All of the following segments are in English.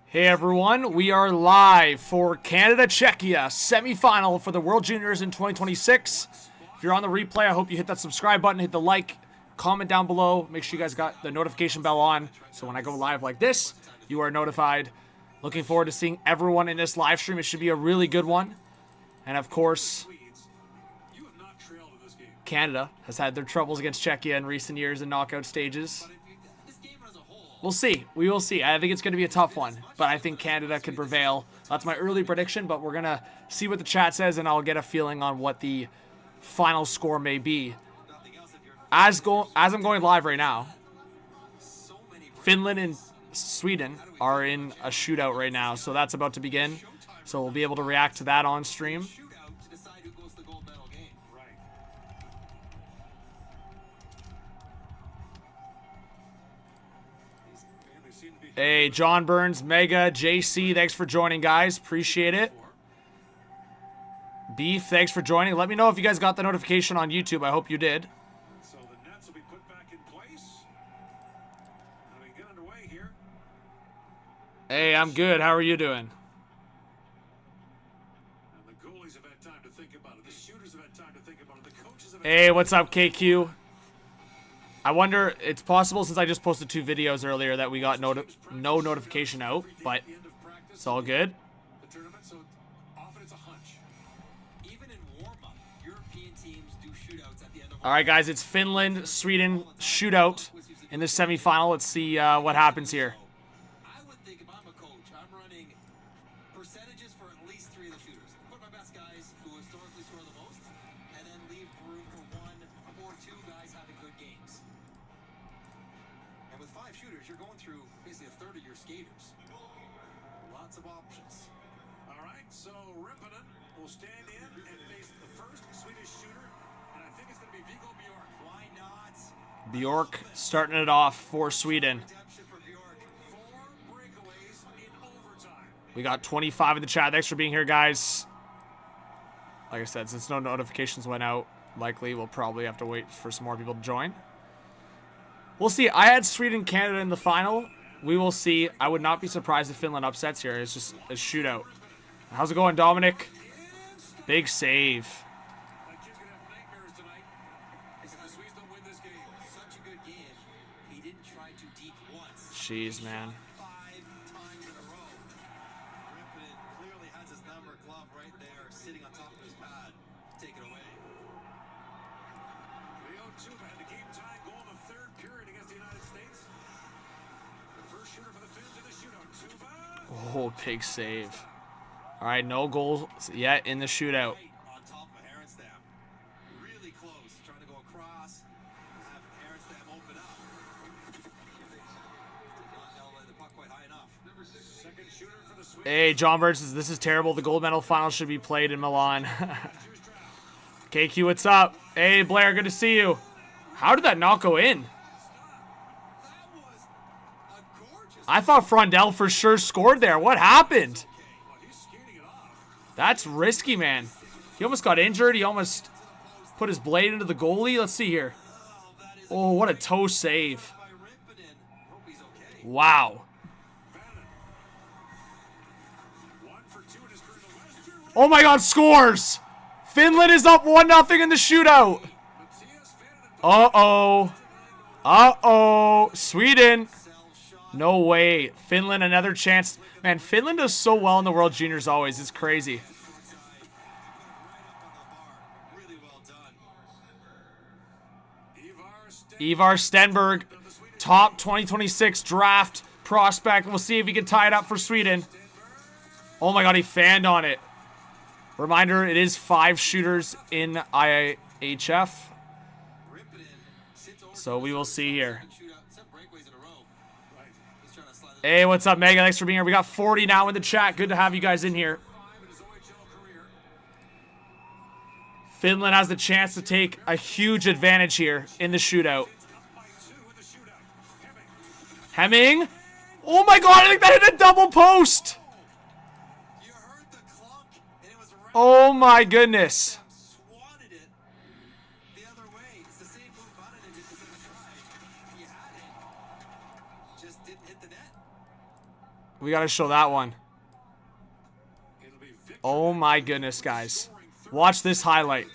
Hey everyone, we are live for Canada-Czechia semifinal for the World Juniors in 2026. If you're on the replay, I hope you hit that subscribe button, hit the like, comment down below. Make sure you guys got the notification bell on, so when I go live like this, you are notified. Looking forward to seeing everyone in this live stream. It should be a really good one. And of course, Canada has had their troubles against Czechia in recent years in knockout stages. We'll see. We will see. I think it's going to be a tough one, but I think Canada could prevail. That's my early prediction, but we're going to see what the chat says, and I'll get a feeling on what the final score may be. As I'm going live right now, Finland and Sweden are in a shootout right now, so that's about to begin. So we'll be able to react to that on stream. Hey, John Burns, Mega, JC, thanks for joining, guys. Appreciate it. Beef, thanks for joining. Let me know if you guys got the notification on YouTube. I hope you did. So the nets will be put back in place. Now we get underway here. Hey, I'm good. How are you doing? And the goalies have had time to think about it. The shooters have had time to think about it. The coaches have had Hey, what's up, KQ? I wonder, it's possible since I just posted 2 videos earlier that we got no notification out, but it's all good. the tournament, so often it's a hunch. Even in warm-up, European teams do shootouts at the end of All right, guys, it's Finland, Sweden shootout in the semifinal. Let's see what happens here. I would think if I'm a coach, I'm running percentages for at least 3 of the shooters. Put my best guys who historically score the most, and then leave room for 1 or 2 guys having good games. And with 5 shooters, you're going through basically a third of your skaters. Lots of options. All right, so Rippinen will stand in and face the first Swedish shooter, and I think it's going to be Viggo Bjork. Why not? Bjork starting it off for Sweden. Redemption for Bjork. 4 breakaways in overtime. We got 25 in the chat. Thanks for being here, guys. Like I said, since no notifications went out, likely we'll probably have to wait for some more people to join. We'll see. I had Sweden, Canada in the final. We will see. I would not be surprised if Finland upsets here. It's just a shootout. How's it going, Dominic? Big save. That kid's going to have nightmares tonight. Because if the Swedes don't win this game, such a good game, he didn't try too deep once. Jeez, man. 5 times in a row. Rippin clearly has his number glove right there, sitting on top of his pad. Take it away. Leo Tuba had the game-tying goal in the 3rd period against the United States. The first shooter for the Finns in the shootout. Tuba. Oh, big save. All right, no goals yet in the shootout. On top of Harenstam. Really close. Trying to go across. Have Harenstam open up. Did not elevate the puck quite high enough. Second shooter for the Swedes. Hey, John Burns says, this is terrible. The gold medal final should be played in Milan. KQ, what's up? Hey, Blair, good to see you. How did that not go in? That was a gorgeous. I thought Frondell for sure scored there. What happened? Well, he's skating it off. That's risky, man. He almost got injured. He almost put his blade into the goalie. Let's see here. That is Oh, what a toe save. by Rippinen. Hope he's okay. Wow. 1 for 2 in his career. The Western Oh my God, scores! Finland is up 1-0 in the shootout. Matthias Vanden Uh-oh. Uh-oh. Sweden. cell shot. No way. Finland, another chance. Man, Finland does so well in the World Juniors always. It's crazy. Right up on the bar. Really well done. Ivar Stenberg, top 2026 draft prospect. We'll see if he can tie it up for Sweden. Oh my God, he fanned on it. Reminder, it is 5 shooters in IIHF. Rippinen sits over So we will see here. shootout. 7 breakaways in a row. Right. He's trying to slide it Hey, what's up, Mega? Thanks for being here. We got 40 now in the chat. Good to have you guys in here. 5 in his OHL career. Finland has the chance to take a huge advantage here in the shootout. Up by 2 in the shootout. Hemming. Hemming. Oh my God, I think that hit a double post. You heard the clunk, and it was right. Oh my goodness. Swatted it the other way. It's the same move Vanden did the other side. He had it. Just didn't hit the net. We got to show that one. Oh my goodness, guys. Watch this highlight.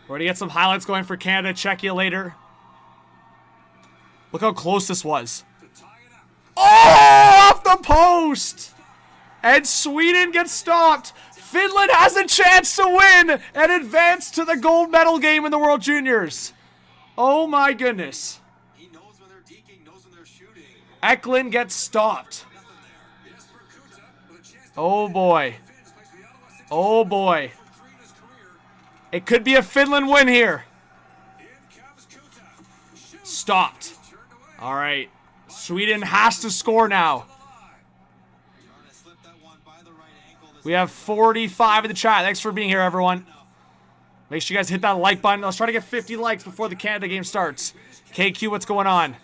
We're going to get some highlights going for Canada, Czechia later. Look how close this was. Oh, off the post! And Sweden gets stopped. Finland has a chance to win and advance to the gold medal game in the World Juniors. Oh my goodness. He knows when they're deking, knows when they're shooting. Eklund gets stopped. Oh boy. Oh boy. It could be a Finland win here. Stopped. All right. Sweden has to score now. We have 45 in the chat. Thanks for being here, everyone. Make sure you guys hit that like button. Let's try to get 50 likes before the Canada game starts. KQ, what's going on?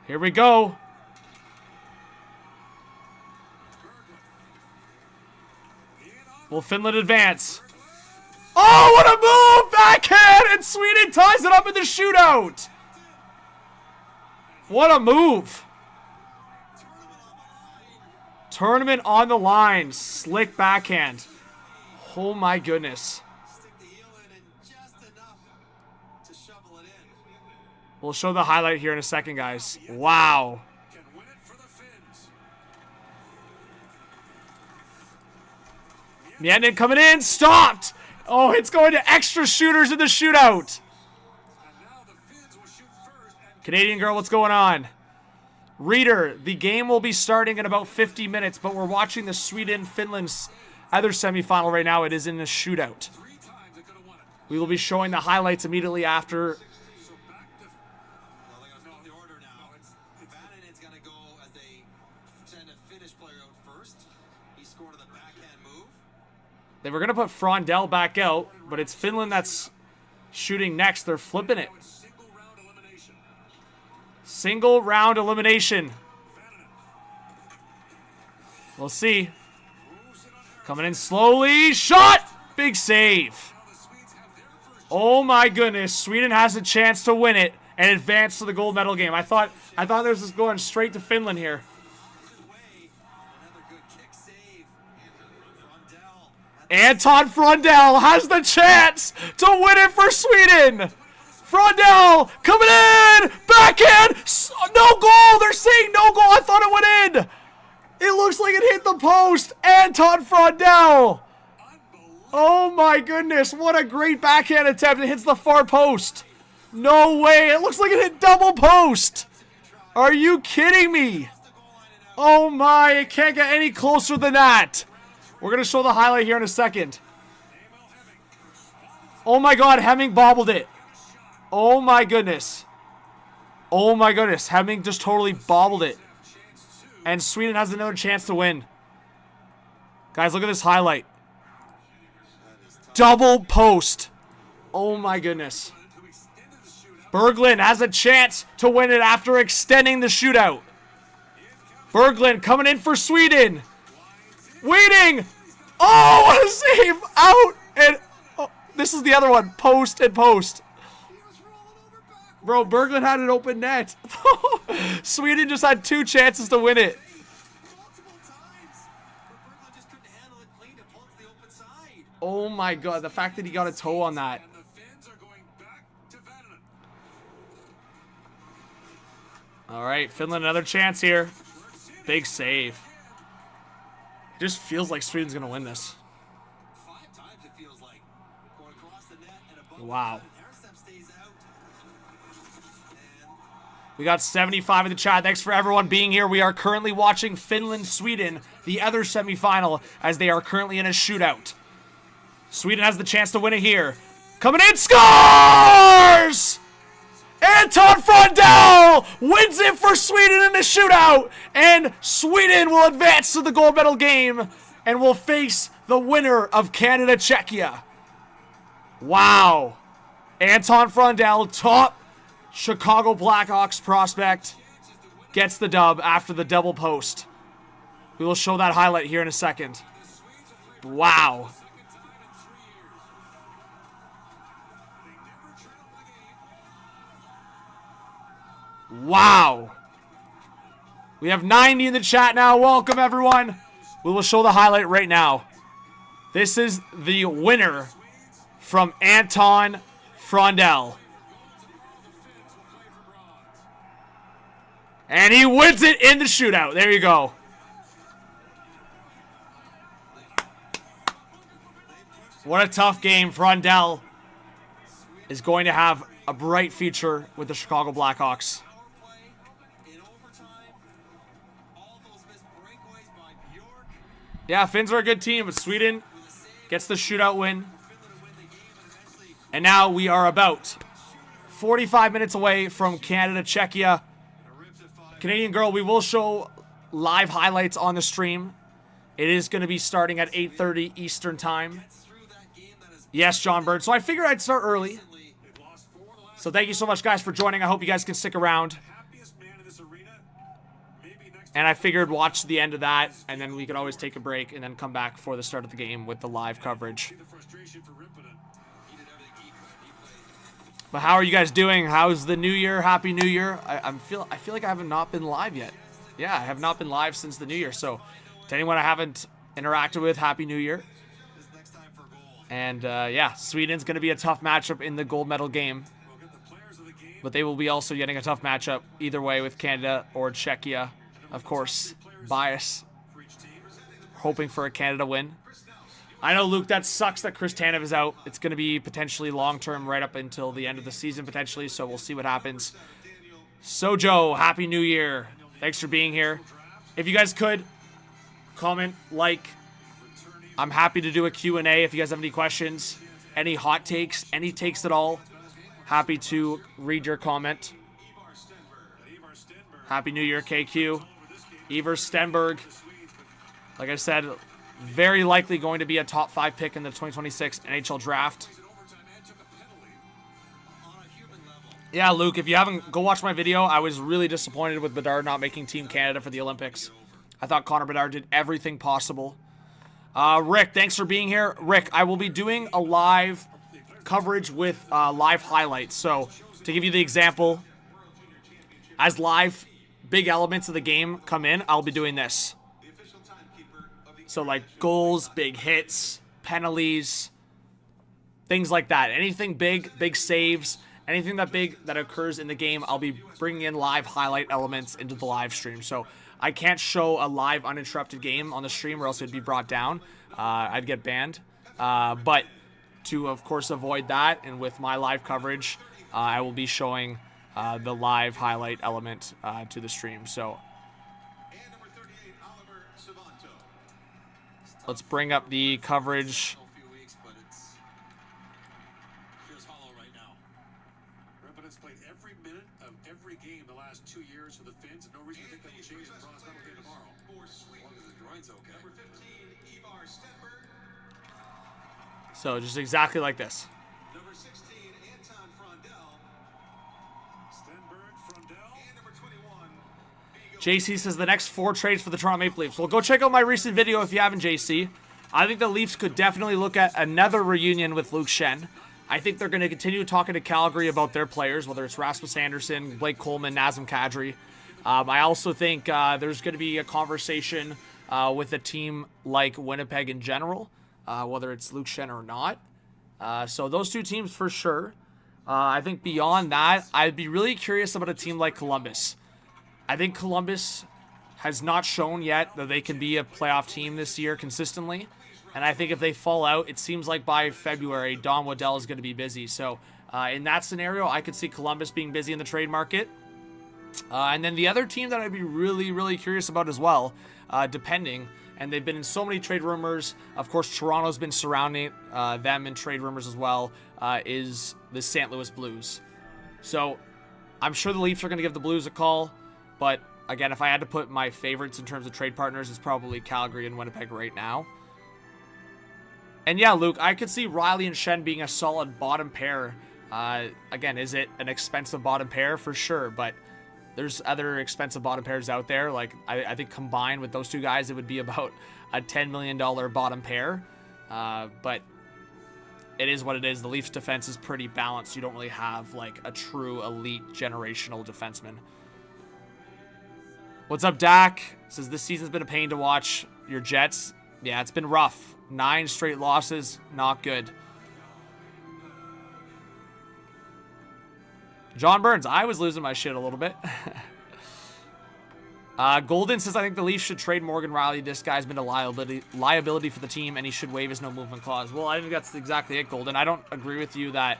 Here we go. Will Finland advance? Oh, what a move! Backhand! And Sweden ties it up in the shootout! What a move! Tournament on the line. Slick backhand. Oh my goodness. We'll show the highlight here in a second, guys. Wow. Mjandin coming in. Stopped! Oh, it's going to extra shooters in the shootout. Canadian girl, what's going on? Reader, the game will be starting in about 50 minutes, but we're watching the Sweden-Finland's other semifinal right now. It is in the shootout. We will be showing the highlights immediately after. They were going to put Frondell back out, but it's Finland that's shooting next. They're flipping it. Single round elimination. We'll see. Coming in slowly. Shot! Big save. Oh my goodness. Sweden has a chance to win it and advance to the gold medal game. I thought this was going straight to Finland here. Anton Frondell has the chance to win it for Sweden. Frondell coming in. Backhand. No goal. They're saying no goal. I thought it went in. It looks like it hit the post. Anton Frondell. Oh my goodness. What a great backhand attempt. It hits the far post. No way. It looks like it hit double post. Are you kidding me? Oh my. It can't get any closer than that. We're going to show the highlight here in a second. Oh my god, Hemming bobbled it. Oh my goodness. Oh my goodness, Hemming just totally bobbled it. And Sweden has another chance to win. Guys, look at this highlight. Double post. Oh my goodness. Berglund has a chance to win it after extending the shootout. Berglund coming in for Sweden. Waiting! Oh, what a save! Out! And oh, this is the other one. Post and post. Bro, Berglund had an open net. Sweden just had 2 chances to win it. Oh my god, the fact that he got a toe on that. Alright, Finland another chance here. Big save. It just feels like Sweden's going to win this. Wow. We got 75 in the chat. Thanks for everyone being here. We are currently watching Finland-Sweden, the other semifinal, as they are currently in a shootout. Sweden has the chance to win it here. Coming in, scores! Anton Frondell wins it for Sweden in the shootout, and Sweden will advance to the gold medal game and will face the winner of Canada-Czechia. Wow. Anton Frondell, top Chicago Blackhawks prospect, gets the dub after the double post. We will show that highlight here in a second. Wow. Wow. We have 90 in the chat now. Welcome, everyone. We will show the highlight right now. This is the winner from Anton Frondel. And he wins it in the shootout. There you go. What a tough game. Frondel is going to have a bright future with the Chicago Blackhawks. Yeah, Finns are a good team, but Sweden gets the shootout win. And now we are about 45 minutes away from Canada, Czechia. Canadian girl, we will show live highlights on the stream. It is going to be starting at 8:30 Eastern time. Yes, John Bird. So I figured I'd start early. So thank you so much, guys, for joining. I hope you guys can stick around. And I figured watch the end of that, and then we could always take a break and then come back for the start of the game with the live coverage. But how are you guys doing? How's the new year? Happy New Year. I feel like I have not been live yet. Yeah, I have not been live since the new year. So to anyone I haven't interacted with, Happy New Year. And yeah, Sweden's going to be a tough matchup in the gold medal game. But they will be also getting a tough matchup either way with Canada or Czechia. Of course, bias. Hoping for a Canada win. I know, Luke, that sucks that Chris Tanev is out. It's going to be potentially long-term right up until the end of the season, potentially, so we'll see what happens. Sojo, Happy New Year. Thanks for being here. If you guys could, comment, like. I'm happy to do a Q&A if you guys have any questions, any hot takes, any takes at all. Happy to read your comment. Happy New Year, KQ. Ivar Stenberg, like I said, very likely going to be a top 5 pick in the 2026 NHL draft. Yeah, Luke, if you haven't, go watch my video. I was really disappointed with Bedard not making Team Canada for the Olympics. I thought Connor Bedard did everything possible. Rick, thanks for being here. Rick, I will be doing a live coverage with live highlights. So, to give you the example, as live big elements of the game come in, I'll be doing this. So like goals, big hits, penalties, things like that. Anything big, big saves, anything that big that occurs in the game, I'll be bringing in live highlight elements into the live stream. So I can't show a live uninterrupted game on the stream or else it'd be brought down. I'd get banned. But to, of course, avoid that, and with my live coverage, I will be showing the live highlight element to the stream. So let's bring up the coverage. Played every minute of every game the last 2 years for the Finns, and no reason to think that will change in the bronze medal game tomorrow. So just exactly like this. Number 16, Anton Frondel. Stenberg, Frondel, and number 21. JC says the next 4 trades for the Toronto Maple Leafs. Well, go check out my recent video if you haven't, JC. I think the Leafs could definitely look at another reunion with Luke Schenn. I think they're going to continue talking to Calgary about their players, whether it's Rasmus Anderson, Blake Coleman, Nazem Kadri. I also think there's going to be a conversation with a team like Winnipeg in general, whether it's Luke Schenn or not. So those 2 teams for sure. I think beyond that, I'd be really curious about a team like Columbus. I think Columbus has not shown yet that they can be a playoff team this year consistently. And I think if they fall out, it seems like by February, Don Waddell is going to be busy. So in that scenario, I could see Columbus being busy in the trade market. And then the other team that I'd be really, really curious about as well, depending, and they've been in so many trade rumors. Of course, Toronto's been surrounding them in trade rumors as well, is the St. Louis Blues. So I'm sure the Leafs are going to give the Blues a call. But again, if I had to put my favorites in terms of trade partners, it's probably Calgary and Winnipeg right now. And yeah, Luke, I could see Riley and Schenn being a solid bottom pair. Again, is it an expensive bottom pair? For sure, but there's other expensive bottom pairs out there. Like, I think combined with those 2 guys, it would be about a $10 million bottom pair. But it is what it is. The Leafs defense is pretty balanced. You don't really have, like, a true elite generational defenseman. What's up, Dak? Says this season's been a pain to watch. Your Jets. Yeah, it's been rough. 9 straight losses. Not good. John Burns. I was losing my shit a little bit. Golden says, I think the Leafs should trade Morgan Rielly. This guy's been a liability for the team, and he should waive his no-movement clause. Well, I think that's exactly it, Golden. I don't agree with you that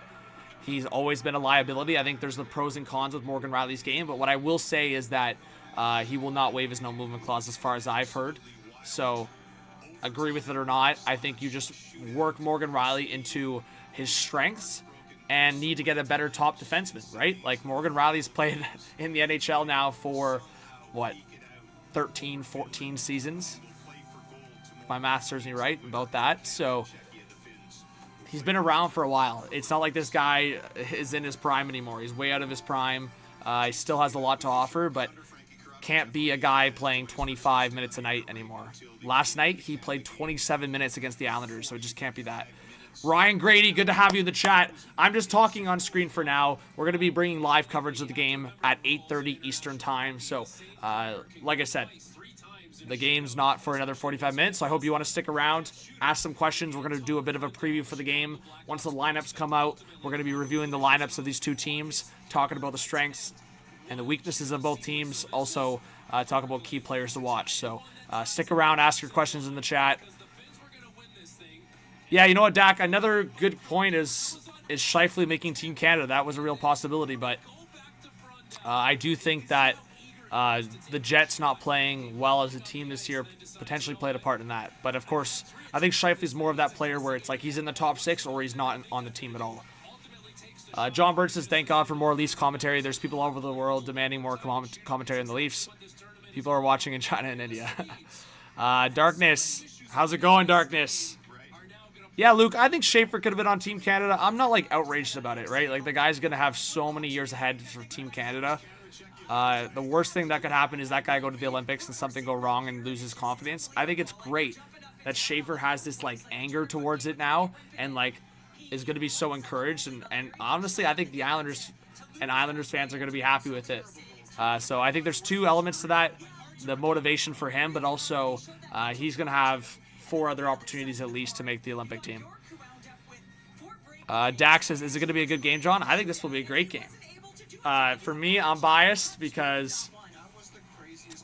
he's always been a liability. I think there's the pros and cons with Morgan Rielly's game, but what I will say is that he will not waive his no-movement clause as far as I've heard. So, agree with it or not, I think you just work Morgan Rielly into his strengths and need to get a better top defenseman, right? Like, Morgan Rielly's played in the NHL now for, what, 13, 14 seasons? If my math serves me right about that. So, he's been around for a while. It's not like this guy is in his prime anymore. He's way out of his prime. He still has a lot to offer, but can't be a guy playing 25 minutes a night anymore. Last night, he played 27 minutes against the Islanders, so it just can't be that. Ryan Grady, good to have you in the chat. I'm just talking on screen for now. We're going to be bringing live coverage of the game at 8:30 Eastern time. So, like I said, the game's not for another 45 minutes, so I hope you want to stick around, ask some questions. We're going to do a bit of a preview for the game. Once the lineups come out, we're going to be reviewing the lineups of these two teams, talking about the strengths and the weaknesses of both teams. Also, talk about key players to watch. So, stick around, ask your questions in the chat. Yeah, you know what, Dak? Another good point is Scheifele making Team Canada. That was a real possibility, but I do think that the Jets not playing well as a team this year potentially played a part in that. But, of course, I think Scheifele's more of that player where it's like he's in the top 6 or he's not on the team at all. John Bird says, thank God for more Leafs commentary. There's people all over the world demanding more commentary on the Leafs. People are watching in China and India. Darkness. How's it going, Darkness? Yeah, Luke, I think Schaefer could have been on Team Canada. I'm not, like, outraged about it, right? Like, the guy's going to have so many years ahead for Team Canada. The worst thing that could happen is that guy go to the Olympics and something go wrong and lose his confidence. I think it's great that Schaefer has this, like, anger towards it now and, like, is going to be so encouraged. And honestly, I think the Islanders and Islanders fans are going to be happy with it. So I think there's two elements to that. The motivation for him, but also he's going to have 4 other opportunities at least to make the Olympic team. Dax says, is it going to be a good game, John? I think this will be a great game. For me, I'm biased because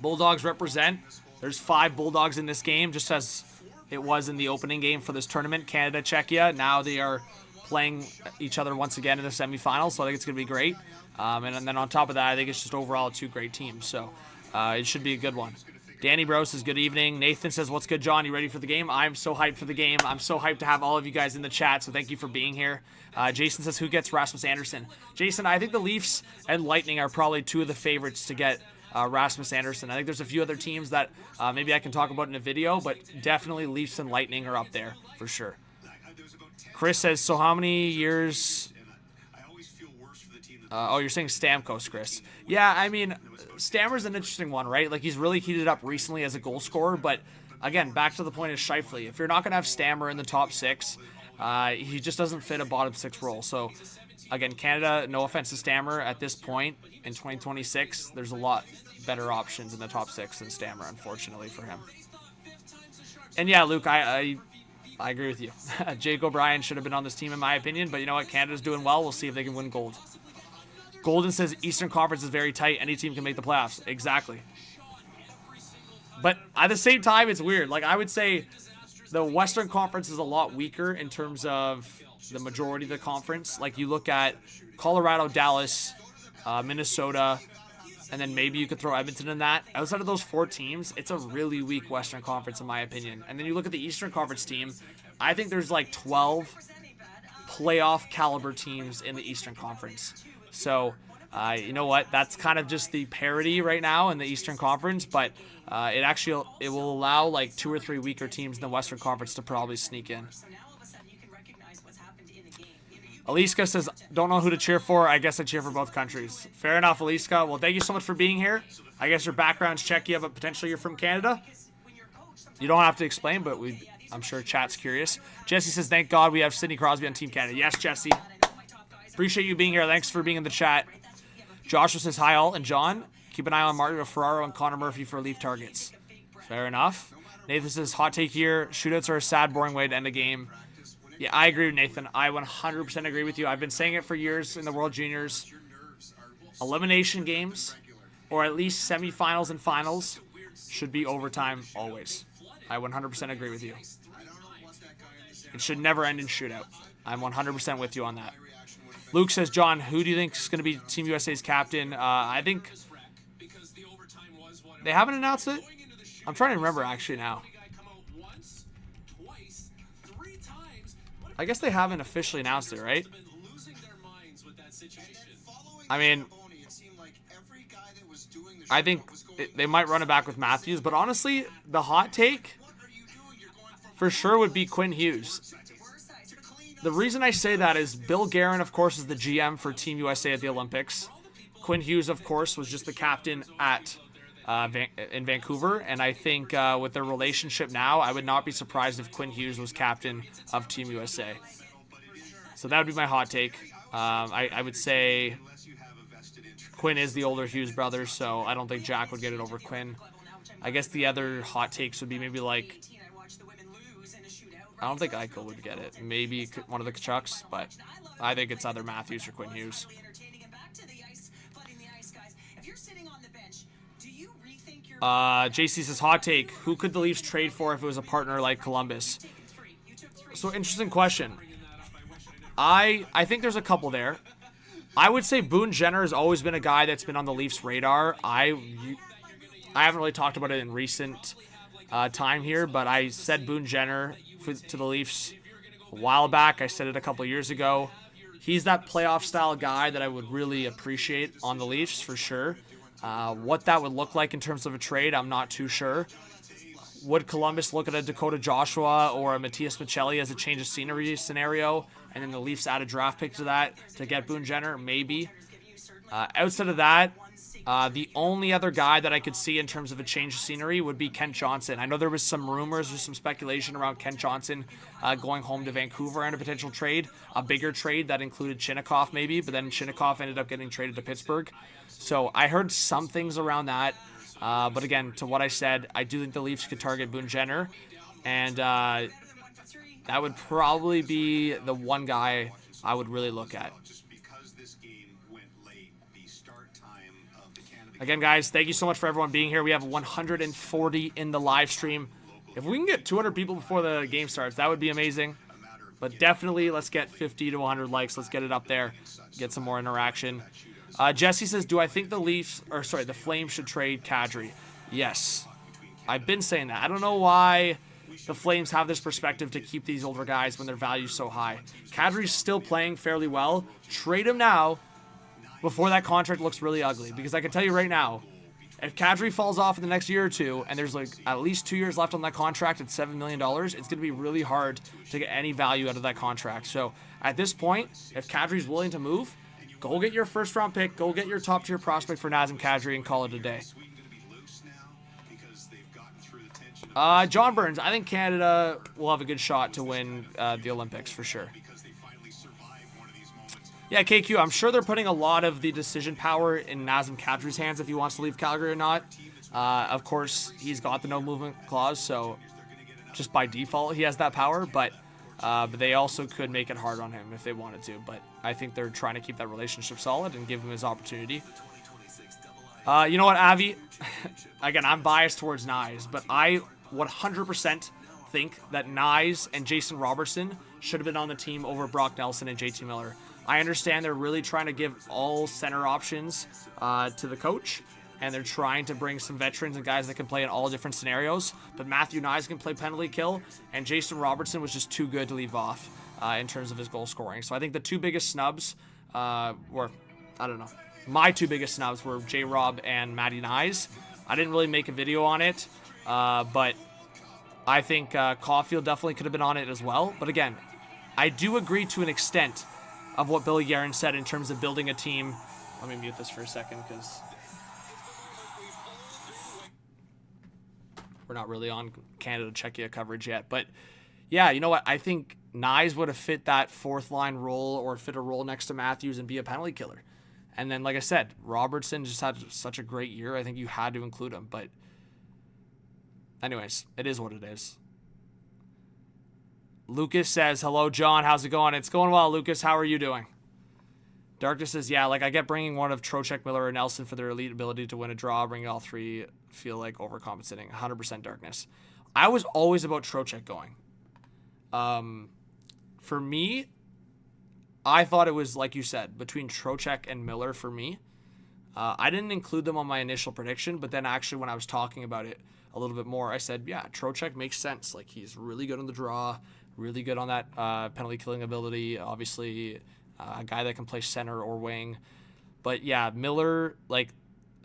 Bulldogs represent. There's 5 Bulldogs in this game, just as it was in the opening game for this tournament, Canada, Czechia. Now they are playing each other once again in the semifinals, so I think it's going to be great. And then on top of that, I think it's just overall 2 great teams, so it should be a good one. Danny Bro says, good evening. Nathan says, what's good, John? You ready for the game? I'm so hyped for the game. I'm so hyped to have all of you guys in the chat, so thank you for being here. Jason says, who gets Rasmus Anderson? Jason, I think the Leafs and Lightning are probably 2 of the favorites to get Rasmus Anderson. I think there's a few other teams that maybe I can talk about in a video, but definitely Leafs and Lightning are up there for sure. Chris says, so how many years... oh, you're saying Stamkos, Chris. Yeah, I mean, Stammer's an interesting one, right? Like, he's really heated up recently as a goal scorer, but again, back to the point of Scheifele. If you're not going to have Stammer in the top 6, he just doesn't fit a bottom 6 role. So, again, Canada, no offense to Stammer, at this point in 2026, there's a lot better options in the top 6 than Stammer, unfortunately, for him. And yeah, Luke, I agree with you. Jake O'Brien should have been on this team, in my opinion, but you know what? Canada's doing well. We'll see if they can win gold. Golden says Eastern Conference is very tight. Any team can make the playoffs. Exactly. But at the same time, it's weird. Like, I would say the Western Conference is a lot weaker in terms of the majority of the conference. Like, you look at Colorado, Dallas, Minnesota, and then maybe you could throw Edmonton in that. Outside of those 4 teams, it's a really weak Western Conference, in my opinion. And then you look at the Eastern Conference team, I think there's like 12 playoff caliber teams in the Eastern Conference. So, you know what? That's kind of just the parity right now in the Eastern Conference, but it will allow like 2 or 3 weaker teams in the Western Conference to probably sneak in. Aliska says, don't know who to cheer for. I guess I cheer for both countries. Fair enough, Aliska. Well, thank you so much for being here. I guess your background's Czechia, but potentially you're from Canada. You don't have to explain, but I'm sure chat's curious. Jesse says, thank God we have Sidney Crosby on Team Canada. Yes, Jesse. Appreciate you being here. Thanks for being in the chat. Joshua says, hi all, and John, keep an eye on Mario Ferraro and Connor Murphy for Leaf targets. Fair enough. Nathan says, hot take here. Shootouts are a sad, boring way to end a game. Yeah, I agree with Nathan. I 100% agree with you. I've been saying it for years in the World Juniors. Elimination games, or at least semifinals and finals, should be overtime always. I 100% agree with you. It should never end in shootout. I'm 100% with you on that. Luke says, John, who do you think is going to be Team USA's captain? I think they haven't announced it. I'm trying to remember actually now. I guess they haven't officially announced it, right? I mean, I think they might run it back with Matthews, but honestly, the hot take for sure would be Quinn Hughes. The reason I say that is Bill Guerin, of course, is the GM for Team USA at the Olympics. Quinn Hughes, of course, was just the captain at in Vancouver, and I think with their relationship now, I would not be surprised if Quinn Hughes was captain of Team USA. So that would be my hot take. I would say Quinn is the older Hughes brother, so I don't think Jack would get it over Quinn. I guess the other hot takes would be maybe like, I don't think Eichel would get it. Maybe one of the Kachucks, but I think it's either Matthews or Quinn Hughes. JC says, hot take. Who could the Leafs trade for if it was a partner like Columbus? So, interesting question. I think there's a couple there. I would say Boone Jenner has always been a guy that's been on the Leafs' radar. I haven't really talked about it in recent time here, but I said Boone Jenner to the Leafs a while back. I said it a couple years ago. He's that playoff-style guy that I would really appreciate on the Leafs for sure. What that would look like in terms of a trade, I'm not too sure. Would Columbus look at a Dakota Joshua or a Matias Michelli as a change of scenery scenario, and then the Leafs add a draft pick to that to get Boone Jenner? Maybe. Outside of that, the only other guy that I could see in terms of a change of scenery would be Kent Johnson. I know there was some rumors or some speculation around Kent Johnson going home to Vancouver and a potential trade, a bigger trade that included Chinnikov maybe, but then Chinnikov ended up getting traded to Pittsburgh. So I heard some things around that. But again, to what I said, I do think the Leafs could target Boone Jenner, and that would probably be the one guy I would really look at. Again, guys, thank you so much for everyone being here. We have 140 in the live stream. If we can get 200 people before the game starts, that would be amazing. But definitely, let's get 50 to 100 likes. Let's get it up there. Get some more interaction. Jesse says, do I think the Flames should trade Kadri? Yes. I've been saying that. I don't know why the Flames have this perspective to keep these older guys when their value's so high. Kadri's still playing fairly well. Trade him now before that contract looks really ugly. Because I can tell you right now, if Kadri falls off in the next year or two, and there's like at least 2 years left on that contract at $7 million, it's going to be really hard to get any value out of that contract. So at this point, if Kadri's willing to move, go get your first-round pick, go get your top-tier prospect for Nazem Kadri, and call it a day. John Burns, I think Canada will have a good shot to win the Olympics for sure. Yeah, KQ, I'm sure they're putting a lot of the decision power in Nazem Kadri's hands if he wants to leave Calgary or not. Of course, he's got the no-movement clause, so just by default he has that power, but they also could make it hard on him if they wanted to. But I think they're trying to keep that relationship solid and give him his opportunity. You know what, Avi? Again, I'm biased towards Nyes, but I 100% think that Nyes and Jason Robertson should have been on the team over Brock Nelson and JT Miller. I understand they're really trying to give all center options to the coach, and they're trying to bring some veterans and guys that can play in all different scenarios. But Matthew Nyes can play penalty kill, and Jason Robertson was just too good to leave off in terms of his goal scoring. So I think the two biggest snubs were, I don't know, my two biggest snubs were J-Rob and Matty Nyes. I didn't really make a video on it, but I think Caulfield definitely could have been on it as well. But again, I do agree to an extent of what Billy Guerin said in terms of building a team. Let me mute this for a second because we're not really on Canada-Czechia coverage yet. But yeah, you know what? I think Nyes would have fit that fourth line role or fit a role next to Matthews and be a penalty killer. And then, like I said, Robertson just had such a great year. I think you had to include him. But anyways, it is what it is. Lucas says, hello, John. How's it going? It's going well, Lucas. How are you doing? Darkness says, yeah, like I get bringing one of Trocheck, Miller, or Nelson for their elite ability to win a draw. Bringing all three feel like overcompensating. 100% Darkness. I was always about Trocheck going. For me, I thought it was, like you said, between Trocheck and Miller for me. I didn't include them on my initial prediction, but then actually when I was talking about it a little bit more, I said, yeah, Trocheck makes sense. Like, he's really good on the draw, really good on that penalty killing ability. Obviously, a guy that can play center or wing. But yeah, Miller, like,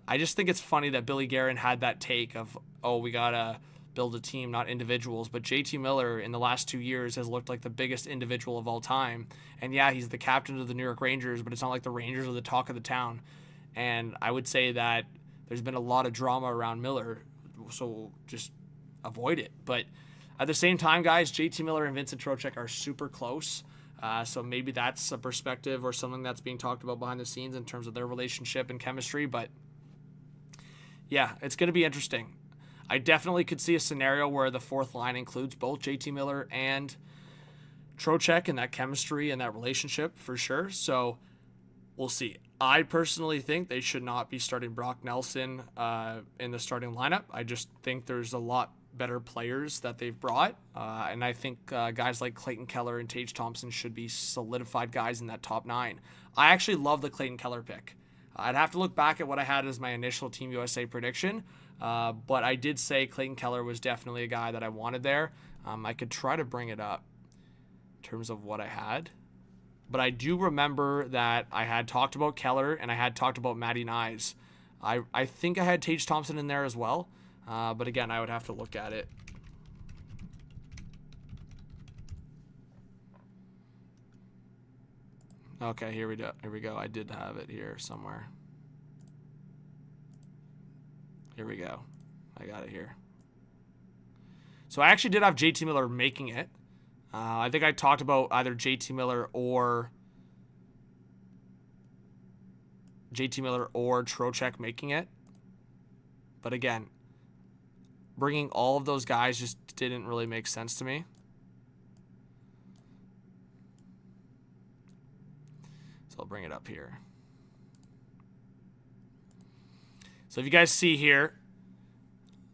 I just think it's funny that Billy Guerin had that take of, oh, we got to build a team, not individuals. But JT Miller in the last 2 years has looked like the biggest individual of all time. And yeah, he's the captain of the New York Rangers, but it's not like the Rangers are the talk of the town. And I would say that there's been a lot of drama around Miller, so just avoid it. But at the same time, guys, JT Miller and Vincent Trocheck are super close. So maybe that's a perspective or something that's being talked about behind the scenes in terms of their relationship and chemistry. But yeah, it's going to be interesting. I definitely could see a scenario where the fourth line includes both JT Miller and Trocheck and that chemistry and that relationship for sure. So we'll see. I personally think they should not be starting Brock Nelson in the starting lineup. I just think there's a lot better players that they've brought. And I think guys like Clayton Keller and Tage Thompson should be solidified guys in that top 9. I actually love the Clayton Keller pick. I'd have to look back at what I had as my initial Team USA prediction. But I did say Clayton Keller was definitely a guy that I wanted there. I could try to bring it up in terms of what I had. But I do remember that I had talked about Keller and I had talked about Matty Nyes. I think I had Tage Thompson in there as well. But again, I would have to look at it. Okay, here we go. Here we go. I did have it here somewhere. Here we go. I got it here. So I actually did have JT Miller making it. I think I talked about either JT Miller or Trocheck making it. But again, bringing all of those guys just didn't really make sense to me. So I'll bring it up here. So if you guys see here,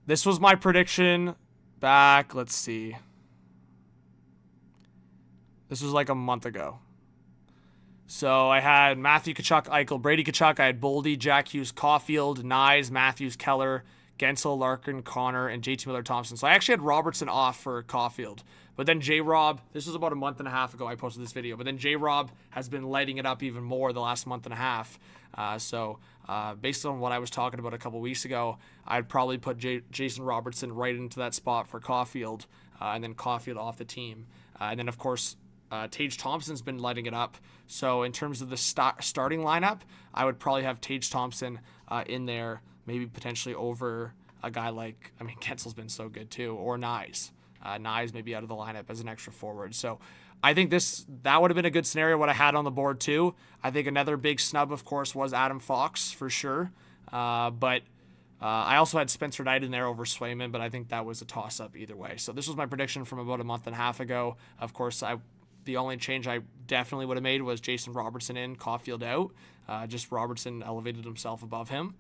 this was my prediction back, let's see. This was like a month ago. So I had Matthew Tkachuk, Eichel, Brady Tkachuk. I had Boldy, Jack Hughes, Caulfield, Nyes, Matthews, Keller, Gensel, Larkin, Connor, and JT Miller-Thompson. So I actually had Robertson off for Caulfield. But then J-Rob, this was about a month and a half ago I posted this video, but then J-Rob has been lighting it up even more the last month and a half. So based on what I was talking about a couple weeks ago, I'd probably put Jason Robertson right into that spot for Caulfield, and then Caulfield off the team. And then, of course, Tage Thompson's been lighting it up. So in terms of the starting lineup, I would probably have Tage Thompson in there, maybe potentially over a guy like, I mean, Gensel's been so good too, or Nyes. Nyes maybe out of the lineup as an extra forward. So I think that would have been a good scenario, what I had on the board too. I think another big snub, of course, was Adam Fox for sure. But I also had Spencer Knight in there over Swayman, but I think that was a toss-up either way. So this was my prediction from about a month and a half ago. Of course, the only change I definitely would have made was Jason Robertson in, Caulfield out. Just Robertson elevated himself above him.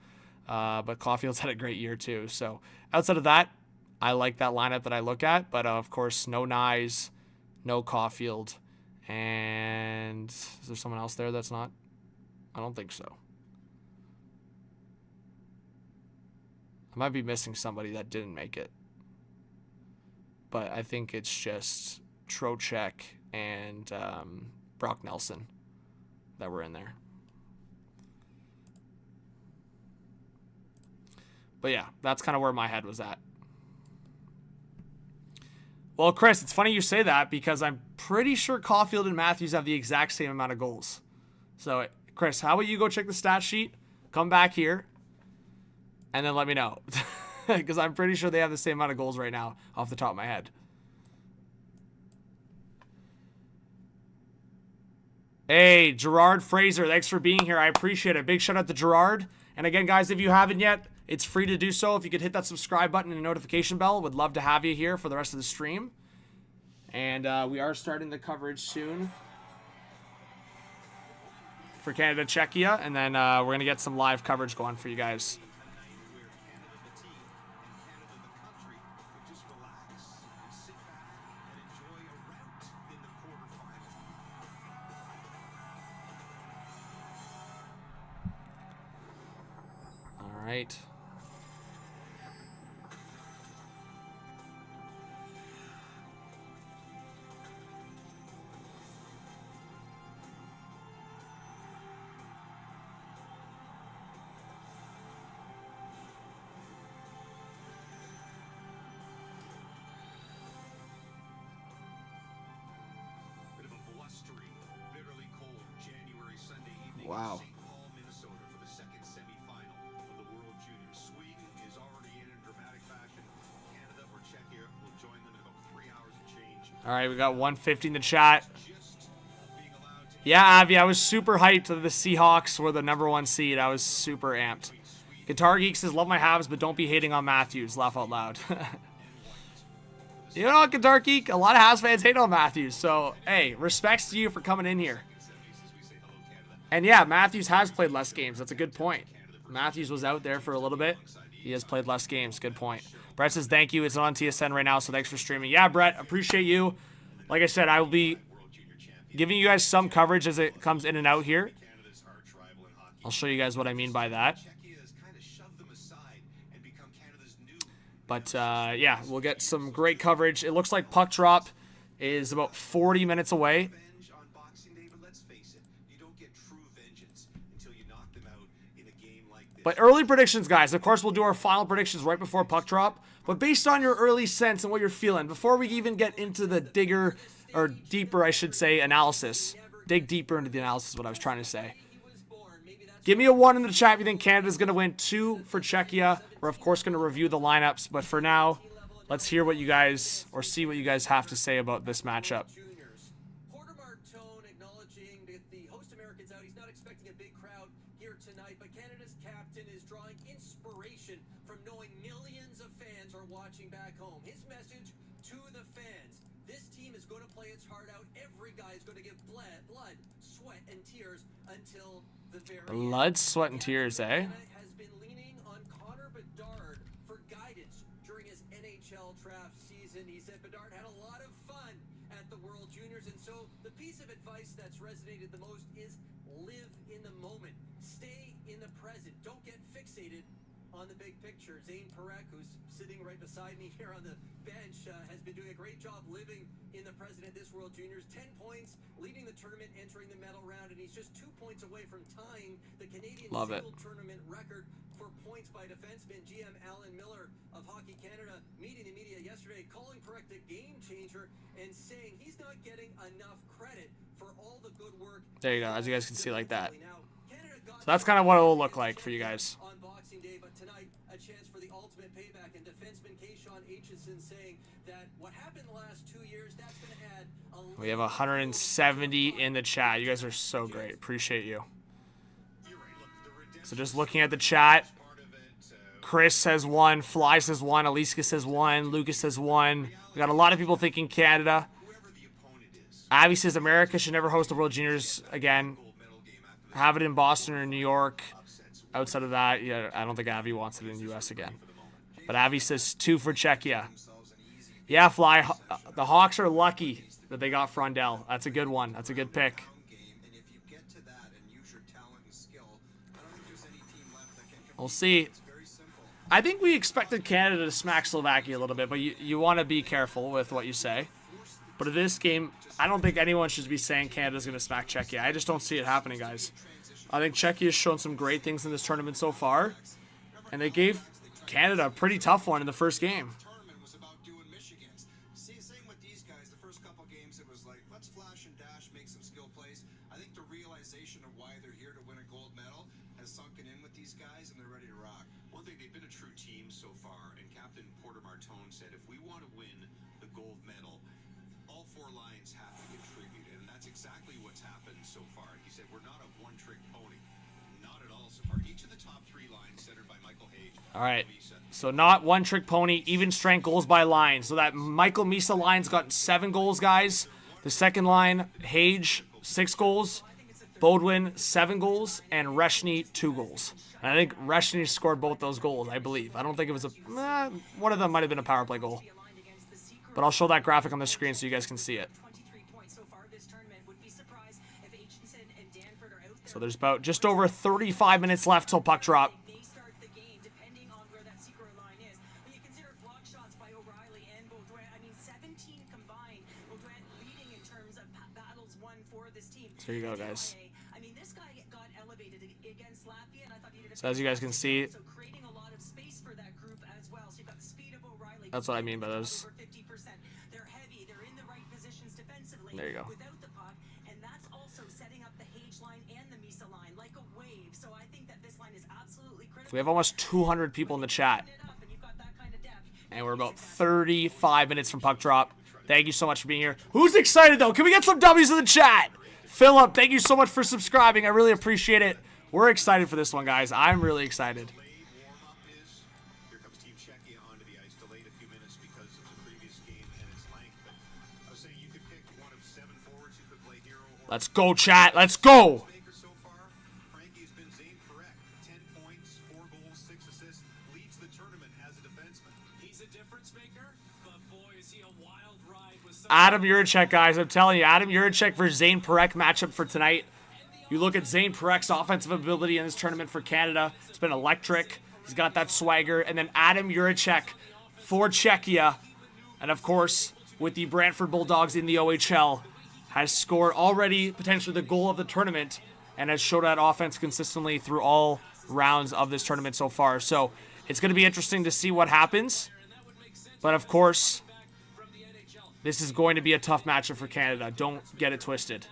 But Caulfield's had a great year too. So outside of that, I like that lineup that I look at. But of course, no Nyes, no Caulfield. And is there someone else there that's not? I don't think so. I might be missing somebody that didn't make it. But I think it's just Trocheck and Brock Nelson that were in there. But yeah, that's kind of where my head was at. Well, Chris, it's funny you say that because I'm pretty sure Caulfield and Matthews have the exact same amount of goals. So, Chris, how about you go check the stat sheet, come back here, and then let me know. Because I'm pretty sure they have the same amount of goals right now off the top of my head. Hey, Gerard Fraser, thanks for being here. I appreciate it. Big shout out to Gerard. And again, guys, if you haven't yet, it's free to do so. If you could hit that subscribe button and notification bell, would love to have you here for the rest of the stream. And we are starting the coverage soon for Canada, Czechia. And then we're going to get some live coverage going for you guys. All right. Wow. Minnesota for the second semifinal of the World Juniors. Sweden is already in dramatic fashion. Canada or Czechia will join them in about 3 hours of change. All right, we got 150 in the chat. Yeah, Avi, I was super hyped that the Seahawks were the #1 seed. I was super amped. Guitar Geek says, love my halves, but don't be hating on Matthews. Laugh out loud. You know what, Guitar Geek? A lot of Habs fans hate on Matthews. So, hey, respects to you for coming in here. And yeah, Matthews has played less games. That's a good point. Matthews was out there for a little bit. He has played less games. Good point. Brett says, thank you. It's on TSN right now, so thanks for streaming. Yeah, Brett, appreciate you. Like I said, I will be giving you guys some coverage as it comes in and out here. I'll show you guys what I mean by that. But, yeah, we'll get some great coverage. It looks like puck drop is about 40 minutes away. But early predictions, guys. Of course, we'll do our final predictions right before puck drop. But based on your early sense and what you're feeling, before we even get into the deeper, I should say, analysis. Dig deeper into the analysis is what I was trying to say. Give me a 1 in the chat if you think Canada's going to win. 2 for Czechia. We're, of course, going to review the lineups. But for now, let's hear what you guys, or see what you guys have to say about this matchup. Blood, sweat, and tears, eh? Has been leaning on Connor Bedard for guidance during his NHL draft season. He said Bedard had a lot of fun at the World Juniors, and so the piece of advice that's resonated the most is live in the moment. Stay in the present. Don't get fixated on the big picture. Zane Parekh, who's sitting right beside me here on the bench, has been doing a great job living in the present at this World Juniors. 10 points, leading the tournament, entering the medal round, and he's just 2 points away from tying the Canadian single tournament record for points by defenseman. GM Alan Miller of Hockey Canada meeting the media yesterday, calling Parekh the game changer and saying he's not getting enough credit for all the good work. There you go, as you guys can see like that. So that's kind of what it will look like for you guys. On Boxing Day, but tonight a chance for the ultimate payback, and defenseman Kayshawn Aitchison saying that what happened the last 2 years, that's going to add a We have 170 in the chat. You guys are so great. Appreciate you. So just looking at the chat, Chris says 1, Fly says 1, Aliska says 1, Lucas says 1. We got a lot of people thinking Canada. Abby says America should never host the World Juniors again. Have it in Boston or New York. Outside of that, yeah, I don't think Avi wants it in the U.S. again. But Avi says 2 for Czechia. Yeah, Fly. The Hawks are lucky that they got Frondell. That's a good one. That's a good pick. We'll see. I think we expected Canada to smack Slovakia a little bit, but you want to be careful with what you say. But in this game, I don't think anyone should be saying Canada's going to smack Czechia. I just don't see it happening, guys. I think Czechia has shown some great things in this tournament so far, and they gave Canada a pretty tough one in the first game. that's exactly what's happened so far. He said we're not a one-trick pony. Not at all so far. Each of the top three lines centered by Michael Hage. All right. So not one-trick pony, even strength goals by line. So that Michael Misa line's got 7 goals, guys. The second line, Hage, 6 goals. Bodwin, 7 goals. And Reshny, 2 goals. And I think Reshny scored both those goals, I believe. I don't think it was a... one of them might have been a power play goal. But I'll show that graphic on the screen so you guys can see it. So there's about just over 35 minutes left till puck drop. So here you go, guys. So as you guys can see, that's what I mean by those. There you go. We have almost 200 people in the chat. And we're about 35 minutes from puck drop. Thank you so much for being here. Who's excited, though? Can we get some W's in the chat? Philip, thank you so much for subscribing. I really appreciate it. We're excited for this one, guys. I'm really excited. Here comes Team Czechia onto the ice, delayed a few minutes because of the previous game and its length. But I was saying you could pick one of 7 forwards who could play hero. Let's go, chat. Let's go. So far, Frankie has been Zane Parekh. 10 points, 4 goals, 6 assists, leads the tournament as a defenseman. He's a difference maker, but boy, is he a wild ride with some... Adam Juracek, guys. I'm telling you, Adam Juracek versus Zane Parekh matchup for tonight. You look at Zane Parek's offensive ability in this tournament for Canada. It's been electric. He's got that swagger. And then Adam Juracek for Czechia. And, of course, with the Brantford Bulldogs in the OHL, has scored already potentially the goal of the tournament and has showed that offense consistently through all rounds of this tournament so far. So it's going to be interesting to see what happens. But, of course, this is going to be a tough matchup for Canada. Don't get it twisted.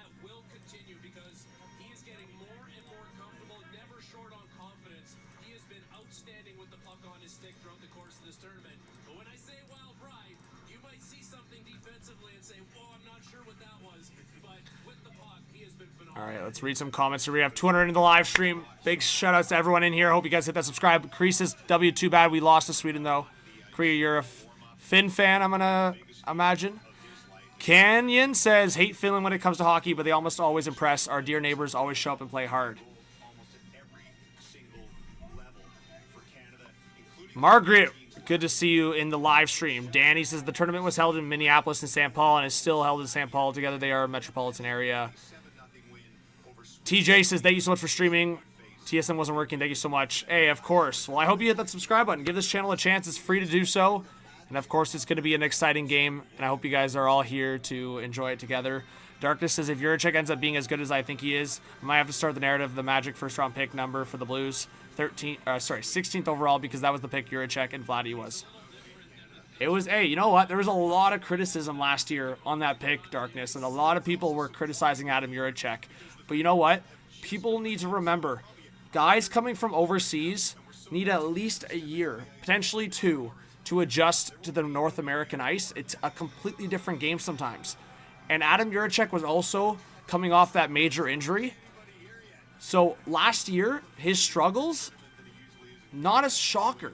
All right, let's read some comments here. We have 200 in the live stream. Big shout outs to everyone in here. I hope you guys hit that subscribe. Cree says, W, too bad we lost to Sweden, though. Cree, you're a Finn fan, I'm going to imagine. Canyon says, hate Finland when it comes to hockey, but they almost always impress. Our dear neighbors always show up and play hard. Margaret, good to see you in the live stream. Danny says, the tournament was held in Minneapolis and St. Paul and is still held in St. Paul. Together they are a metropolitan area. TJ says, thank you so much for streaming. TSM wasn't working. Thank you so much. Hey, of course. Well, I hope you hit that subscribe button. Give this channel a chance. It's free to do so. And, of course, it's going to be an exciting game. And I hope you guys are all here to enjoy it together. Darkness says, if Juracek ends up being as good as I think he is, I might have to start the narrative of the Magic first-round pick number for the Blues. 16th overall, because that was the pick Juracek and Vladdy was. It was, hey, you know what? There was a lot of criticism last year on that pick, Darkness. And a lot of people were criticizing Adam Juracek. But you know what? People need to remember, guys coming from overseas need at least a year, potentially 2, to adjust to the North American ice. It's a completely different game sometimes. And Adam Juracek was also coming off that major injury. So last year, his struggles, not a shocker,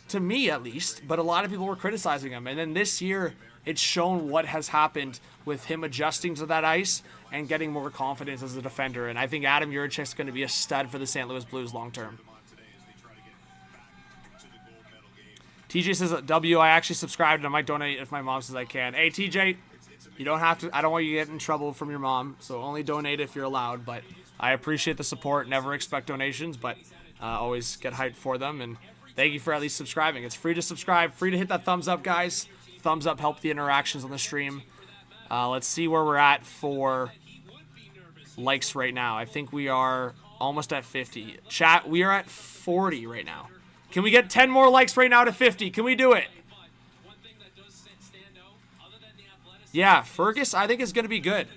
to me at least, but a lot of people were criticizing him. And then this year, it's shown what has happened with him adjusting to that ice and getting more confidence as a defender. And I think Adam Juracek is going to be a stud for the St. Louis Blues long term. TJ says, W, I actually subscribed and I might donate if my mom says I can. Hey, TJ, you don't have to. I don't want you to get in trouble from your mom, so only donate if you're allowed. But I appreciate the support. Never expect donations, but always get hyped for them. And thank you for at least subscribing. It's free to subscribe, free to hit that thumbs up, guys. Thumbs up help the interactions on the stream. Let's see where we're at for likes right now. I think we are almost at 50. Chat, we are at 40 right now. Can we get 10 more likes right now to 50? Can we do it? Yeah, Fergus, I think is going to be good.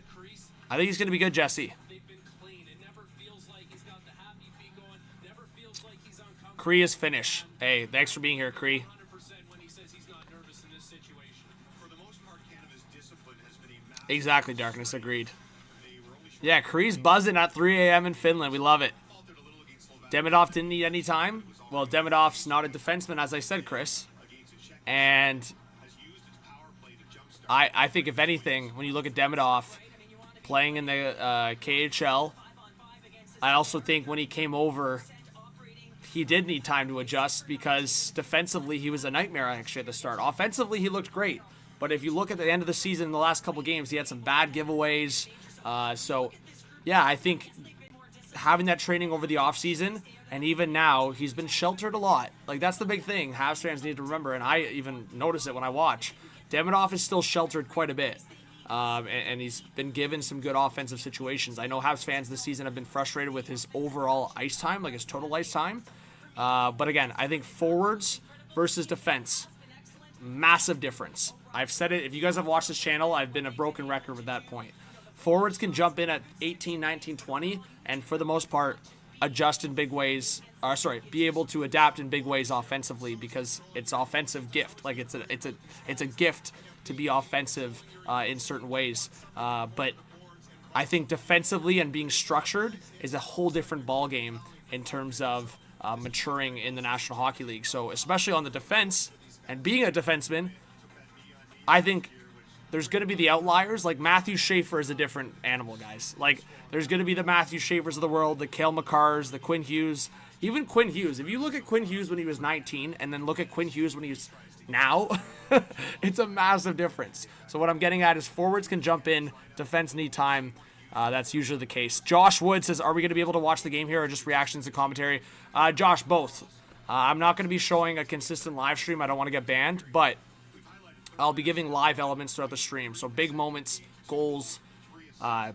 I think he's going to be good, Jesse. Cree is finished. Hey, thanks for being here, Cree. Exactly, Darkness. Agreed. Yeah, Kree's buzzing at 3 a.m. in Finland. We love it. Demidov didn't need any time. Well, Demidov's not a defenseman, as I said, Chris. And I think, if anything, when you look at Demidov playing in the KHL, I also think when he came over, he did need time to adjust because defensively he was a nightmare actually at the start. Offensively, he looked great. But if you look at the end of the season, in the last couple games, he had some bad giveaways. So, yeah, I think having that training over the offseason, and even now, he's been sheltered a lot. Like, that's the big thing Habs fans need to remember, and I even notice it when I watch. Demidov is still sheltered quite a bit, and he's been given some good offensive situations. I know Habs fans this season have been frustrated with his overall ice time, like his total ice time. But again, I think forwards versus defense, massive difference. I've said it. If you guys have watched this channel, I've been a broken record with that point. Forwards can jump in at 18, 19, 20, and for the most part, adjust in big ways. Be able to adapt in big ways offensively because it's offensive gift. Like it's a gift to be offensive in certain ways. But I think defensively and being structured is a whole different ball game in terms of maturing in the National Hockey League. So especially on the defense and being a defenseman, I think there's going to be the outliers. Like Matthew Schaefer is a different animal, guys. Like there's going to be the Matthew Schaefers of the world, the Cale Makars, the Quinn Hughes. Even Quinn Hughes. If you look at Quinn Hughes when he was 19 and then look at Quinn Hughes when he's now, it's a massive difference. So what I'm getting at is forwards can jump in, defense need time. That's usually the case. Josh Wood says, are we going to be able to watch the game here or just reactions and commentary? Josh, both. I'm not going to be showing a consistent live stream. I don't want to get banned, but I'll be giving live elements throughout the stream. So big moments, goals,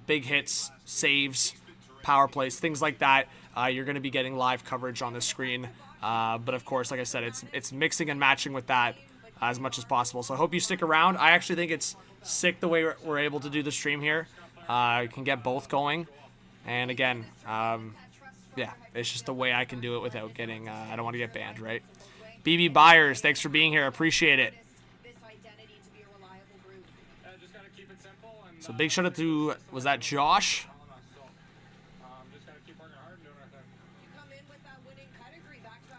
big hits, saves, power plays, things like that. You're going to be getting live coverage on the screen. But of course, like I said, it's mixing and matching with that as much as possible. So I hope you stick around. I actually think it's sick the way we're able to do the stream here. You can get both going. And again, yeah, it's just the way I can do it without getting, I don't want to get banned, right? BB Byers, thanks for being here. Appreciate it. So big shout out to, was that Josh?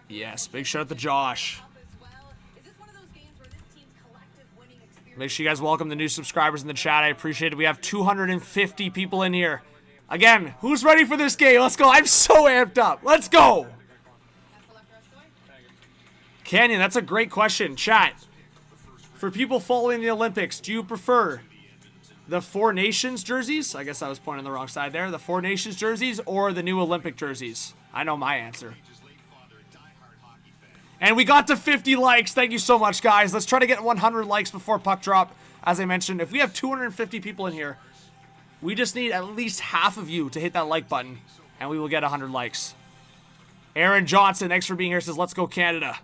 Yes, big shout out to Josh. Make sure you guys welcome the new subscribers in the chat. I appreciate it. We have 250 people in here. Again, who's ready for this game? Let's go. I'm so amped up. Let's go. Canyon, that's a great question. Chat. For people following the Olympics, do you prefer the Four Nations jerseys? I guess I was pointing on the wrong side there. The Four Nations jerseys or the new Olympic jerseys? I know my answer. And we got to 50 likes. Thank you so much, guys. Let's try to get 100 likes before puck drop. As I mentioned, if we have 250 people in here, we just need at least half of you to hit that like button, and we will get 100 likes. Aaron Johnson, thanks for being here, says, let's go Canada.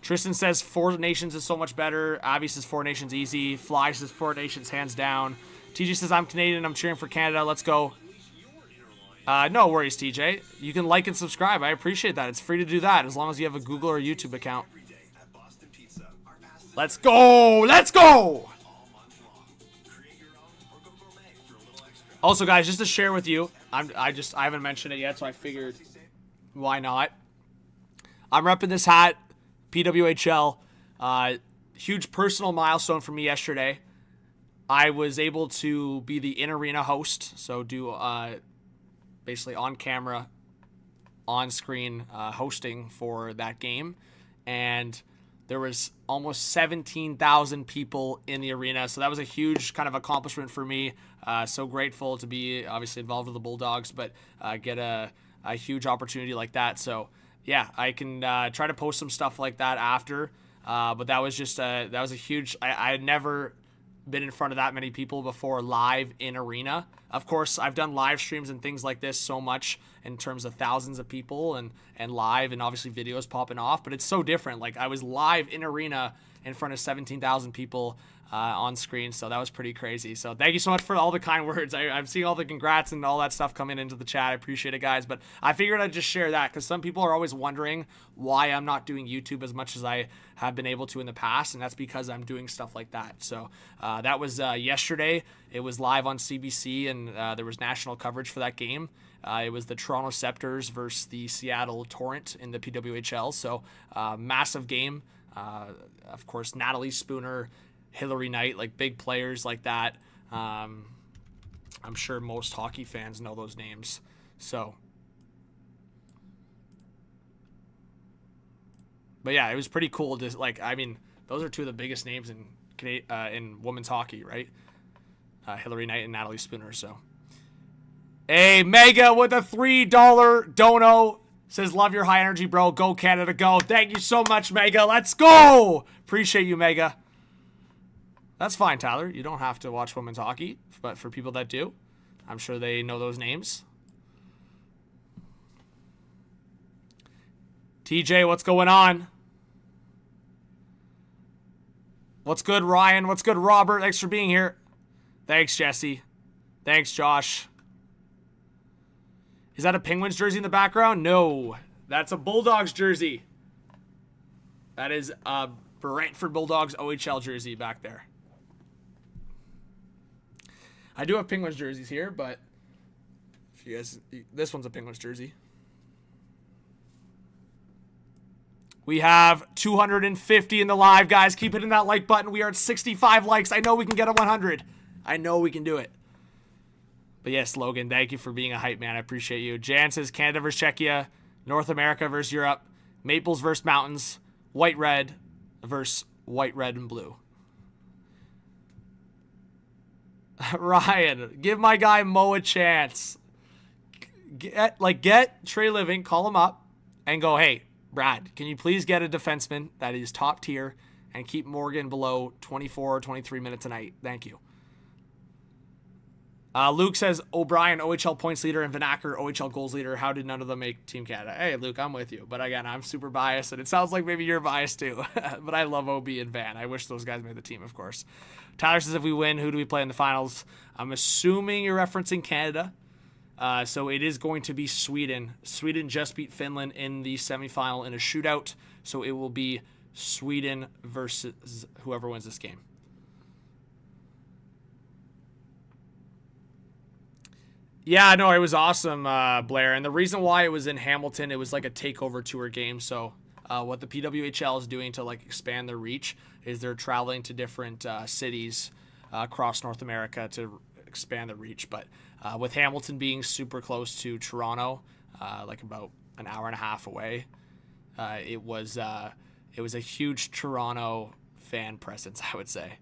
Tristan says Four Nations is so much better. Avi says Four Nations easy. Fly says Four Nations hands down. TJ says, I'm Canadian. I'm cheering for Canada. Let's go. No worries, TJ. You can like and subscribe. I appreciate that. It's free to do that as long as you have a Google or YouTube account. Let's go. Let's go. Also, guys, just to share with you, I haven't mentioned it yet, so I figured why not. I'm repping this hat, PWHL. Huge personal milestone for me yesterday. I was able to be the in-arena host, so do basically on camera, on screen hosting for that game, and there was almost 17,000 people in the arena, so that was a huge kind of accomplishment for me. So grateful to be obviously involved with the Bulldogs, but get a huge opportunity like that. So yeah, I can try to post some stuff like that after, but that was just that was a huge. I had never been in front of that many people before live in arena. Of course, I've done live streams and things like this so much in terms of thousands of people and live and obviously videos popping off, but it's so different. Like, I was live in arena in front of 17,000 people on screen, so that was pretty crazy. So thank you so much for all the kind words. I'm seeing all the congrats and all that stuff coming into the chat. I appreciate it, guys, but I figured I'd just share that because some people are always wondering why I'm not doing YouTube as much as I have been able to in the past, and that's because I'm doing stuff like that. So that was yesterday. It was live on CBC, and there was national coverage for that game. It was the Toronto Raptors versus the Seattle Torrent in the PWHL, so massive game. Of course, Natalie Spooner, Hillary Knight, like big players like that. I'm sure most hockey fans know those names. So, but yeah, it was pretty cool. Just like, I mean, those are two of the biggest names in women's hockey, right? Hillary Knight and Natalie Spooner. So, hey, Mega with a $3 dono. Says, love your high energy, bro. Go Canada, go. Thank you so much, Mega. Let's go. Appreciate you, Mega. That's fine, Tyler. You don't have to watch women's hockey, but for people that do, I'm sure they know those names. TJ, what's going on? What's good, Ryan? What's good, Robert? Thanks for being here. Thanks, Jesse. Thanks, Josh. Is that a Penguins jersey in the background? No, that's a Bulldogs jersey. That is a Brantford Bulldogs OHL jersey back there. I do have Penguins jerseys here, but if you guys, this one's a Penguins jersey. We have 250 in the live, guys. Keep hitting that like button. We are at 65 likes. I know we can get a 100. I know we can do it. But yes, Logan, thank you for being a hype man. I appreciate you. Jan says Canada versus Czechia, North America versus Europe, Maples versus Mountains, White Red versus White, Red, and Blue. Ryan, give my guy Mo a chance. Get Trey Living, call him up, and go, hey, Brad, can you please get a defenseman that is top tier and keep Morgan below 24 or 23 minutes a night? Thank you. Luke says, O'Brien, OHL points leader, and Vanacker, OHL goals leader. How did none of them make Team Canada? Hey, Luke, I'm with you. But again, I'm super biased, and it sounds like maybe you're biased too. But I love OB and Van. I wish those guys made the team, of course. Tyler says, if we win, who do we play in the finals? I'm assuming you're referencing Canada. So it is going to be Sweden. Sweden just beat Finland in the semifinal in a shootout. So it will be Sweden versus whoever wins this game. Yeah, no, it was awesome, Blair. And the reason why it was in Hamilton, it was like a takeover tour game. So what the PWHL is doing to like expand their reach is they're traveling to different cities across North America to expand the reach. But with Hamilton being super close to Toronto, like about an hour and a half away, it was a huge Toronto fan presence, I would say.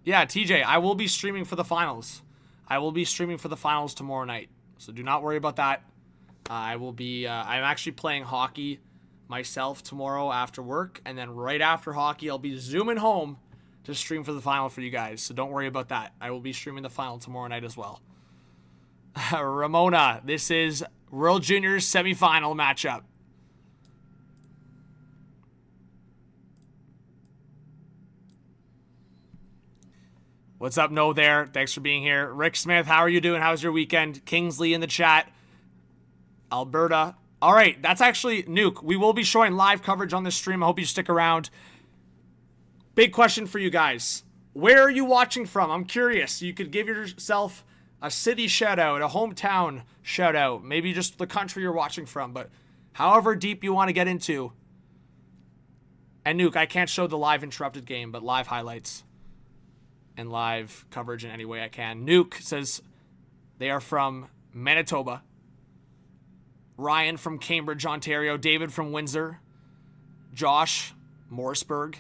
Yeah, TJ, I will be streaming for the finals. I will be streaming for the finals tomorrow night, so do not worry about that. I will be. I'm actually playing hockey myself tomorrow after work, and then right after hockey, I'll be zooming home to stream for the final for you guys. So don't worry about that. I will be streaming the final tomorrow night as well. Ramona, this is World Juniors semifinal matchup. What's up, No there? Thanks for being here. Rick Smith, how are you doing? How's your weekend? Kingsley in the chat. Alberta. All right, that's actually Nuke. We will be showing live coverage on this stream. I hope you stick around. Big question for you guys. Where are you watching from? I'm curious. You could give yourself a city shout out, a hometown shout out, maybe just the country you're watching from, but however deep you want to get into. And Nuke, I can't show the live interrupted game, but live highlights and live coverage in any way I can. Nuke says they are from Manitoba. Ryan from Cambridge, Ontario. David from Windsor. Josh, Morrisburg.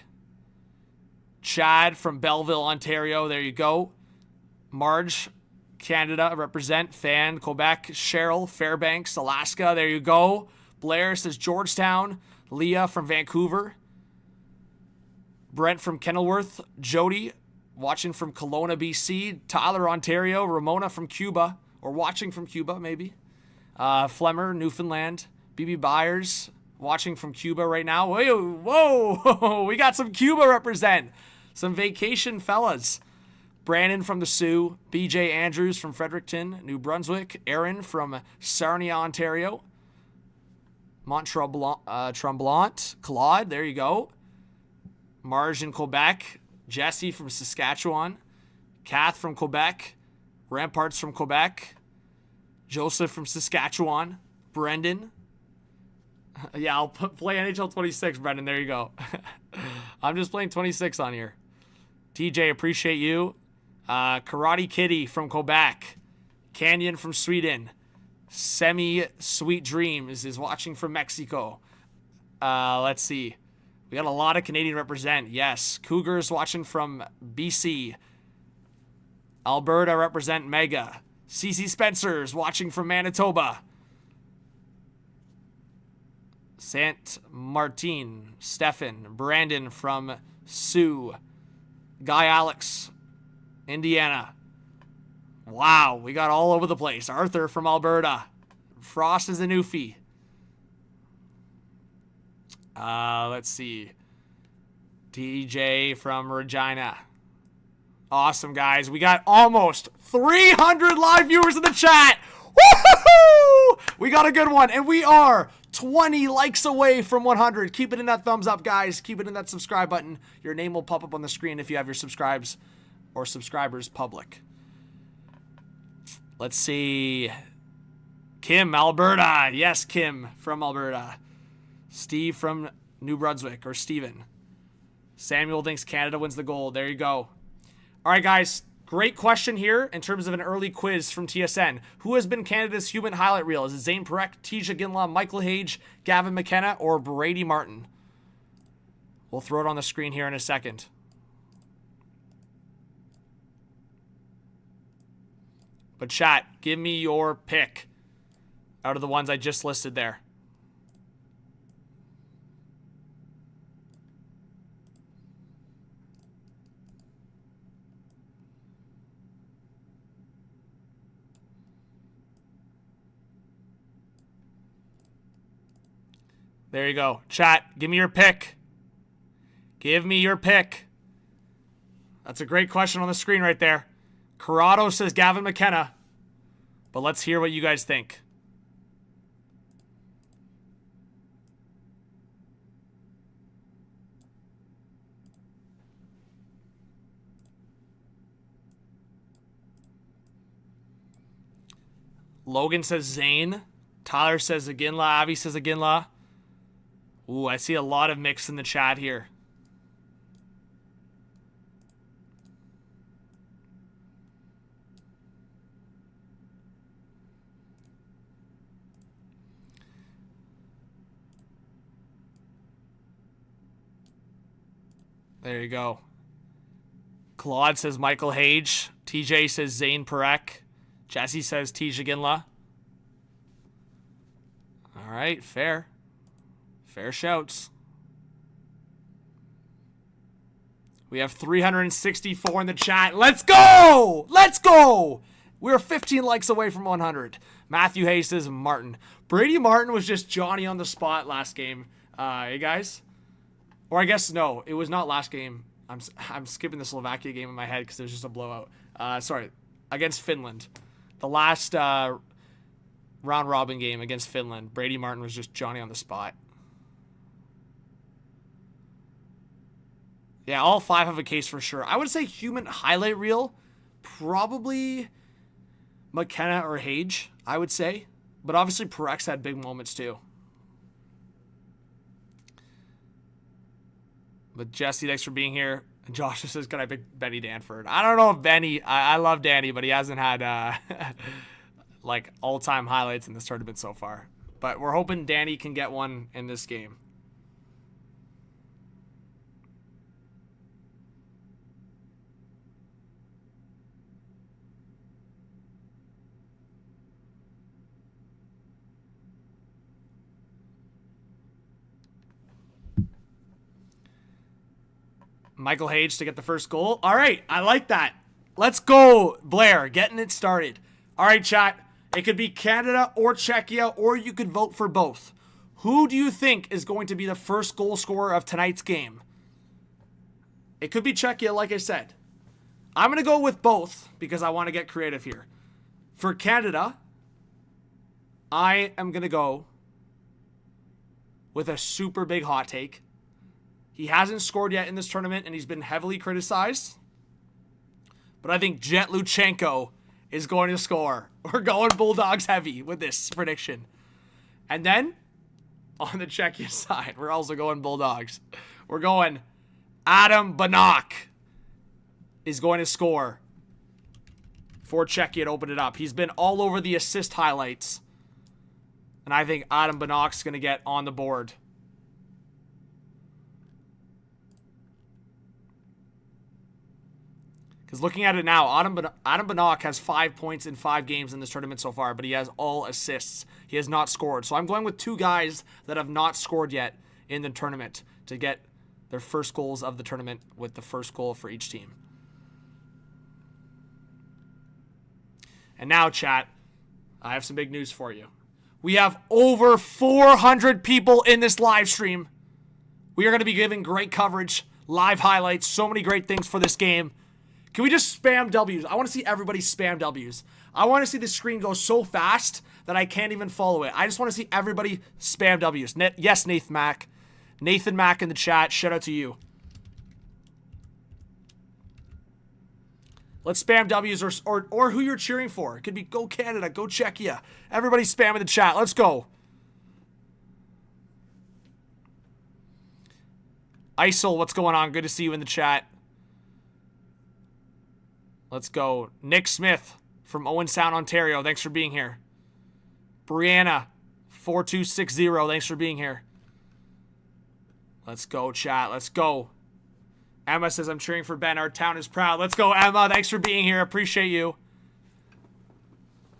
Chad from Belleville, Ontario. There you go. Marge, Canada, represent. Fan, Quebec. Cheryl, Fairbanks, Alaska. There you go. Blair says Georgetown. Leah from Vancouver. Brent from Kenilworth. Jody, watching from Kelowna, BC. Tyler, Ontario. Ramona from Cuba, or watching from Cuba, maybe. Flemmer, Newfoundland. BB Byers, watching from Cuba right now. Whoa, we got some Cuba represent. Some vacation fellas. Brandon from the Sioux. BJ Andrews from Fredericton, New Brunswick. Aaron from Sarnia, Ontario. Tremblant. Claude, there you go. Marge in Quebec. Jesse from Saskatchewan. Kath from Quebec. Ramparts from Quebec. Joseph from Saskatchewan. Brendan. Yeah, I'll play NHL 26, Brendan. There you go. I'm just playing 26 on here. TJ, appreciate you. Karate Kitty from Quebec. Canyon from Sweden. Semi Sweet Dreams is watching from Mexico. Let's see. We got a lot of Canadian represent. Yes. Cougars watching from BC. Alberta represent Mega. CC Spencer's watching from Manitoba. Saint Martin, Stefan, Brandon from Sioux. Guy Alex, Indiana. Wow, we got all over the place. Arthur from Alberta. Frost is a newfie. Let's see. DJ from Regina. Awesome, guys. We got almost 300 live viewers in the chat. Woohoo! We got a good one, and we are 20 likes away from 100. Keep it in that thumbs up, guys. Keep it in that subscribe button. Your name will pop up on the screen if you have your subscribes or subscribers public. Let's see. Kim, Alberta. Yes, Kim from Alberta. Steve from New Brunswick, or Steven. Samuel thinks Canada wins the gold. There you go. All right, guys. Great question here in terms of an early quiz from TSN. Who has been Canada's human highlight reel? Is it Zane Parekh, Tisha Ginla, Michael Hage, Gavin McKenna, or Brady Martin? We'll throw it on the screen here in a second. But chat, give me your pick out of the ones I just listed there. There you go. Chat, give me your pick. Give me your pick. That's a great question on the screen right there. Corrado says Gavin McKenna. But let's hear what you guys think. Logan says Zane. Tyler says Iginla. Avi says Iginla. Ooh, I see a lot of mix in the chat here. There you go. Claude says Michael Hage. TJ says Zane Parekh. Jesse says Tisha Ginla. All right, fair. Fair shouts. We have 364 in the chat. Let's go! Let's go! We're 15 likes away from 100. Matthew Hayes says Martin. Brady Martin was just Johnny on the spot last game. Hey, guys? Or I guess, no, it was not last game. I'm skipping the Slovakia game in my head because it was just a blowout. Sorry, against Finland. The last round-robin game against Finland, Brady Martin was just Johnny on the spot. Yeah, all five have a case for sure. I would say human highlight reel, probably McKenna or Hage, I would say. But obviously Parekh's had big moments too. But Jesse, thanks for being here. Josh says, can I pick Benny Danford? I don't know if Benny, I love Danny, but he hasn't had like all-time highlights in this tournament so far. But we're hoping Danny can get one in this game. Michael Hage to get the first goal. All right, I like that. Let's go, Blair, getting it started. All right, chat. It could be Canada or Czechia, or you could vote for both. Who do you think is going to be the first goal scorer of tonight's game? It could be Czechia, like I said. I'm going to go with both because I want to get creative here. For Canada, I am going to go with a super big hot take. He hasn't scored yet in this tournament, and he's been heavily criticized. But I think Jet Luchenko is going to score. We're going Bulldogs heavy with this prediction. And then, on the Czechia side, we're also going Bulldogs. We're going Adam Banach is going to score for Czechia to open it up. He's been all over the assist highlights. And I think Adam Banach's going to get on the board. Because looking at it now, Adam Banach has 5 points in 5 games in this tournament so far, but he has all assists. He has not scored. So I'm going with 2 guys that have not scored yet in the tournament to get their first goals of the tournament with the first goal for each team. And now, chat, I have some big news for you. We have over 400 people in this live stream. We are going to be giving great coverage, live highlights, so many great things for this game. Can we just spam W's? I want to see everybody spam W's. I want to see the screen go so fast that I can't even follow it. I just want to see everybody spam W's. Yes, Nathan Mack. Nathan Mack in the chat. Shout out to you. Let's spam W's or who you're cheering for. It could be go Canada, go Czechia. Everybody spam in the chat. Let's go. Isel, what's going on? Good to see you in the chat. Let's go. Nick Smith from Owen Sound, Ontario. Thanks for being here. Brianna, 4260. Thanks for being here. Let's go, chat. Let's go. Emma says, I'm cheering for Ben. Our town is proud. Let's go, Emma. Thanks for being here. Appreciate you.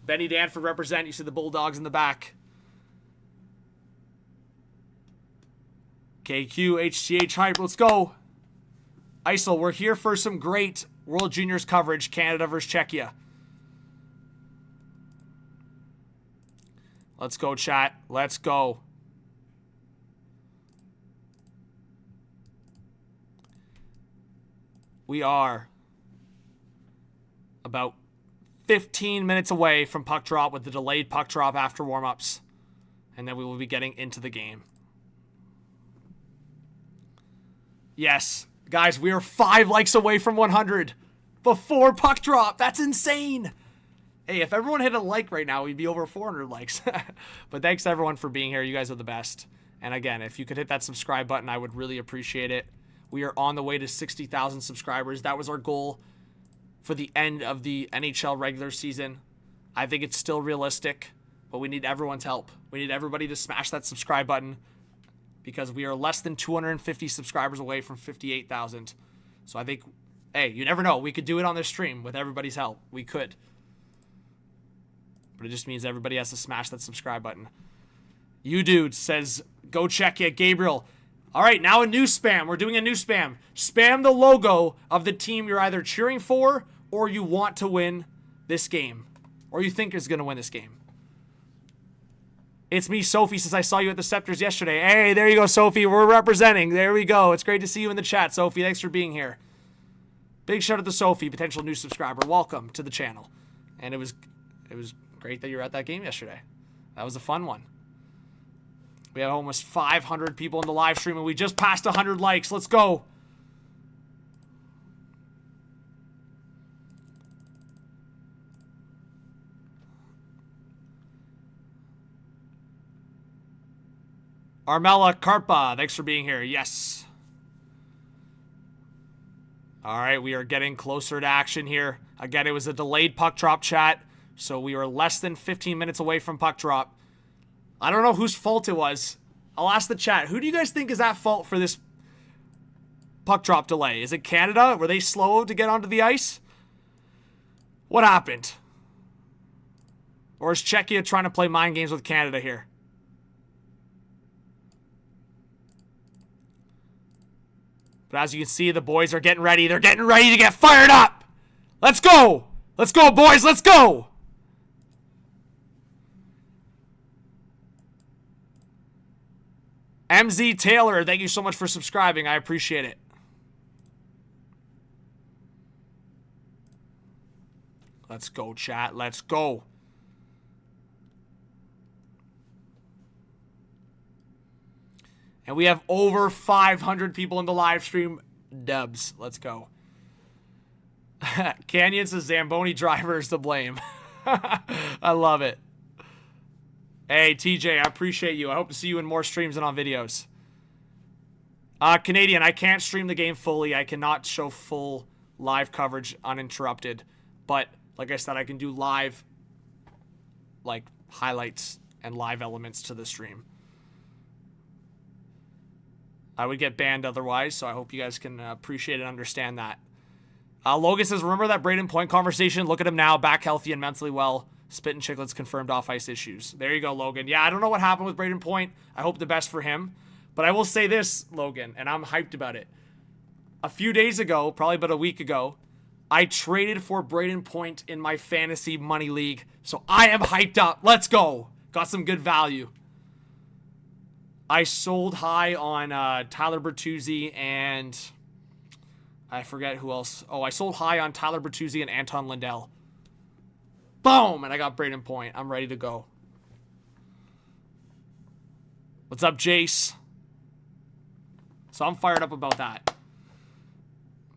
Benny Danford represent. You see the Bulldogs in the back. KQ, HTH hype. Let's go. Isel, we're here for some great World Juniors coverage. Canada versus Czechia. Let's go, chat. Let's go. We are about 15 minutes away from puck drop with the delayed puck drop after warm-ups. And then we will be getting into the game. Yes. Guys, we are 5 likes away from 100 before puck drop. That's insane. Hey, if everyone hit a like right now, we'd be over 400 likes. But thanks, everyone, for being here. You guys are the best. And again, if you could hit that subscribe button, I would really appreciate it. We are on the way to 60,000 subscribers. That was our goal for the end of the NHL regular season. I think it's still realistic, but we need everyone's help. We need everybody to smash that subscribe button because we are less than 250 subscribers away from 58,000. So I think, hey, you never know. We could do it on this stream with everybody's help. We could. But it just means everybody has to smash that subscribe button. You dude says, go Czechia. Gabriel. All right, now a new spam. We're doing a new spam. Spam the logo of the team you're either cheering for or you want to win this game. Or you think is going to win this game. It's me, Sophie, since I saw you at the Scepters yesterday. Hey, there you go, Sophie. We're representing. There we go. It's great to see you in the chat, Sophie. Thanks for being here. Big shout out to Sophie, potential new subscriber. Welcome to the channel. And it was great that you were at that game yesterday. That was a fun one. We have almost 500 people in the live stream, and we just passed 100 likes. Let's go. Armella Carpa, thanks for being here. Yes. All right, we are getting closer to action here. Again, it was a delayed puck drop, chat, so we were less than 15 minutes away from puck drop. I don't know whose fault it was. I'll ask the chat. Who do you guys think is at fault for this puck drop delay? Is it Canada? Were they slow to get onto the ice? What happened? Or is Czechia trying to play mind games with Canada here? But as you can see, the boys are getting ready. They're getting ready to get fired up. Let's go. Let's go, boys. Let's go. MZ Taylor, thank you so much for subscribing. I appreciate it. Let's go, chat. Let's go. And we have over 500 people in the live stream. Dubs. Let's go. Canyon says Zamboni driver is to blame. I love it. Hey, TJ, I appreciate you. I hope to see you in more streams and on videos. Canadian, I can't stream the game fully. I cannot show full live coverage uninterrupted. But, like I said, I can do live, like, highlights and live elements to the stream. I would get banned otherwise, so I hope you guys can appreciate and understand that. Logan says, remember that Braden Point conversation? Look at him now, back healthy and mentally well. Spit and Chicklets confirmed off-ice issues. There you go, Logan. Yeah, I don't know what happened with Braden Point. I hope the best for him. But I will say this, Logan, and I'm hyped about it. A few days ago, probably about a week ago, I traded for Braden Point in my fantasy money league. So I am hyped up. Let's go. Got some good value. I sold high on Tyler Bertuzzi and I forget who else. Oh, I sold high on Tyler Bertuzzi and Anton Lundell. Boom! And I got Braden Point. I'm ready to go. What's up, Jace? So I'm fired up about that.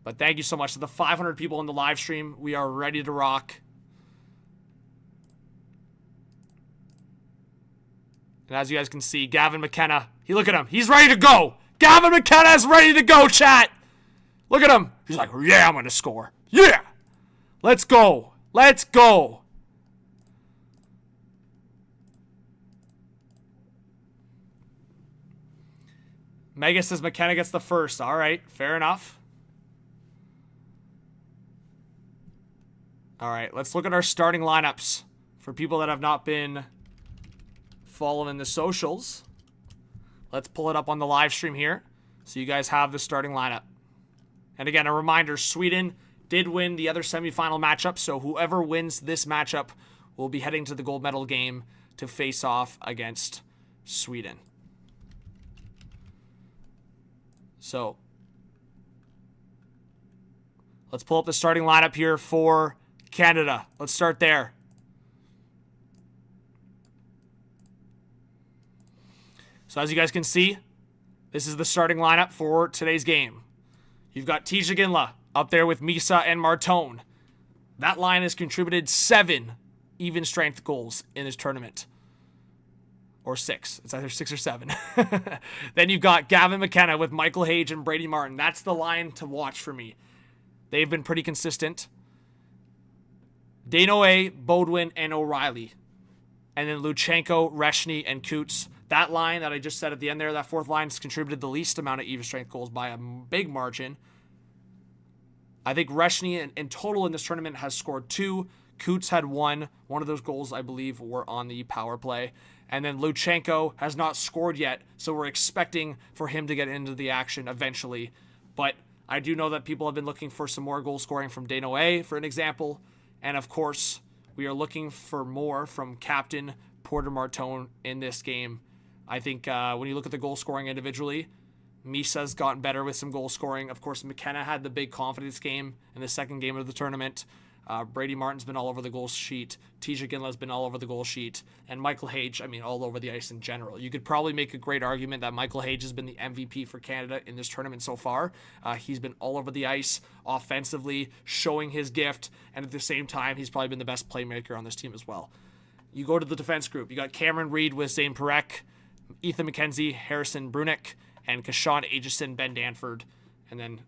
But thank you so much to the 500 people in the live stream. We are ready to rock. And as you guys can see, Gavin McKenna, look at him. He's ready to go. Gavin McKenna is ready to go, chat. Look at him. He's like, yeah, I'm going to score. Yeah. Let's go. Let's go. Mega says McKenna gets the first. All right, fair enough. All right, let's look at our starting lineups for people that have not been following the socials. Let's pull it up on the live stream here so you guys have the starting lineup. And again, a reminder, Sweden did win the other semifinal matchup, so whoever wins this matchup will be heading to the gold medal game to face off against Sweden. So let's pull up the starting lineup here for Canada. Let's start there. So as you guys can see, this is the starting lineup for today's game. You've got Tisha Ginla up there with Misa and Martone. That line has contributed 7 even strength goals in this tournament. Or 6. It's either 6 or 7. Then you've got Gavin McKenna with Michael Hage and Brady Martin. That's the line to watch for me. They've been pretty consistent. Desnoyers, Bodwin, and O'Reilly. And then Luchenko, Reshny, and Coots. That line that I just said at the end there, that fourth line, has contributed the least amount of even strength goals by a big margin. I think Reshny in total in this tournament has scored 2. Coots had 1. One of those goals, I believe, were on the power play. And then Luchenko has not scored yet, so we're expecting for him to get into the action eventually. But I do know that people have been looking for some more goal scoring from Desnoyers, for an example. And of course, we are looking for more from Captain Porter Martone in this game. I think when you look at the goal scoring individually, Misa's gotten better with some goal scoring. Of course, McKenna had the big confidence game in the second game of the tournament. Brady Martin's been all over the goal sheet. Tisha Ginla's been all over the goal sheet. And Michael Hage, I mean, all over the ice in general. You could probably make a great argument that Michael Hage has been the MVP for Canada in this tournament so far. He's been all over the ice offensively, showing his gift. And at the same time, he's probably been the best playmaker on this team as well. You go to the defense group. You got Cameron Reed with Zane Parekh, Ethan McKenzie, Harrison Brunick, and Kashawn Aitchison, Ben Danford. And then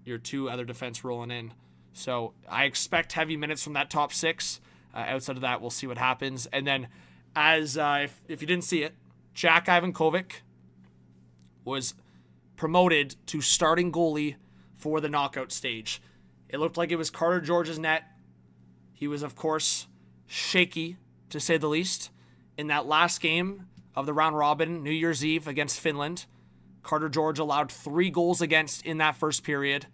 your 2 other defense rolling in. So I expect heavy minutes from that top 6. Outside of that, we'll see what happens. And then, as if you didn't see it, Jack Ivankovic was promoted to starting goalie for the knockout stage. It looked like it was Carter George's net. He was, of course, shaky, to say the least, in that last game of the round robin, New Year's Eve against Finland. Carter George allowed 3 goals against in that first period.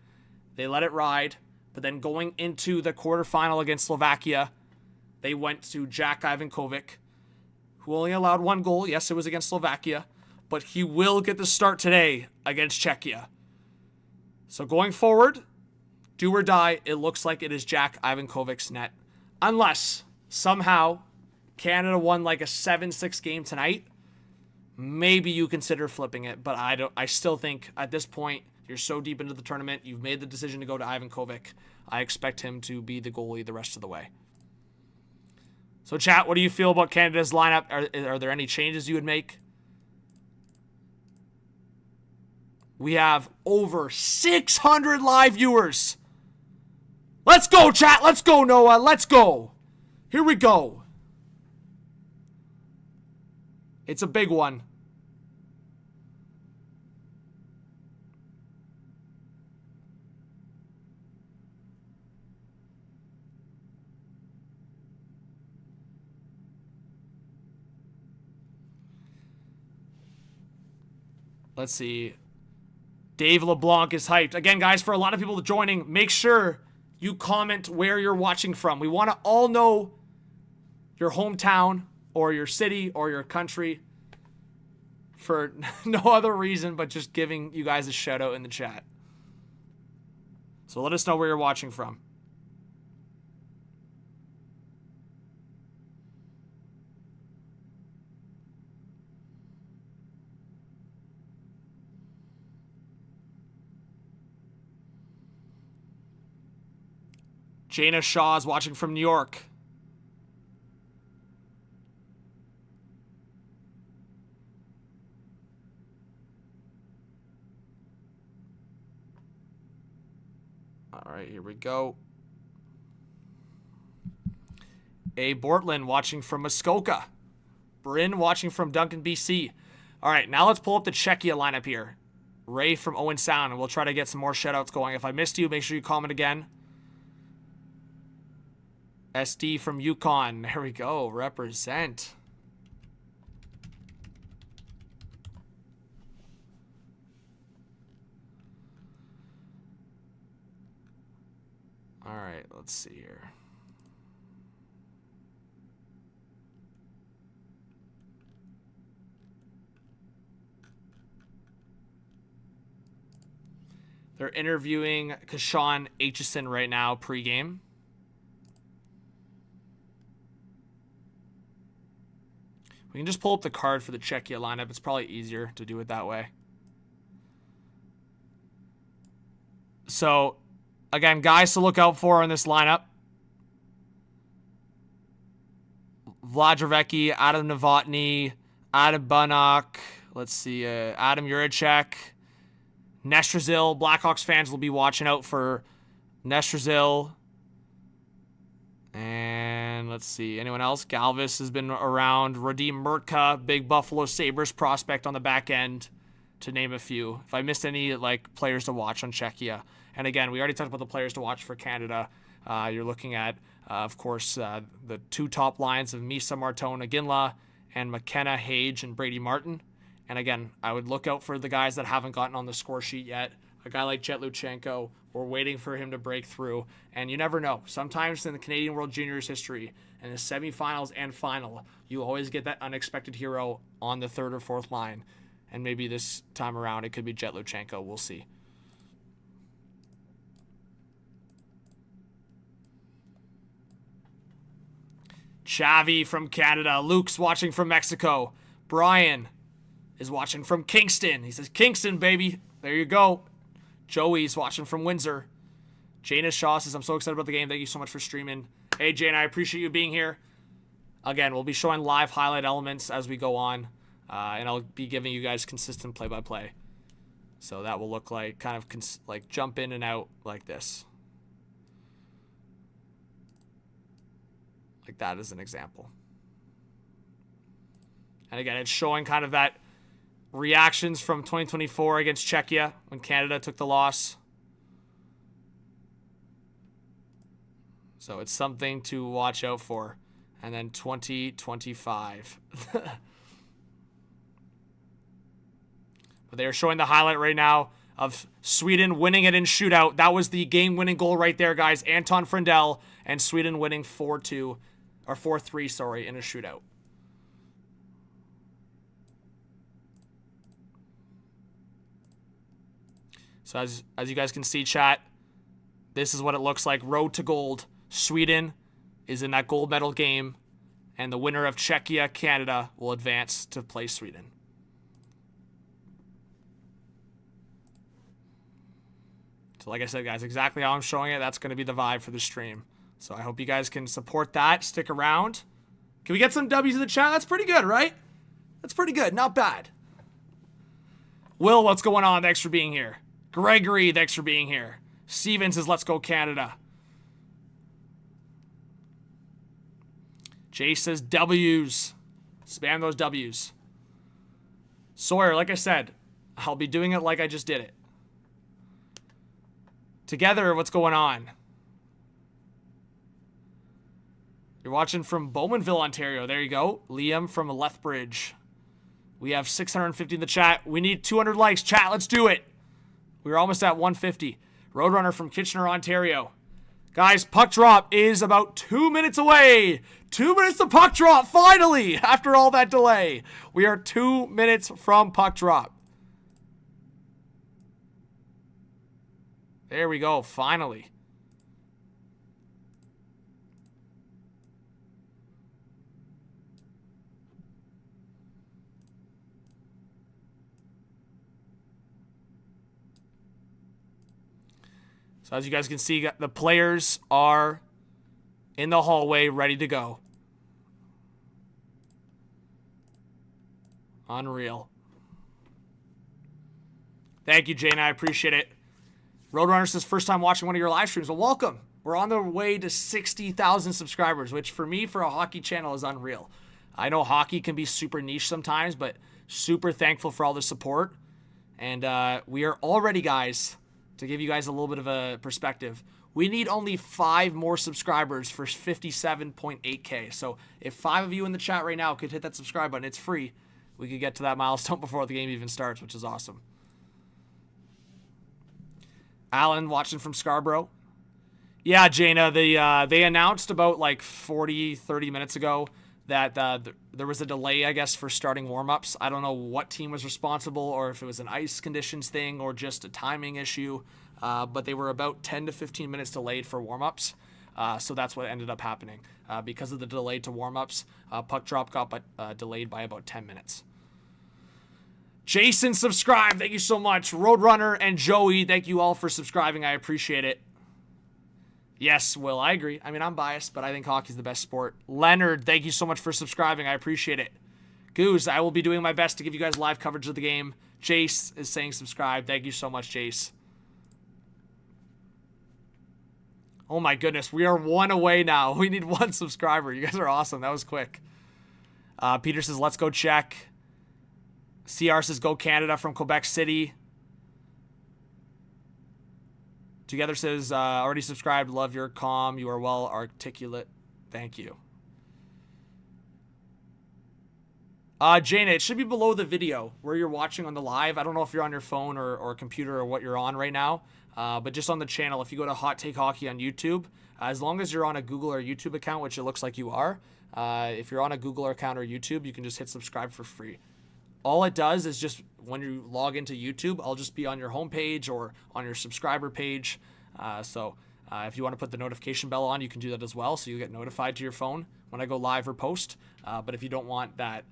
They let it ride. But then going into the quarterfinal against Slovakia, they went to Jack Ivankovic, who only allowed 1 goal. Yes, it was against Slovakia, but he will get the start today against Czechia. So going forward, do or die, it looks like it is Jack Ivankovic's net. Unless somehow Canada won like a 7-6 game tonight, maybe you consider flipping it. But I still think at this point, you're so deep into the tournament, you've made the decision to go to Ivankovic. I expect him to be the goalie the rest of the way. So chat, what do you feel about Canada's lineup? Are there any changes you would make? We have over 600 live viewers. Let's go, chat. Let's go, Noah. Let's go. Here we go. It's a big one. Let's see. Dave LeBlanc is hyped. Again, guys, for a lot of people joining, make sure you comment where you're watching from. We want to all know your hometown or your city or your country for no other reason but just giving you guys a shout out in the chat. So let us know where you're watching from. Jana Shaw is watching from New York. All right, here we go. A. Bortland watching from Muskoka. Bryn watching from Duncan, BC. All right, now let's pull up the Czechia lineup here. Ray from Owen Sound, and we'll try to get some more shoutouts going. If I missed you, make sure you comment again. SD from Yukon. There we go. Represent. All right, let's see here. They're interviewing Kashan Aitchison right now, pregame. We can just pull up the card for the Czechia lineup. It's probably easier to do it that way. So, again, guys to look out for in this lineup. Vlad Dravecki, Adam Novotny, Adam Bunnock. Let's see, Adam Juracek. Nestrazil. Blackhawks fans will be watching out for Nestrazil. And let's see, anyone else? Galvis has been around. Radim Murtka, big Buffalo Sabres prospect on the back end, to name a few. If I missed any players to watch on Czechia. And again, we already talked about the players to watch for Canada. You're looking at, of course, the 2 top lines of Misa Martone Aginla and McKenna Hage and Brady Martin. And again, I would look out for the guys that haven't gotten on the score sheet yet. A guy like Jet Luchenko, we're waiting for him to break through. And you never know. Sometimes in the Canadian World Juniors history, in the semifinals and final, you always get that unexpected hero on the 3rd or 4th line. And maybe this time around, it could be Jet Luchenko. We'll see. Chavi from Canada. Luke's watching from Mexico. Brian is watching from Kingston. He says, Kingston, baby. There you go. Joey's watching from Windsor. Jana Shaw says, I'm so excited about the game. Thank you so much for streaming. Hey, Jana, I appreciate you being here. Again, we'll be showing live highlight elements as we go on. And I'll be giving you guys consistent play-by-play. So that will look like kind of like jump in and out like this. Like that as an example. And again, it's showing kind of that reactions from 2024 against Czechia when Canada took the loss. So it's something to watch out for. And then 2025. But they are showing the highlight right now of Sweden winning it in shootout. That was the game-winning goal right there, guys. Anton Frindell, and Sweden winning 4-2, or 4-3, sorry, in a shootout. So as you guys can see, chat, this is what it looks like. Road to gold. Sweden is in that gold medal game, and the winner of Czechia, Canada, will advance to play Sweden. So like I said, guys, exactly how I'm showing it, that's going to be the vibe for the stream. So I hope you guys can support that. Stick around. Can we get some W's in the chat? That's pretty good, right? That's pretty good. Not bad. Will, what's going on? Thanks for being here. Gregory, thanks for being here. Steven says, let's go Canada. Jay says, W's. Spam those W's. Sawyer, like I said, I'll be doing it like I just did it. Together, what's going on? You're watching from Bowmanville, Ontario. There you go. Liam from Lethbridge. We have 650 in the chat. We need 200 likes. Chat, let's do it. We're almost at 150. Roadrunner from Kitchener, Ontario. Guys, puck drop is about 2 minutes away. 2 minutes to puck drop, finally, after all that delay. We are 2 minutes from puck drop. There we go, finally. So as you guys can see, the players are in the hallway ready to go. Unreal. Thank you, Jane. I appreciate it. Roadrunner says, first time watching one of your live streams. Well, welcome. We're on the way to 60,000 subscribers, which for me, for a hockey channel, is unreal. I know hockey can be super niche sometimes, but super thankful for all the support. And we are already, guys, to give you guys a little bit of a perspective, we need only 5 more subscribers for 57.8K. So if 5 of you in the chat right now could hit that subscribe button, it's free. We could get to that milestone before the game even starts, which is awesome. Alan watching from Scarborough. Yeah, Jaina, they announced about like 30 minutes ago that there was a delay, I guess, for starting warm-ups. I don't know what team was responsible or if it was an ice conditions thing or just a timing issue, but they were about 10 to 15 minutes delayed for warm-ups. So that's what ended up happening. Because of the delay to warm-ups, puck drop got delayed by about 10 minutes. Jason, subscribe. Thank you so much. Roadrunner and Joey, thank you all for subscribing. I appreciate it. Yes, Will, I agree. I mean, I'm biased, but I think hockey's the best sport. Leonard, thank you so much for subscribing. I appreciate it. Goose, I will be doing my best to give you guys live coverage of the game. Jace is saying subscribe. Thank you so much, Jace. Oh my goodness, we are 1 away now. We need 1 subscriber. You guys are awesome. That was quick. Peter says, let's go check. CR says, go Canada from Quebec City. Together says, already subscribed. Love your calm. You are well articulate. Thank you. Jaina, it should be below the video where you're watching on the live. I don't know if you're on your phone or computer or what you're on right now. But just on the channel, if you go to Hot Take Hockey on YouTube, as long as you're on a Google or YouTube account, which it looks like you are, if you're on a Google account or YouTube, you can just hit subscribe for free. All it does is just when you log into YouTube, I'll just be on your homepage or on your subscriber page. So if you want to put the notification bell on, you can do that as well. So you get notified to your phone when I go live or post. But if you don't want that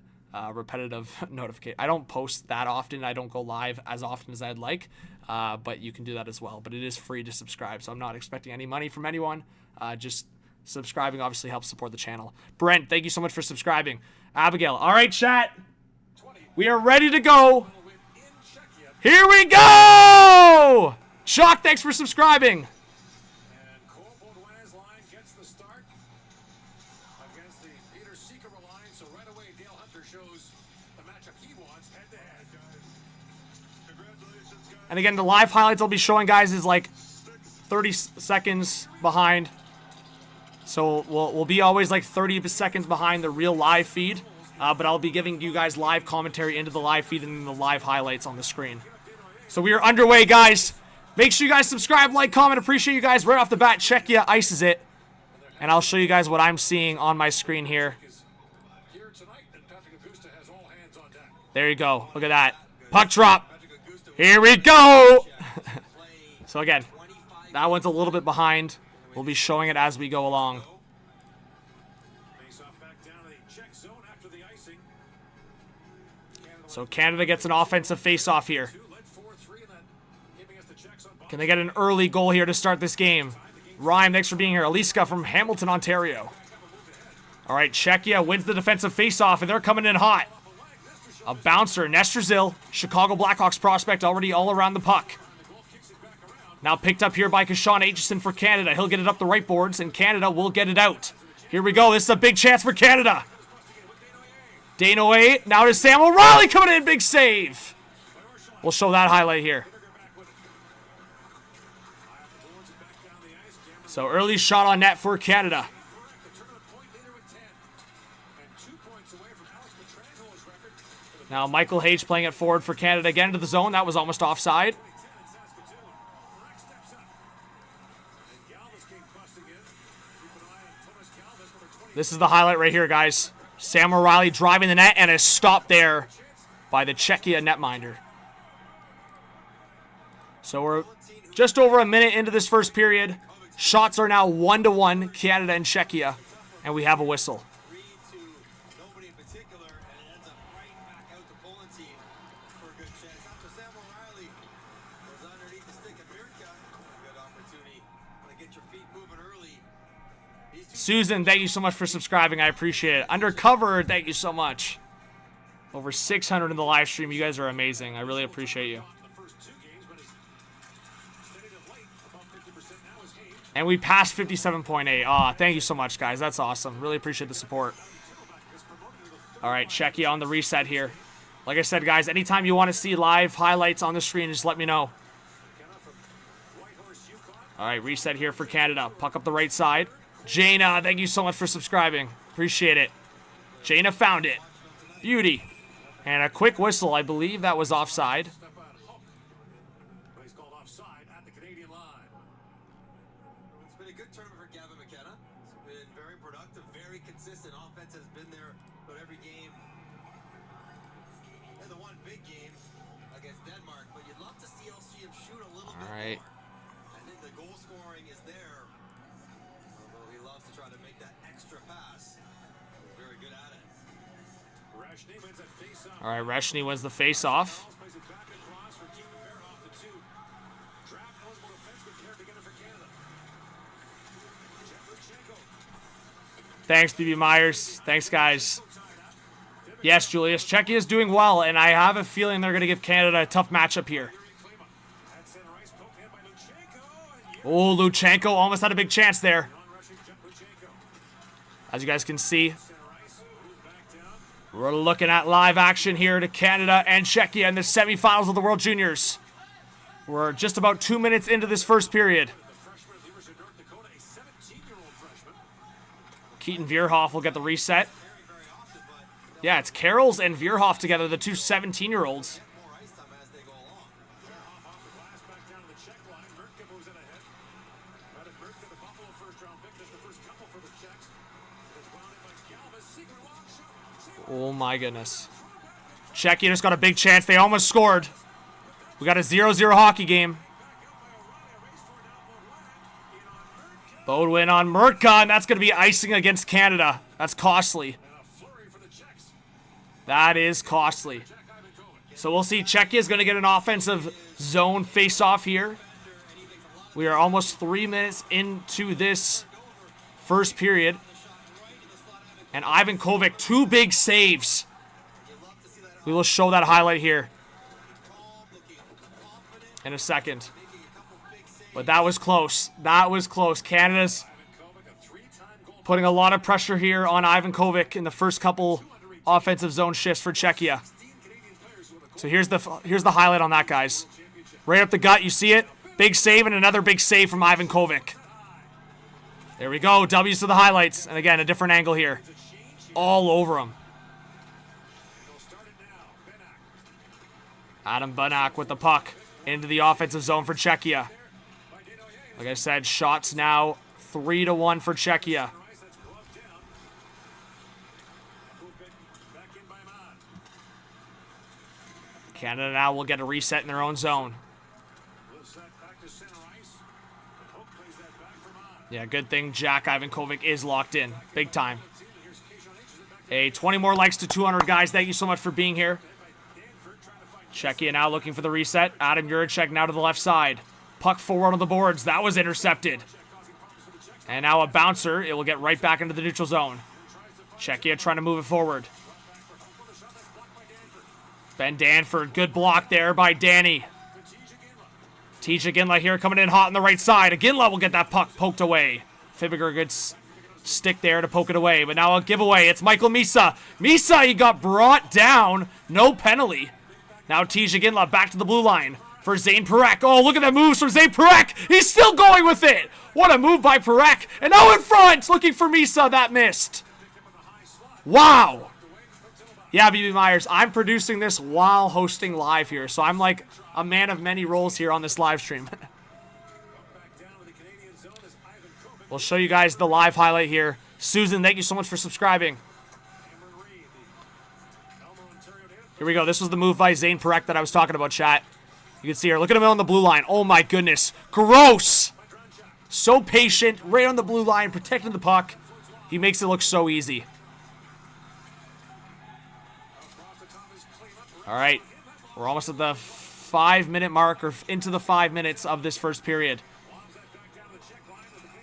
repetitive notification, I don't post that often. I don't go live as often as I'd like. But you can do that as well. But it is free to subscribe. So I'm not expecting any money from anyone. Just subscribing obviously helps support the channel. Brent, thank you so much for subscribing. Abigail. All right, chat. We are ready to go. Here we go! Shock, thanks for subscribing. And Cole Baudouin's line gets the start against the Peter Seeker line. So right away, Dale Hunter shows the matchup he wants head-to-head. Congratulations, guys. And again, the live highlights I'll be showing, guys, is like 30 seconds behind. So we'll be always like 30 seconds behind the real live feed. but I'll be giving you guys live commentary into the live feed and the live highlights on the screen. So we are underway, guys. Make sure you guys subscribe, like, comment. Appreciate you guys. Right off the bat, Czechia ices it. And I'll show you guys what I'm seeing on my screen here. There you go. Look at that. Puck drop. Here we go. So again, that one's a little bit behind. We'll be showing it as we go along. So Canada gets an offensive face-off here. Can they get an early goal here to start this game? Ryan, thanks for being here. Aliska from Hamilton, Ontario. All right, Czechia wins the defensive face-off, and they're coming in hot. A bouncer, Nesterzill, Chicago Blackhawks prospect, already all around the puck. Now picked up here by Kashawn Aitchison for Canada. He'll get it up the right boards, and Canada will get it out. Here we go. This is a big chance for Canada. Danoe, now to Sam O'Reilly coming in, big save. We'll show that highlight here. So early shot on net for Canada. Now Michael H playing it forward for Canada again into the zone. That was almost offside. This is the highlight right here, guys. Sam O'Reilly driving the net and a stop there by the Czechia netminder. So we're just over a minute into this first period. Shots are now 1-1, Canada and Czechia, and we have a whistle. Susan, thank you so much for subscribing. I appreciate it. Undercover, thank you so much. Over 600 in the live stream. You guys are amazing. I really appreciate you. And we passed 57.8. Aw, thank you so much, guys. That's awesome. Really appreciate the support. All right, Czechia on the reset here. Like I said, guys, anytime you want to see live highlights on the screen, just let me know. All right, reset here for Canada. Puck up the right side. Jaina, thank you so much for subscribing. Appreciate it. Jaina found it. Beauty. And a quick whistle. I believe that was offside. All right. I think the goal scoring is there. Although he loves to try to make that extra pass. He's very good at it. All right, Reshny wins the face-off. Thanks, BB Myers. Thanks, guys. Yes, Julius. Czechia is doing well, and I have a feeling they're going to give Canada a tough matchup here. Oh, Luchenko almost had a big chance there. As you guys can see, we're looking at live action here to Canada and Czechia in the semifinals of the World Juniors. We're just about 2 minutes into this first period. Keaton Vierhoff will get the reset. Yeah, it's Carols and Vierhoff together, the two 17-year-olds. Oh my goodness. Czechia just got a big chance. They almost scored. We got a 0-0 hockey game. Bodwin on Murka, and that's going to be icing against Canada. That's costly. That is costly. So we'll see. Czechia is going to get an offensive zone face-off here. We are almost 3 minutes into this first period. And Ivan Kovic, 2 big saves. We will show that highlight here in a second. But that was close. That was close. Canada's putting a lot of pressure here on Ivan Kovic in the first couple offensive zone shifts for Czechia. So here's the highlight on that, guys. Right up the gut, you see it? Big save and another big save from Ivan Kovic. There we go. W's to the highlights. And again, a different angle here. All over him. Adam Banak with the puck into the offensive zone for Czechia. Like I said, shots now 3-1 for Czechia. Canada now will get a reset in their own zone. Yeah, good thing Jack Ivankovic is locked in. Big time. Hey, 20 more likes to 200, guys. Thank you so much for being here. Czechia now looking for the reset. Adam Juracek now to the left side. Puck forward on the boards. That was intercepted. And now a bouncer. It will get right back into the neutral zone. Czechia trying to move it forward. Ben Danford. Good block there by Danny. Tisha Ginla here coming in hot on the right side. Ginla will get that puck poked away. Fibiger, good stick there to poke it away. But now a giveaway. It's Michael Misa. Misa, he got brought down. No penalty. Now Tisha Ginla back to the blue line for Zane Parekh. Oh, look at that moves from Zane Parekh. He's still going with it. What a move by Parekh. And now in front, looking for Misa. That missed. Wow. Yeah, BB Myers, I'm producing this while hosting live here, so I'm like a man of many roles here on this live stream. We'll show you guys the live highlight here. Susan, thank you so much for subscribing. Here we go. This was the move by Zane Parekh that I was talking about, chat. You can see here. Look at him on the blue line. Oh, my goodness. Gross. So patient. Right on the blue line, protecting the puck. He makes it look so easy. All right, we're almost at the 5-minute mark, or into the 5 minutes of this first period.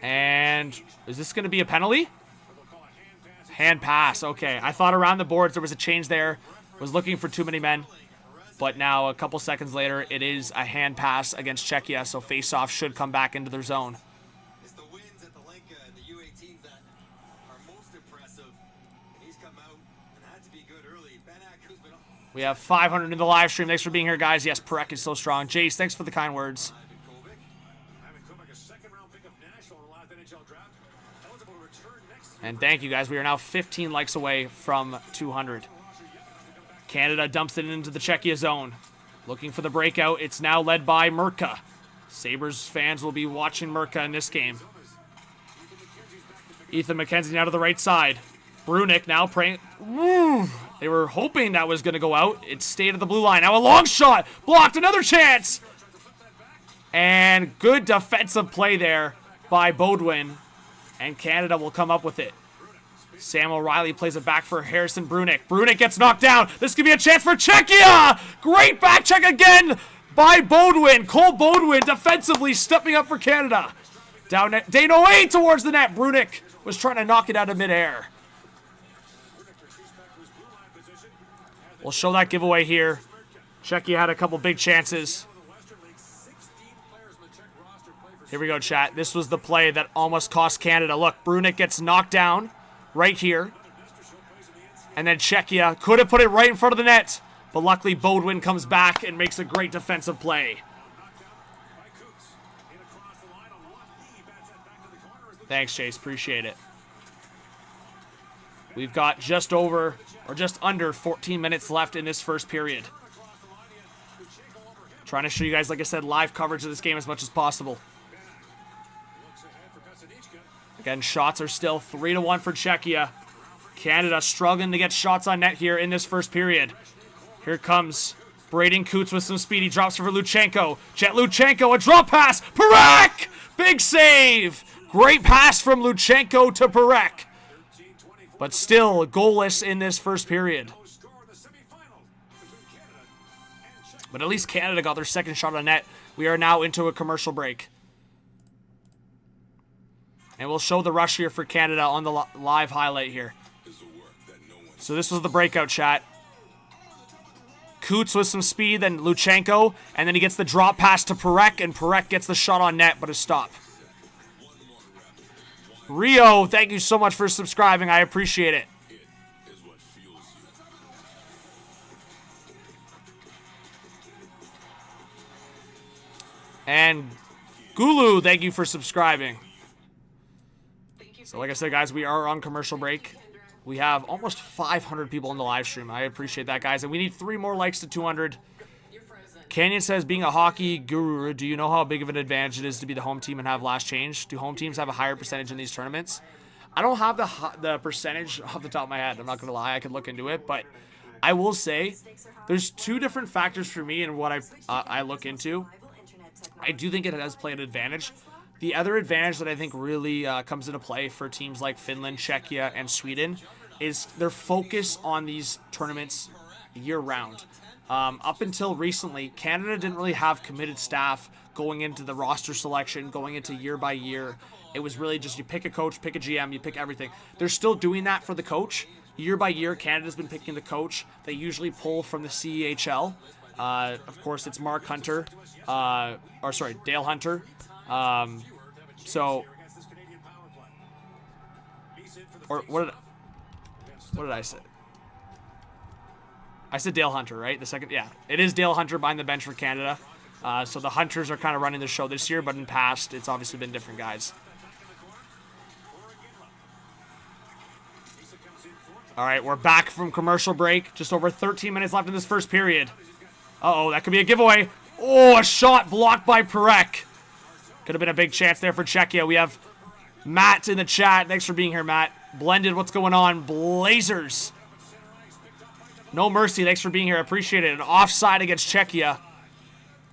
And is this going to be a penalty? Hand pass, okay. I thought around the boards there was a change there. Was looking for too many men. But now, a couple seconds later, it is a hand pass against Czechia, so face-off should come back into their zone. It's the wins at the Linka and the U18s that are most impressive. And he's come out and had to be good early. Banak, who's been We have 500 in the live stream. Thanks for being here, guys. Yes, Parekh is so strong. Jace, thanks for the kind words. And thank you, guys. We are now 15 likes away from 200. Canada dumps it into the Czechia zone. Looking for the breakout. It's now led by Murka. Sabres fans will be watching Murka in this game. Ethan McKenzie now to the right side. Brunick now praying. Woo! They were hoping that was going to go out. It stayed at the blue line. Now a long shot. Blocked. Another chance. And good defensive play there by Bodwin. And Canada will come up with it. Sam O'Reilly plays it back for Harrison Brunick. Brunick gets knocked down. This could be a chance for Czechia. Great back check again by Bodwin. Cole Bodwin defensively stepping up for Canada. Down net. Dano A towards the net. Brunick was trying to knock it out of midair. We'll show that giveaway here. Czechia had a couple big chances. Here we go, chat. This was the play that almost cost Canada. Look, Brunick gets knocked down right here. And then Czechia could have put it right in front of the net. But luckily, Bodwin comes back and makes a great defensive play. Thanks, Chase. Appreciate it. We've got just over, or just under 14 minutes left in this first period. Trying to show you guys, like I said, live coverage of this game as much as possible. Again, shots are still 3-1 for Czechia. Canada struggling to get shots on net here in this first period. Here comes Braden Coots with some speed. He drops for Luchenko. Jet Luchenko, a drop pass. Parekh! Big save! Great pass from Luchenko to Parekh. But still goalless in this first period. But at least Canada got their second shot on net. We are now into a commercial break. And we'll show the rush here for Canada on the live highlight here. So this was the breakout, chat. Coots with some speed, then Luchenko, and then he gets the drop pass to Parekh, and Parekh gets the shot on net, but a stop. Rio, thank you so much for subscribing. I appreciate it. And Gulu, thank you for subscribing. So like I said, guys, we are on commercial break. We have almost 500 people in the live stream. I appreciate that, guys. And we need 3 more likes to 200. Canyon says, being a hockey guru, do you know how big of an advantage it is to be the home team and have last change? Do home teams have a higher percentage in these tournaments? I don't have the percentage off the top of my head. I'm not going to lie. I could look into it. But I will say there's two different factors for me in what I look into. I do think it does play an advantage. The other advantage that I think really comes into play for teams like Finland, Czechia, and Sweden is their focus on these tournaments year-round. Up until recently, Canada didn't really have committed staff going into the roster selection, going into year by year. It was really just you pick a coach, pick a GM, you pick everything. They're still doing that for the coach. Year by year, Canada's been picking the coach. They usually pull from the CEHL. Of course, it's Dale Hunter. What did I say? I said Dale Hunter, right? The second, yeah. It is Dale Hunter behind the bench for Canada. So the Hunters are kind of running the show this year, but in past, it's obviously been different guys. All right, we're back from commercial break. Just over 13 minutes left in this first period. Uh-oh, that could be a giveaway. Oh, a shot blocked by Perek. Could have been a big chance there for Czechia. We have Matt in the chat. Thanks for being here, Matt. Blended, what's going on? Blazers. No mercy. Thanks for being here. I appreciate it. An offside against Czechia.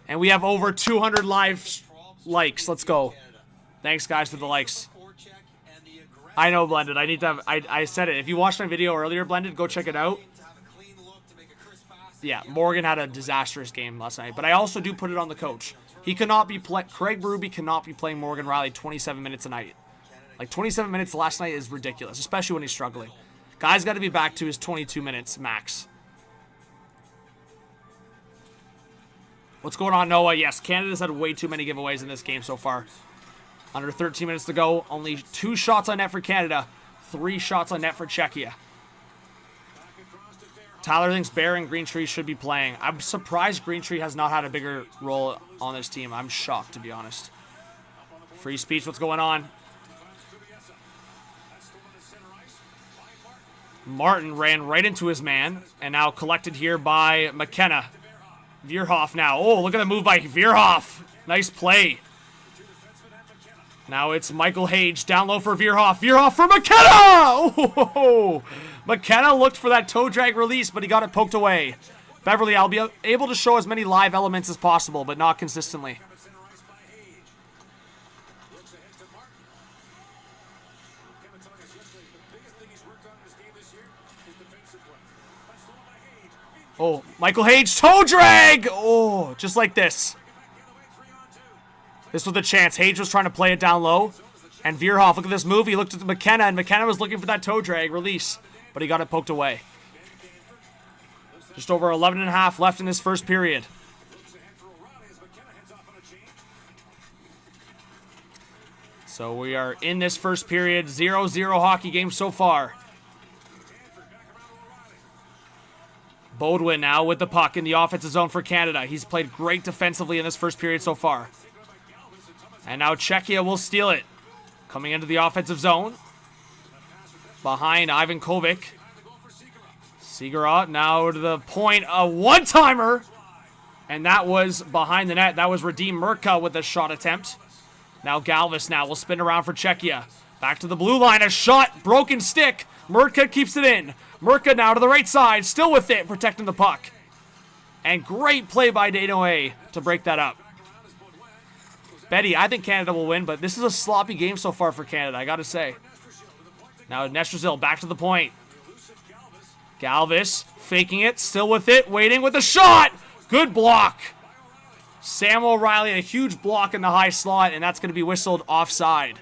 And we have over 200 live likes. Let's go. Thanks, guys, for the likes. I know, Blended. I need to have... I said it. If you watched my video earlier, Blended, go check it out. Yeah, Morgan had a disastrous game last night. But I also do put it on the coach. He cannot be... Craig Berube cannot be playing Morgan Rielly 27 minutes a night. Like, 27 minutes last night is ridiculous, especially when he's struggling. Guy's got to be back to his 22 minutes max. What's going on, Noah? Yes, Canada's had way too many giveaways in this game so far. Under 13 minutes to go. Only 2 shots on net for Canada. 3 shots on net for Czechia. Tyler thinks Bear and Greentree should be playing. I'm surprised Greentree has not had a bigger role on this team. I'm shocked, to be honest. Free speech, what's going on? Martin ran right into his man, and now collected here by McKenna. Veerhoff now. Oh, look at the move by Veerhoff. Nice play. Now it's Michael Hage down low for Veerhoff. Veerhoff for McKenna! Oh, McKenna looked for that toe drag release, but he got it poked away. Beverly, I'll be able to show as many live elements as possible, but not consistently. Oh, Michael Hage, toe drag! Oh, just like this. This was the chance. Hage was trying to play it down low. And Veerhoff, look at this move. He looked at McKenna, and McKenna was looking for that toe drag release. But he got it poked away. Just over 11 and a half left in this first period. So we are in this first period. 0-0 hockey game so far. Bodwin now with the puck in the offensive zone for Canada. He's played great defensively in this first period so far. And now Czechia will steal it. Coming into the offensive zone. Behind Ivan Kovic. Segura now to the point. A one-timer. And that was behind the net. That was Radim Murka with a shot attempt. Now Galvis now will spin around for Czechia. Back to the blue line. A shot. Broken stick. Murka keeps it in. Murka now to the right side. Still with it. Protecting the puck. And great play by Desnoyers to break that up. Betty, I think Canada will win, but this is a sloppy game so far for Canada, I gotta say. Now Nestruzil back to the point. Galvis faking it, still with it, waiting with the shot! Good block! Sam O'Reilly, a huge block in the high slot, and that's going to be whistled offside.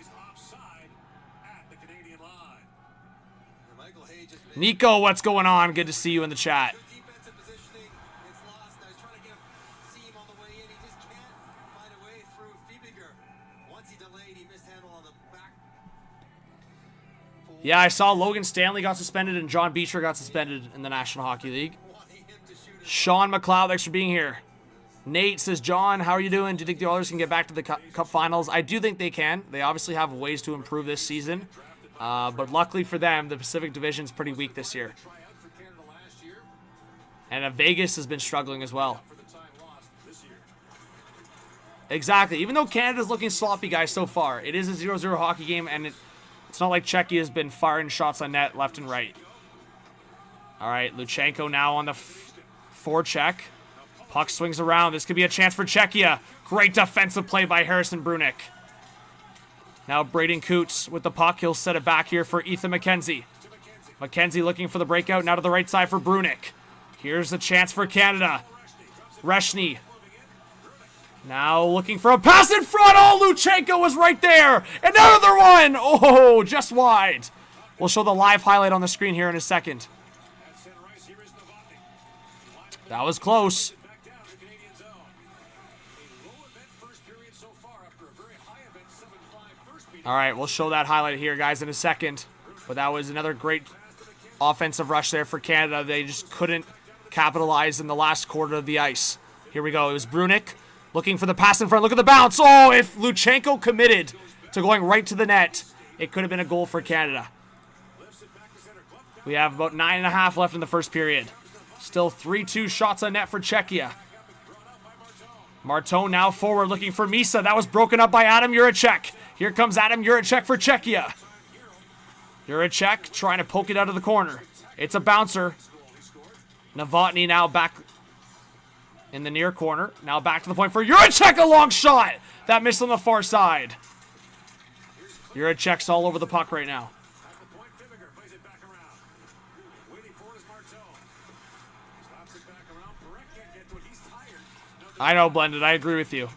Nico, what's going on? Good to see you in the chat. Yeah, I saw Logan Stanley got suspended and John Beecher got suspended in the National Hockey League. Sean McLeod, thanks for being here. Nate says, John, how are you doing? Do you think the Oilers can get back to the Cup Finals? I do think they can. They obviously have ways to improve this season. But luckily for them, the Pacific Division's pretty weak this year. And Vegas has been struggling as well. Exactly. Even though Canada's looking sloppy, guys, so far, it is a 0-0 hockey game, and it's not like Czechia has been firing shots on net left and right. All right, Luchenko now on the forecheck. Puck swings around. This could be a chance for Czechia. Great defensive play by Harrison Brunik. Now Braden Coots with the puck. He'll set it back here for Ethan McKenzie. McKenzie looking for the breakout. Now to the right side for Brunik. Here's a chance for Canada. Reshny. Now looking for a pass in front. Oh, Luchenko was right there. Another one. Oh, just wide. We'll show the live highlight on the screen here in a second. That was close. All right, we'll show that highlight here, guys, in a second. But that was another great offensive rush there for Canada. They just couldn't capitalize in the last quarter of the ice. Here we go. It was Brunik looking for the pass in front. Look at the bounce. Oh, if Luchenko committed to going right to the net, it could have been a goal for Canada. We have about 9.5 left in the first period. Still 3-2 shots on net for Czechia. Martin now forward looking for Misa. That was broken up by Adam Juracek. Here comes Adam Juracek for Czechia. Juracek trying to poke it out of the corner. It's a bouncer. Novotny now back in the near corner. Now back to the point for Juracek. A long shot. That missed on the far side. Juracek's all over the puck right now. I know, Blended. I agree with you.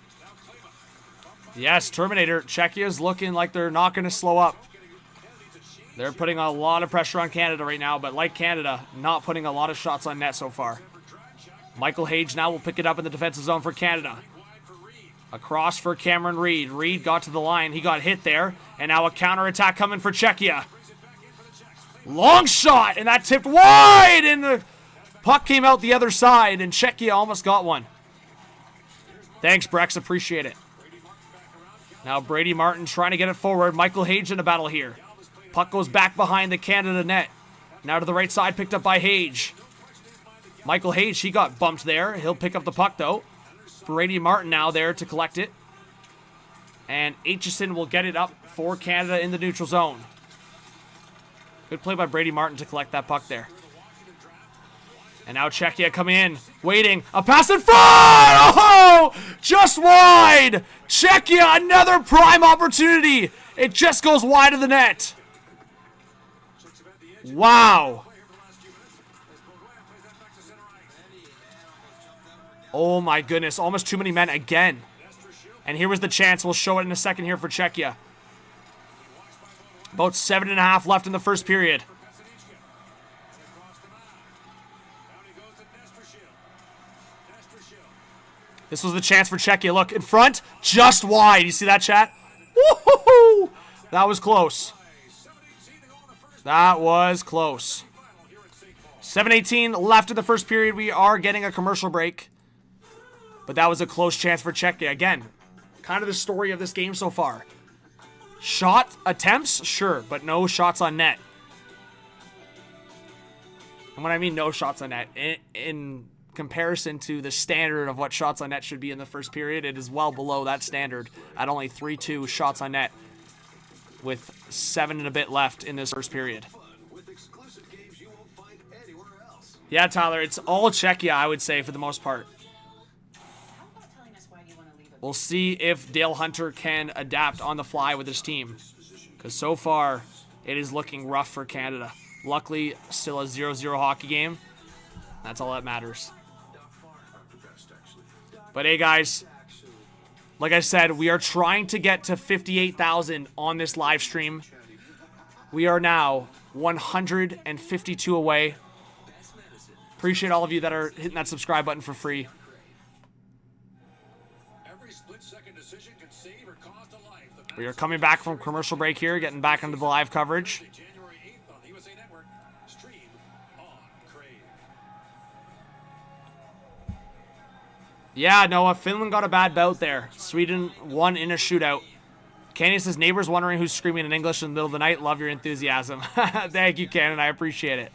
Yes, Terminator. Czechia's looking like they're not going to slow up. They're putting a lot of pressure on Canada right now, but like Canada, not putting a lot of shots on net so far. Michael Hage now will pick it up in the defensive zone for Canada. Across for Cameron Reed. Reed got to the line. He got hit there. And now a counterattack coming for Czechia. Long shot, and that tipped wide, and the puck came out the other side, and Czechia almost got one. Thanks, Brex. Appreciate it. Now Brady Martin trying to get it forward. Michael Hage in a battle here. Puck goes back behind the Canada net. Now to the right side, picked up by Hage. Michael Hage, he got bumped there. He'll pick up the puck, though. Brady Martin now there to collect it. And Aitchison will get it up for Canada in the neutral zone. Good play by Brady Martin to collect that puck there. And now Czechia coming in, waiting. A pass in front! Oh! Just wide! Czechia, another prime opportunity. It just goes wide of the net. Wow. Oh my goodness, almost too many men again. And here was the chance. We'll show it in a second here for Czechia. About 7.5 left in the first period. This was the chance for Czechia. Look, in front, just wide. You see that, chat? Woo-hoo-hoo! That was close. That was close. 7:18 left in the first period. We are getting a commercial break. But that was a close chance for Czechia. Again, kind of the story of this game so far. Shot attempts, sure, but no shots on net. And when I mean no shots on net, in comparison to the standard of what shots on net should be in the first period, it is well below that standard at only 3-2 shots on net with 7 and a bit left in this first period. Yeah, Tyler, it's all Czechia, I would say, for the most part. We'll see if Dale Hunter can adapt on the fly with his team, because so far it is looking rough for Canada. Luckily, still a 0-0 hockey game. That's all that matters. But hey, guys, like I said, we are trying to get to 58,000 on this live stream. We are now 152 away. Appreciate all of you that are hitting that subscribe button for free. We are coming back from commercial break here, getting back into the live coverage. Yeah, Noah, Finland got a bad bout there. Sweden won in a shootout. Canyon says, neighbors wondering who's screaming in English in the middle of the night. Love your enthusiasm. Thank you, Cannon. I appreciate it.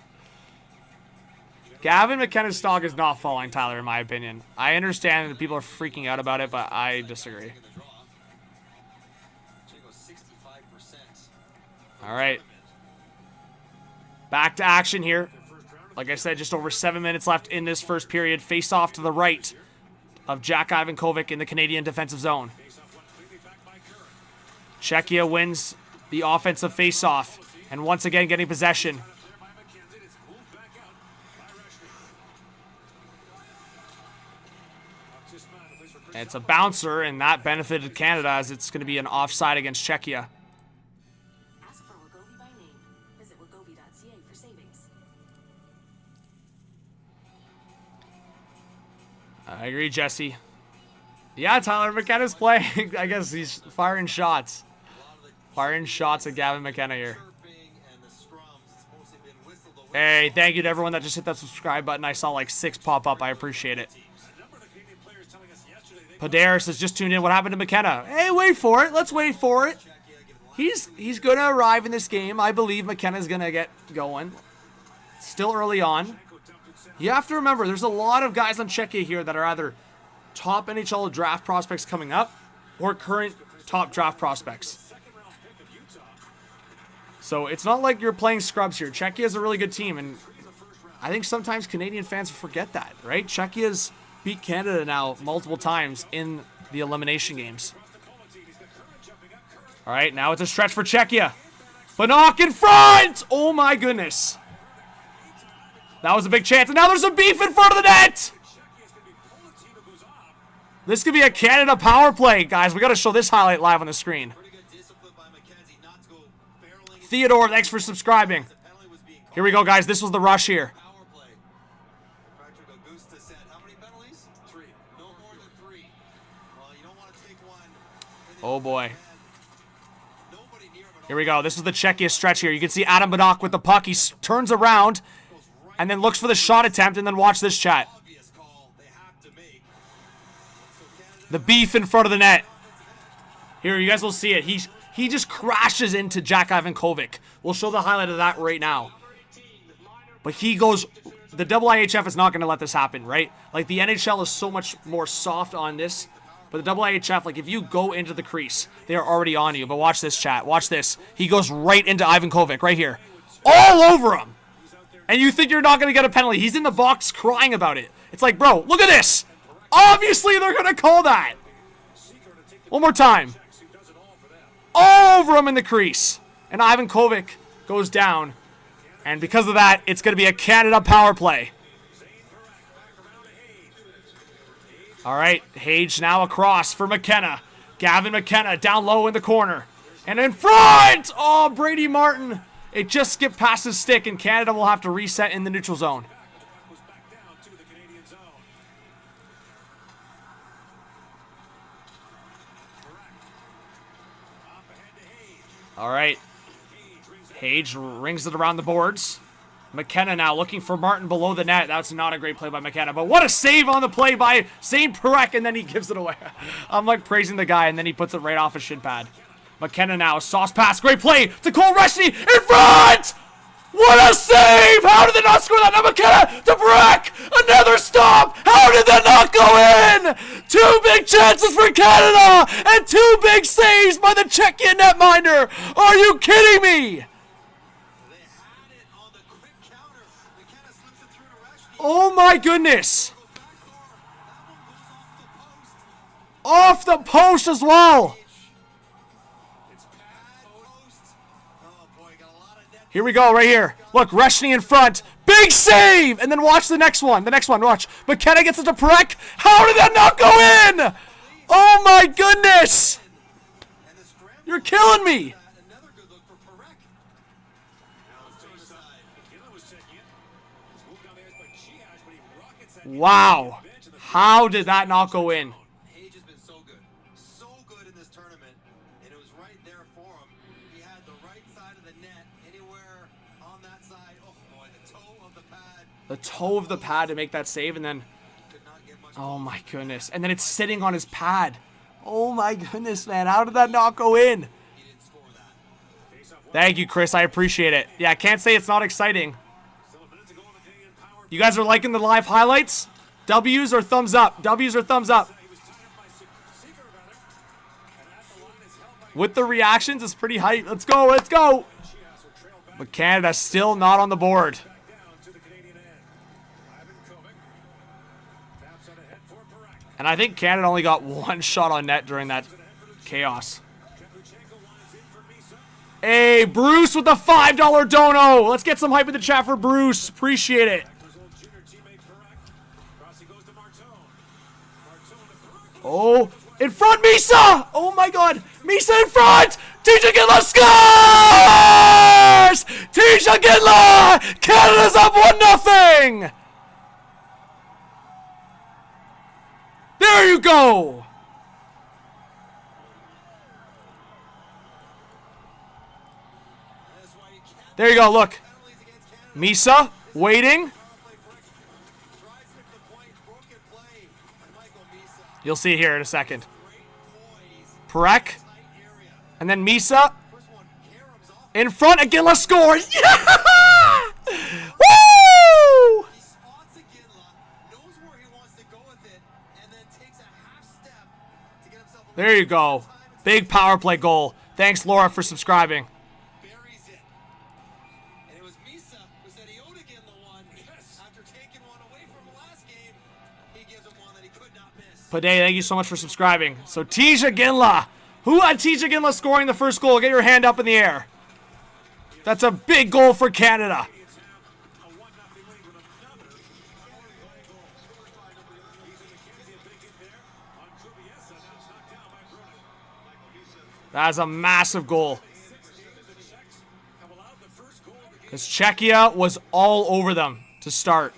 Gavin McKenna's stock is not falling, Tyler, in my opinion. I understand that people are freaking out about it, but I disagree. All right. Back to action here. Like I said, just over 7 minutes left in this first period. Face off to the right of Jack Ivankovic in the Canadian defensive zone. Czechia wins the offensive face-off, and once again getting possession. And it's a bouncer, and that benefited Canada as it's going to be an offside against Czechia. Ask for Wagovi by name. Visit wagovi.ca for savings. I agree, Jesse. Yeah, Tyler McKenna's playing. I guess he's firing shots. Firing shots at Gavin McKenna here. Hey, thank you to everyone that just hit that subscribe button. I saw like 6 pop up. I appreciate it. Padaris has just tuned in. What happened to McKenna? Hey, wait for it. Let's wait for it. He's going to arrive in this game. I believe McKenna's going to get going. Still early on. You have to remember, there's a lot of guys on Czechia here that are either top NHL draft prospects coming up or current top draft prospects. So it's not like you're playing scrubs here. Czechia is a really good team, and I think sometimes Canadian fans forget that, right? Czechia's beat Canada now multiple times in the elimination games. All right, now it's a stretch for Czechia. Banach in front! Oh my goodness. That was a big chance, and now there's a beef in front of the net! This could be a Canada power play, guys. We got to show this highlight live on the screen. Theodore, thanks for subscribing. Here we go, guys. This was the rush here. Oh, boy. Here we go. This is the Czechia stretch here. You can see Adam Banach with the puck. He turns around and then looks for the shot attempt, and then watch this chat. The beef in front of the net. Here, you guys will see it. He just crashes into Jack Ivankovic. We'll show the highlight of that right now. But he goes... The IIHF is not going to let this happen, right? Like, the NHL is so much more soft on this. But the IIHF, like, if you go into the crease, they are already on you. But watch this, chat. Watch this. He goes right into Ivankovic, right here. All over him. And you think you're not going to get a penalty. He's in the box crying about it. It's like, bro, look at this. Obviously, they're going to call that. One more time. All over him in the crease. And Ivankovic goes down. And because of that, it's going to be a Canada power play. All right, Hage now across for McKenna. Gavin McKenna down low in the corner. And in front! Oh, Brady Martin. It just skipped past his stick, and Canada will have to reset in the neutral zone. All right. Hage rings it around the boards. McKenna now looking for Martin below the net. That's not a great play by McKenna, but what a save on the play by Zane Parekh, and then he gives it away. I'm like praising the guy, and then he puts it right off his shin pad. McKenna now, sauce pass, great play to Cole Reshney in front! What a save! How did they not score that? Now McKenna to Parekh! Another stop! How did that not go in? 2 big chances for Canada, and 2 big saves by the Czechia netminder! Are you kidding me? Oh my goodness! Off the post as well! Here we go, right here. Look, Reshney in front. Big save! And then watch the next one. The next one, watch. McKenna gets it to Parekh. How did that not go in? Oh my goodness! You're killing me! Wow. How did that not go in? Hage has been so good in this tournament, and it was right there for him. He had the right side of the net, anywhere on that side. Oh boy, the toe of the pad. The toe of the pad to make that save, and then... Oh my goodness. And then it's sitting on his pad. Oh my goodness, man. How did that not go in? Thank you, Chris. I appreciate it. Yeah, I can't say it's not exciting. You guys are liking the live highlights? W's or thumbs up? W's or thumbs up? With the reactions, it's pretty hype. Let's go, let's go. But Canada still not on the board. And I think Canada only got one shot on net during that chaos. Hey, Bruce with the $5 dono. Let's get some hype in the chat for Bruce. Appreciate it. Oh, in front, Misa! Oh my God, Misa in front! Tisha Ginla scores! Tisha Ginla! Canada's up 1-0! There you go! There you go, look. Misa, waiting. You'll see it here in a second. Perek. And then Misa. In front, Ginla scores. Yeah! Woo! There you go. Big power play goal. Thanks, Laura, for subscribing. Pade, thank you so much for subscribing. So Tisha Ginla. Who had Tisha Ginla scoring the first goal? Get your hand up in the air. That's a big goal for Canada. That's a massive goal. Because Czechia was all over them to start.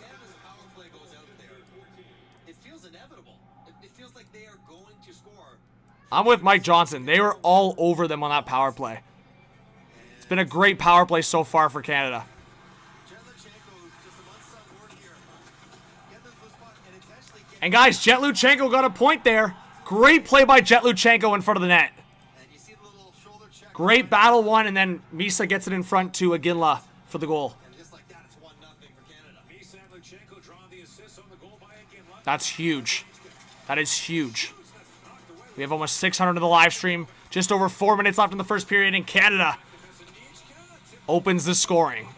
I'm with Mike Johnson. They were all over them on that power play. It's been a great power play so far for Canada. And guys, Jet Luchenko got a point there. Great play by Jet Luchenko in front of the net. Great battle one, and then Misa gets it in front to Ginla for the goal. That's huge. That is huge. We have almost 600 in the live stream. Just over 4 minutes left in the first period, and Canada opens the scoring.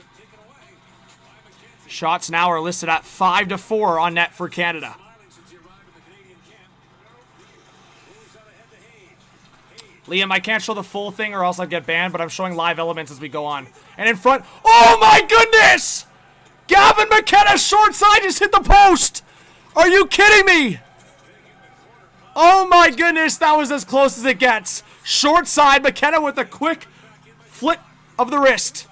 Shots now are listed at 5-4 on net for Canada. Liam, I can't show the full thing or else I'd get banned, but I'm showing live elements as we go on. And in front, oh my goodness! Gavin McKenna's short side just hit the post! Are you kidding me? Oh my goodness, that was as close as it gets. Short side, McKenna with a quick flick of the wrist.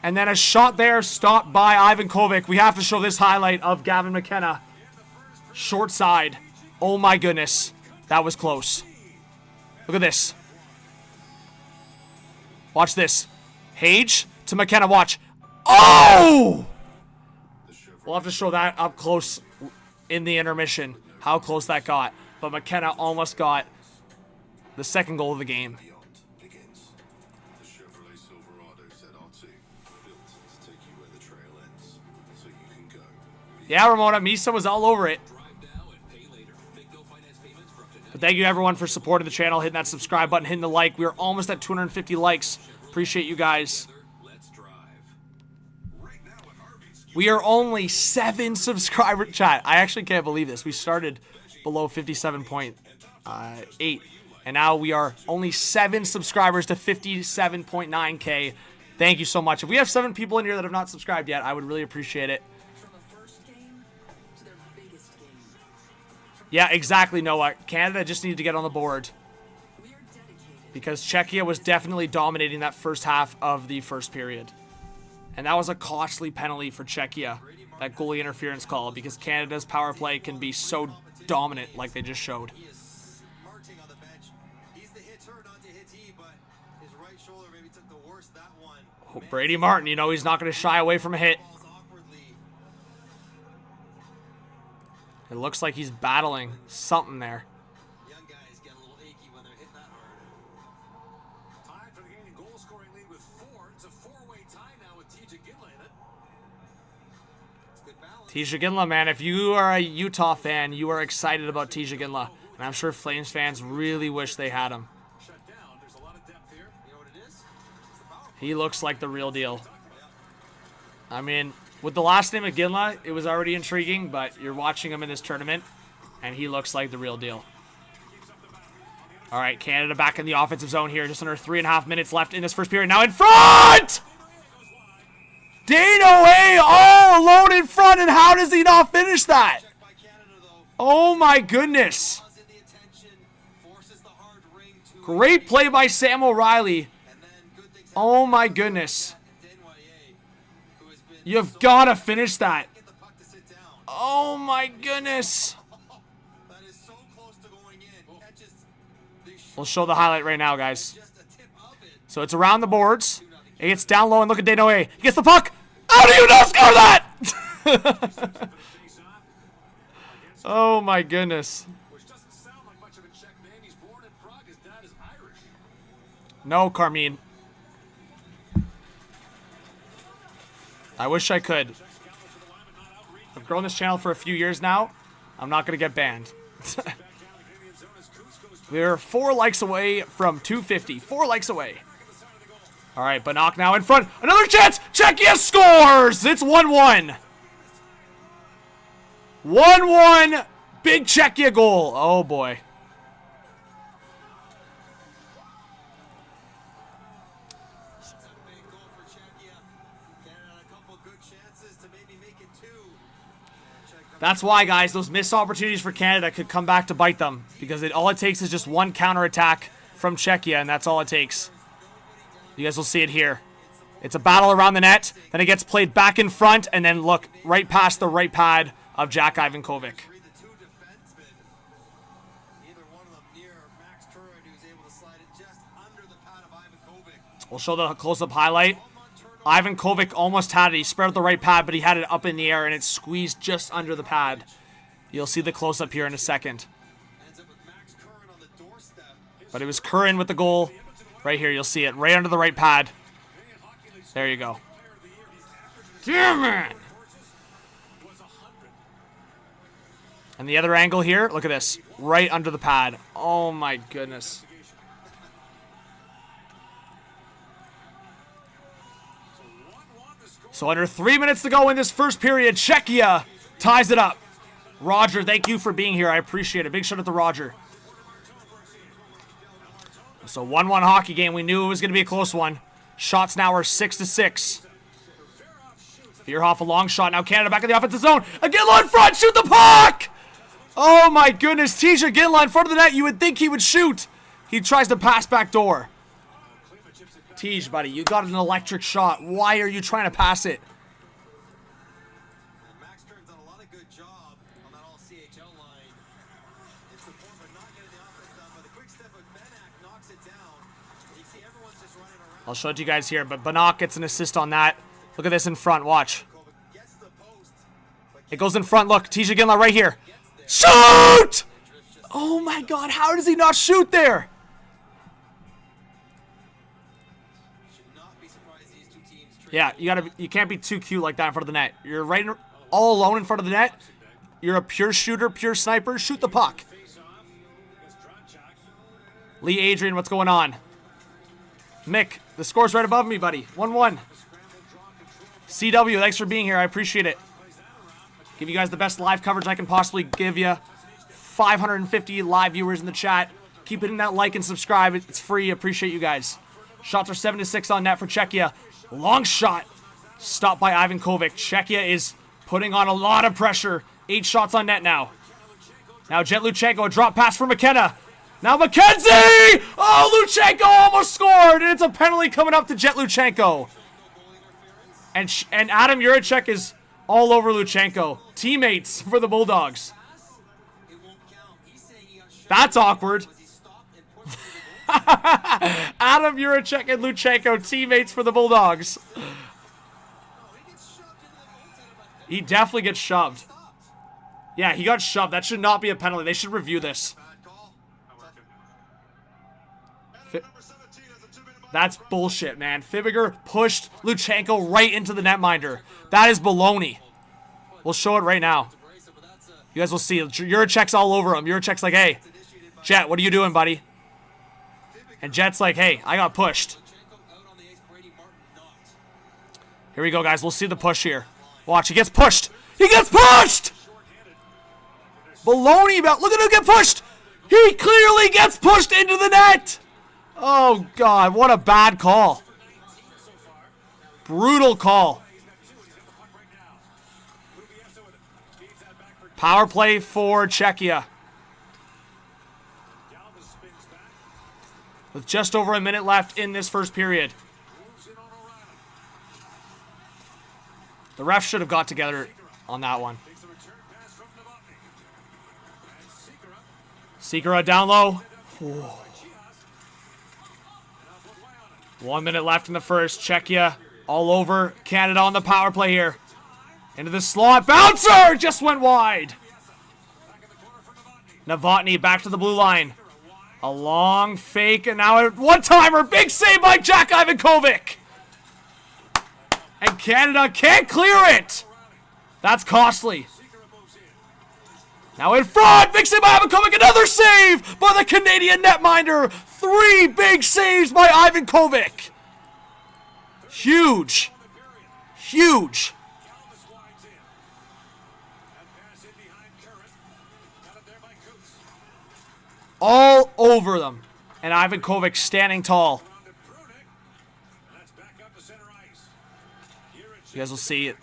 And then a shot there stopped by Ivan Kovic. We have to show this highlight of Gavin McKenna. Short side. Oh my goodness. That was close. Look at this. Watch this. Hage to McKenna, watch. Oh! We'll have to show that up close in the intermission. How close that got. But McKenna almost got the second goal of the game. Yeah, Ramona, Misa was all over it. But thank you everyone for supporting the channel, hitting that subscribe button, hitting the like. We're almost at 250 likes. Appreciate you guys. We are only 7 subscribers. Chat, I actually can't believe this. We started below 57.8. And now we are only 7 subscribers to 57.9K. Thank you so much. If we have 7 people in here that have not subscribed yet, I would really appreciate it. Yeah, exactly, Noah. Canada just needed to get on the board. Because Czechia was definitely dominating that first half of the first period. And that was a costly penalty for Czechia, that goalie interference call, because Canada's power play can be so dominant like they just showed. Oh, Brady Martin, you know he's not going to shy away from a hit. It looks like he's battling something there. Young guys get a little achy when they're hitting that hard. Tied for the game goal scoring lead with 4. It's a 4-way tie now with TJ Ginla in it. Tisha Ginla, man, if you are a Utah fan, you are excited about Tisha Ginla. And I'm sure Flames fans really wish they had him. He looks like the real deal. I mean, with the last name of Ginla, it was already intriguing, but you're watching him in this tournament, and he looks like the real deal. All right, Canada back in the offensive zone here. Just under 3.5 minutes left in this first period. Now in front! Dano all alone in front, and how does he not finish that? Oh my goodness. Great play by Sam O'Reilly. Oh my goodness. You've got to finish that. Oh my goodness. We'll show the highlight right now, guys. So it's around the boards. It gets down low, and look at Dano. He gets the puck. How do you not score that? Oh my goodness. No, Carmine. I wish I could. I've grown this channel for a few years now. I'm not going to get banned. We're 4 likes away from 250. 4 likes away. All right, Banach now in front. Another chance. Czechia scores. It's 1-1. 1-1. Big Czechia goal. Oh, boy. That's why, guys, those missed opportunities for Canada could come back to bite them. Because all it takes is just one counterattack from Czechia, and that's all it takes. You guys will see it here. It's a battle around the net. Then it gets played back in front, and then look, right past the right pad of Jack Ivankovic. We'll show the close-up highlight. Ivankovic almost had it. He spread out the right pad, but he had it up in the air, and it squeezed just under the pad. You'll see the close-up here in a second. But it was Curran with the goal. Right here, you'll see it. Right under the right pad. There you go. Damn it! And the other angle here, look at this. Right under the pad. Oh, my goodness. So under 3 minutes to go in this first period, Czechia ties it up. Roger, thank you for being here. I appreciate it. Big shout out to Roger. So 1-1 hockey game. We knew it was going to be a close one. Shots now are 6-6. Fierhoff a long shot. Now Canada back in the offensive zone. Ginla in front. Shoot the puck. Oh my goodness. Tisha Ginla in front of the net. You would think he would shoot. He tries to pass back door. Tej, buddy, you got an electric shot. Why are you trying to pass it? Max Kern's done a lot of good job on that all CHL line. It's the point but not getting the offense done, but the quick step of Benak knocks it down. You see everyone's just running around. I'll show it to you guys here, but Banach gets an assist on that. Look at this in front. Watch. It goes in front. Look, Tisha Ginla right here. Shoot! Oh my God, how does he not shoot there? Yeah, you can't be too cute like that in front of the net. You're right all alone in front of the net. You're a pure shooter, pure sniper. Shoot the puck. Lee Adrian, what's going on? Mick, the score's right above me, buddy. 1-1. CW, thanks for being here. I appreciate it. Give you guys the best live coverage I can possibly give you. 550 live viewers in the chat. Keep hitting that like and subscribe. It's free. Appreciate you guys. Shots are 7-6 on net for Czechia. Long shot. Stopped by Ivankovic. Czechia is putting on a lot of pressure. 8 shots on net now. Now Jet Luchenko, a drop pass for McKenna. Now McKenzie! Oh, Luchenko almost scored, and it's a penalty coming up to Jet Luchenko. And Adam Juracek is all over Luchenko. Teammates for the Bulldogs. That's awkward. Adam Juracek and Luchenko, teammates for the Bulldogs. He definitely gets shoved. Yeah, he got shoved. That should not be a penalty. They should review this. That's bullshit, man. Fibiger pushed Luchenko right into the netminder. That is baloney. We'll show it right now. You guys will see. Juracek's all over him. Juracek's like, hey, Jet, what are you doing, buddy? And Jet's like, hey, I got pushed. Here we go, guys. We'll see the push here. Watch, he gets pushed. He gets pushed! Baloney about. Look at him get pushed! He clearly gets pushed into the net! Oh, God. What a bad call. Brutal call. Power play for Czechia. With just over a minute left in this first period. The refs should have got together on that one. Sikora down low. Ooh. 1 minute left in the first. Czechia all over Canada on the power play here. Into the slot. Bouncer! Just went wide. Novotny back to the blue line. A long fake, and now a one-timer. Big save by Jack Ivankovic. And Canada can't clear it. That's costly. Now in front. Big save by Ivankovic. Another save by the Canadian netminder. 3 big saves by Ivankovic. Huge. Huge. All over them. And Ivankovic standing tall. You guys will see it.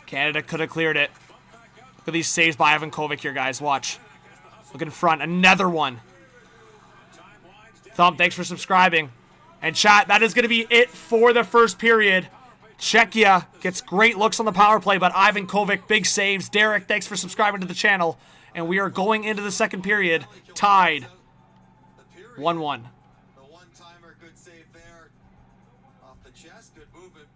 Canada could have cleared it. Look at these saves by Ivankovic here, guys. Watch. Look in front. Another one. Thumb, thanks for subscribing. And chat, that is going to be it for the first period. Czechia gets great looks on the power play, but Ivankovic, big saves. Derek, thanks for subscribing to the channel. And we are going into the second period tied 1-1. The one-timer, good save there. Off the chest, good movement.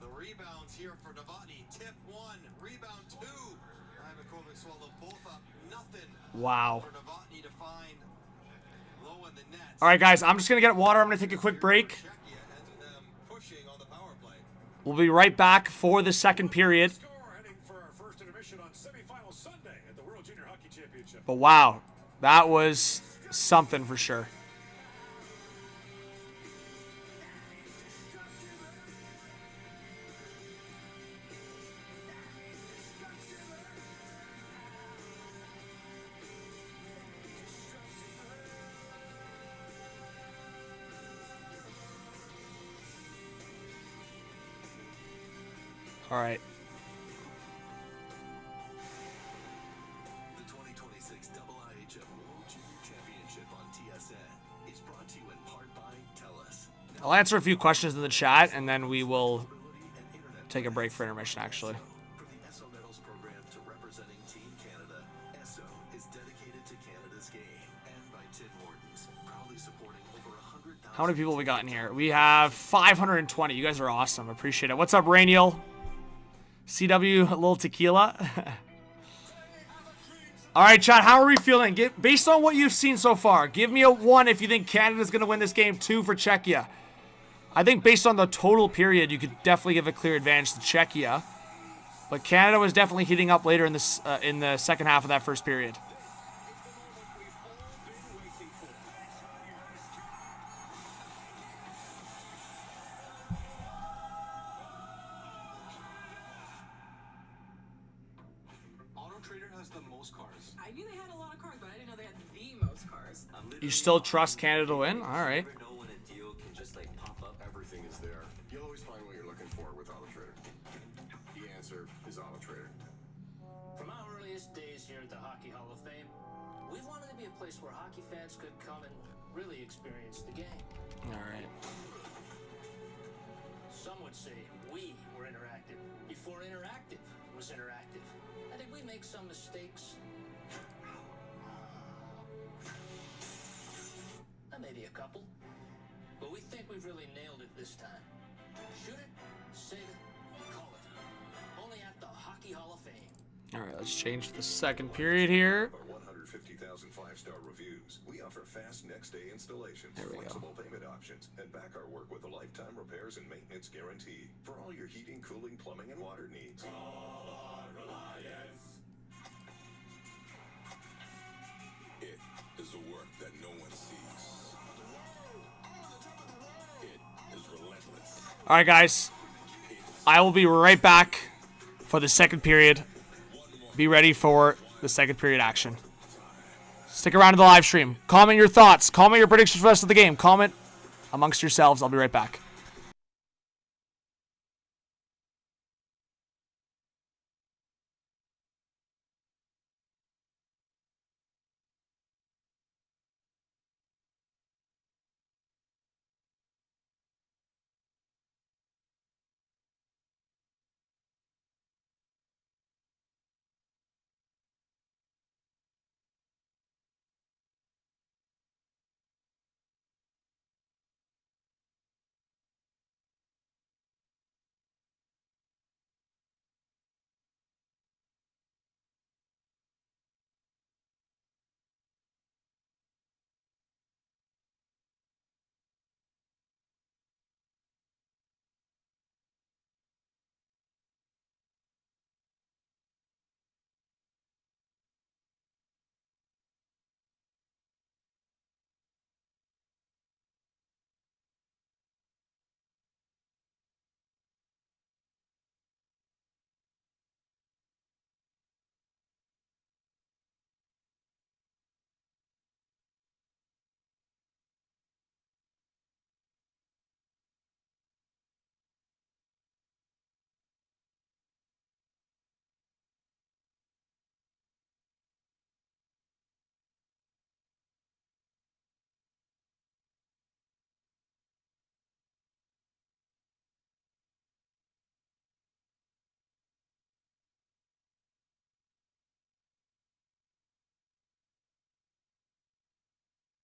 The rebounds here for Novotny. Tip 1, rebound 2. Ivankovic swallowed both up. Nothing. Wow. For Novotny to find low in the net. All right, guys, I'm just going to get water. I'm going to take a quick break. Czechia and them pushing on the power play. We'll be right back for the second period. Heading for our first intermission on semifinals Sunday at the World Junior Hockey Championship. But wow, that was something for sure. All right. The 2026 IIHF World Junior Championship on TSN is brought to you in part by TELUS. I'll answer a few questions in the chat, and then we will take a break for intermission, actually. For the ESSO Medals program to representing Team Canada, ESSO is dedicated to Canada's game and by Tim Hortons, proudly supporting over 100,000. How many people we got in here? We have 520. You guys are awesome. Appreciate it. What's up, Rainiel? CW, a little tequila. All right, chat, how are we feeling? Based on what you've seen so far, give me a 1 if you think Canada's going to win this game, 2 for Czechia. I think based on the total period, you could definitely give a clear advantage to Czechia. But Canada was definitely heating up later in the second half of that first period. I knew they had a lot of cars, but I didn't know they had the most cars. You still trust Canada to win? All right. Everything is there. You'll always find what you're looking for with AutoTrader. The answer is AutoTrader. From our earliest days here at the Hockey Hall of Fame, we wanted to be a place where hockey fans could come and really experience the game. All right. Some would say we were interactive before interactive was interactive. And did we make some mistakes? Maybe a couple. But we think we've really nailed it this time. Shoot it, save it, call it. Only at the Hockey Hall of Fame. All right, let's change the second period here. 50,000 5-star reviews. We offer fast next-day installation, flexible payment options, and back our work with a lifetime repairs and maintenance guarantee for all your heating, cooling, plumbing, and water needs. Call our Reliance. It is the work that no one sees. It is relentless. All right, guys. I will be right back for the second period. Be ready for the second period action. Stick around to the live stream. Comment your thoughts. Comment your predictions for the rest of the game. Comment amongst yourselves. I'll be right back.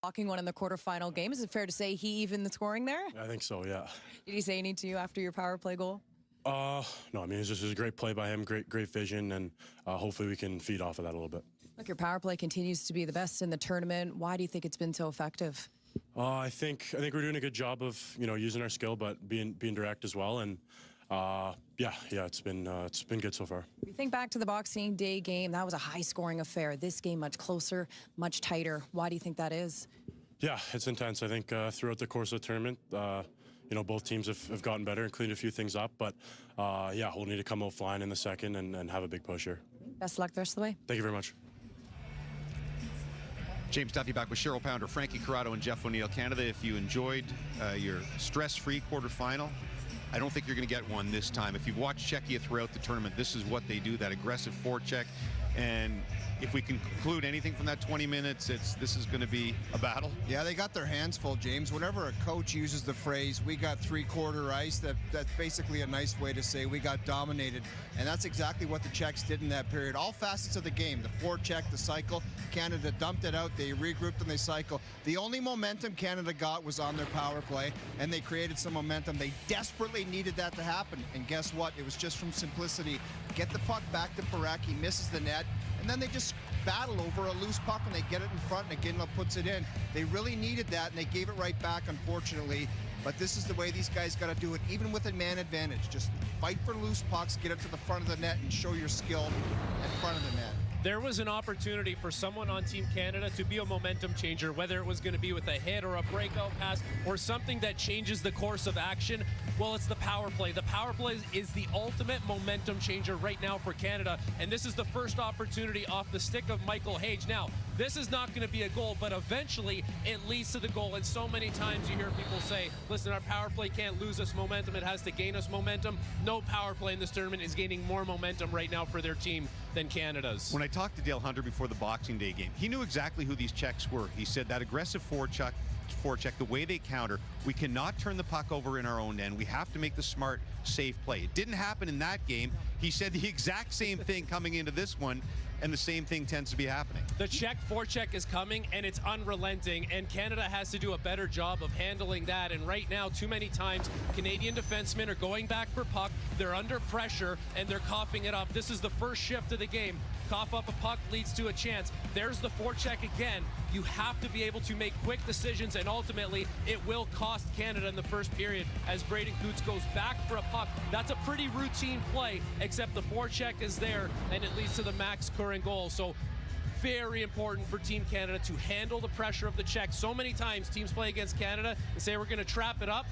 Blocking one in the quarterfinal game. Is it fair to say he evened the scoring there? I think so, yeah. Did he say anything to you after your power play goal? No, I mean, it's just a great play by him, great vision, and hopefully we can feed off of that a little bit. Look, your power play continues to be the best in the tournament. Why do you think it's been so effective? I think we're doing a good job of using our skill, but being direct as well. And yeah, it's been good so far. You think back to the Boxing Day game, that was a high-scoring affair. This game much closer, much tighter. Why do you think that is? Yeah, it's intense. I think throughout the course of the tournament, both teams have gotten better and cleaned a few things up. But yeah, we'll need to come out flying in the second and have a big push here. Best of luck the rest of the way. Thank you very much. James Duffy back with Cheryl Pounder, Frankie Corrado, and Jeff O'Neill. Canada, if you enjoyed your stress-free quarterfinal, I don't think you're going to get one this time. If you've watched Czechia throughout the tournament, this is what they do, that aggressive forecheck. And if we can conclude anything from that 20 minutes, this is going to be a battle. Yeah, they got their hands full, James. Whenever a coach uses the phrase, we got three-quarter ice, that's basically a nice way to say we got dominated. And that's exactly what the Czechs did in that period. All facets of the game, the forecheck, the cycle. Canada dumped it out, they regrouped and they cycled. The only momentum Canada got was on their power play, and they created some momentum. They desperately needed that to happen. And guess what? It was just from simplicity. Get the puck back to Parak, he misses the net, and then they just battle over a loose puck and they get it in front and Iginla puts it in. They really needed that and they gave it right back, unfortunately. But this is the way these guys got to do it, even with a man advantage. Just fight for loose pucks, get it to the front of the net and show your skill in front of the net. There was an opportunity for someone on Team Canada to be a momentum changer, whether it was going to be with a hit or a breakout pass or something that changes the course of action. Well, it's the power play. The power play is the ultimate momentum changer right now for Canada, and this is the first opportunity off the stick of Michael Hage. Now, this is not going to be a goal, but eventually it leads to the goal, and so many times you hear people say, listen, our power play can't lose us momentum, it has to gain us momentum. No power play in this tournament is gaining more momentum right now for their team than Canada's. When I talked to Dale Hunter before the Boxing Day game, he knew exactly who these Czechs were. He said that aggressive forecheck, the way they counter, we cannot turn the puck over in our own end. We have to make the smart, safe play. It didn't happen in that game. He said the exact same thing coming into this one, and the same thing tends to be happening. The Czech forecheck is coming, and it's unrelenting, and Canada has to do a better job of handling that. And right now, too many times, Canadian defensemen are going back for puck, they're under pressure, and they're coughing it up. This is the first shift of the game. cough up a puck leads to a chance. There's the forecheck again. You have to be able to make quick decisions, and ultimately it will cost Canada in the first period as Braden Coots goes back for a puck. That's a pretty routine play, except the forecheck is there, and it leads to the Max Curran goal. So very important for Team Canada to handle the pressure of the Czech. So many times teams play against Canada and say we're going to trap it up.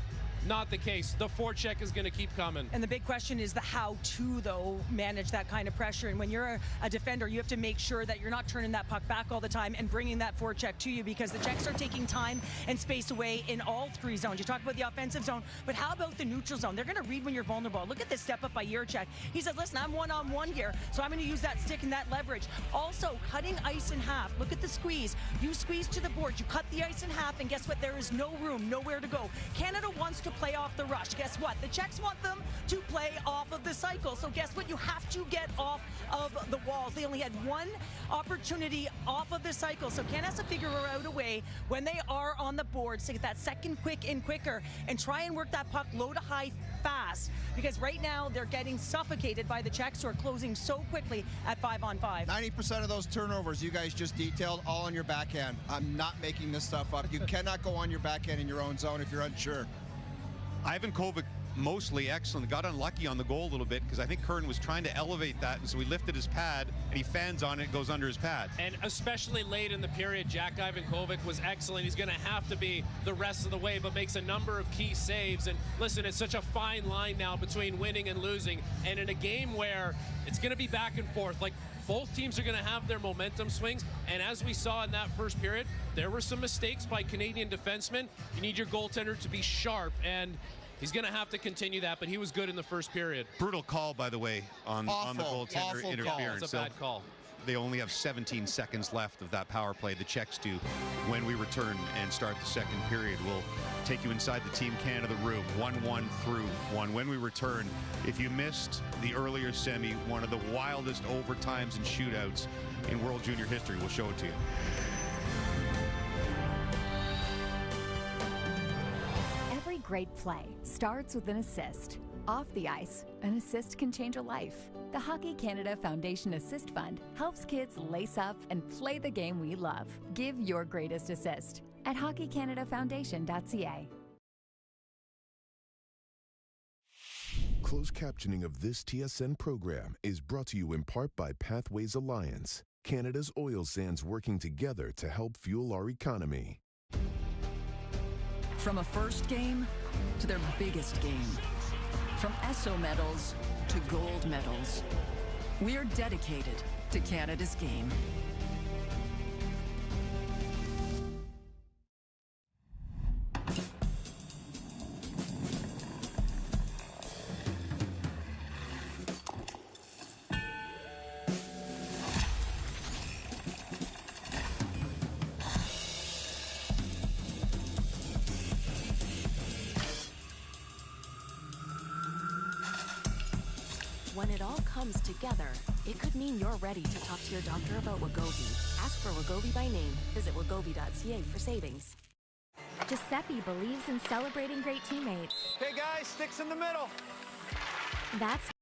Not the case. The forecheck is going to keep coming. And the big question is the how to, though, manage that kind of pressure. And when you're a defender, you have to make sure that you're not turning that puck back all the time and bringing that forecheck to you, because the Czechs are taking time and space away in all three zones. You talk about the offensive zone, but how about the neutral zone? They're going to read when you're vulnerable. Look at this step up by Jurček. He says, listen, I'm one-on-one here, so I'm going to use that stick and that leverage. Also, cutting ice in half. Look at the squeeze. You squeeze to the board. You cut the ice in half, and guess what? There is no room, nowhere to go. Canada wants to play off the rush. Guess what? The Czechs want them to play off of the cycle. So guess what? You have to get off of the walls. They only had one opportunity off of the cycle. So Canada has to figure out a way when they are on the boards to get that second quick in quicker and try and work that puck low to high fast, because right now they're getting suffocated by the Czechs, who are closing so quickly at 5-on-5. 90% of those turnovers you guys just detailed, all on your backhand. I'm not making this stuff up. You cannot go on your backhand in your own zone if you're unsure. Ivan Kovic, mostly excellent. Got unlucky on the goal a little bit because I think Curran was trying to elevate that, and so he lifted his pad and he fans on it, goes under his pad. And especially late in the period, Jack Ivan Kovic was excellent. He's going to have to be the rest of the way, but makes a number of key saves. And listen, it's such a fine line now between winning and losing. And in a game where it's going to be back and forth, like both teams are going to have their momentum swings. And as we saw in that first period, there were some mistakes by Canadian defensemen. You need your goaltender to be sharp, and he's going to have to continue that, but he was good in the first period. Brutal call, by the way, on the goaltender interference. It's a bad call. They only have 17 seconds left of that power play. The Czechs do. When we return and start the second period, we'll take you inside the Team Canada room, 1-1 through 1. When we return, if you missed the earlier semi, one of the wildest overtimes and shootouts in World Junior history, we'll show it to you. Every great play starts with an assist. Off the ice, an assist can change a life. The Hockey Canada Foundation Assist Fund helps kids lace up and play the game we love. Give your greatest assist at hockeycanadafoundation.ca. Closed captioning of this TSN program is brought to you in part by Pathways Alliance, Canada's oil sands working together to help fuel our economy. From a first game to their biggest game. From ESSO medals to gold medals. We're dedicated to Canada's game. When it all comes together, it could mean you're ready to talk to your doctor about Wegovy. Ask for Wegovy by name. Visit wegovy.ca for savings. Giuseppe believes in celebrating great teammates. Hey guys, sticks in the middle. That's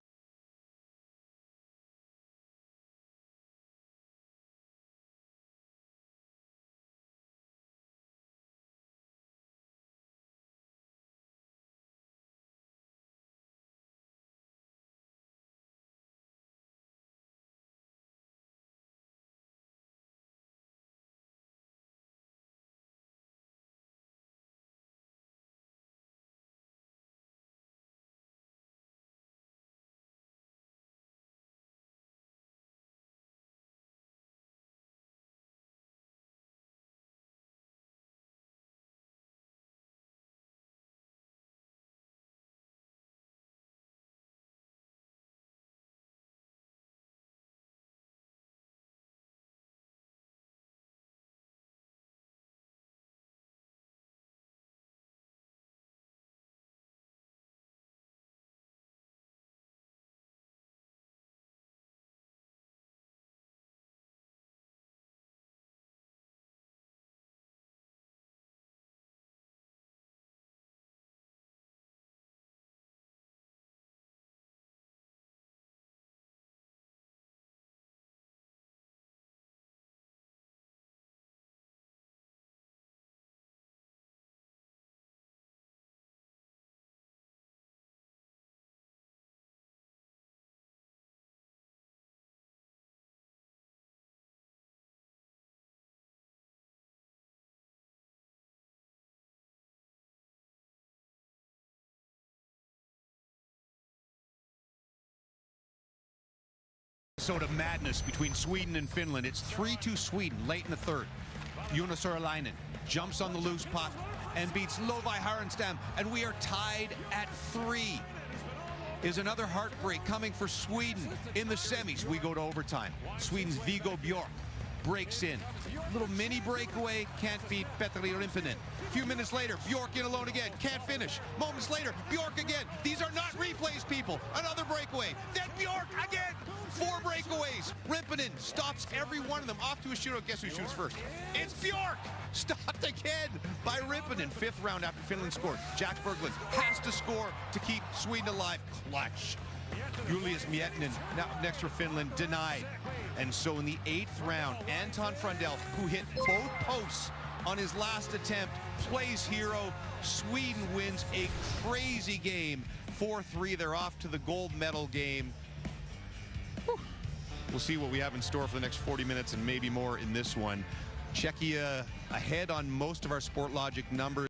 episode of madness between Sweden and Finland. It's 3-2 Sweden late in the third. Jonas Orlainen jumps on the loose puck and beats Lovi Harenstam, and we are tied at 3. Is another heartbreak coming for Sweden in the semis. We go to overtime. Sweden's Viggo Bjork breaks in. Little mini breakaway, can't beat Petteri Rimpinen. A few minutes later, Bjork in alone again, can't finish. Moments later, Bjork again. These are not replays, people. Another breakaway. Then Bjork again. 4 breakaways. Rimpinen stops every one of them. Off to a shootout. Guess who shoots first? It's Bjork. Stopped again by Rimpinen. 5th round after Finland scored. Jack Berglund has to score to keep Sweden alive. Clutch. Julius Miettinen, now next for Finland, denied. And so in the 8th round, Anton Frundell, who hit both posts on his last attempt, plays hero. Sweden wins a crazy game. 4-3, they're off to the gold medal game. Whew. We'll see what we have in store for the next 40 minutes and maybe more in this one. Czechia ahead on most of our Sportlogic numbers.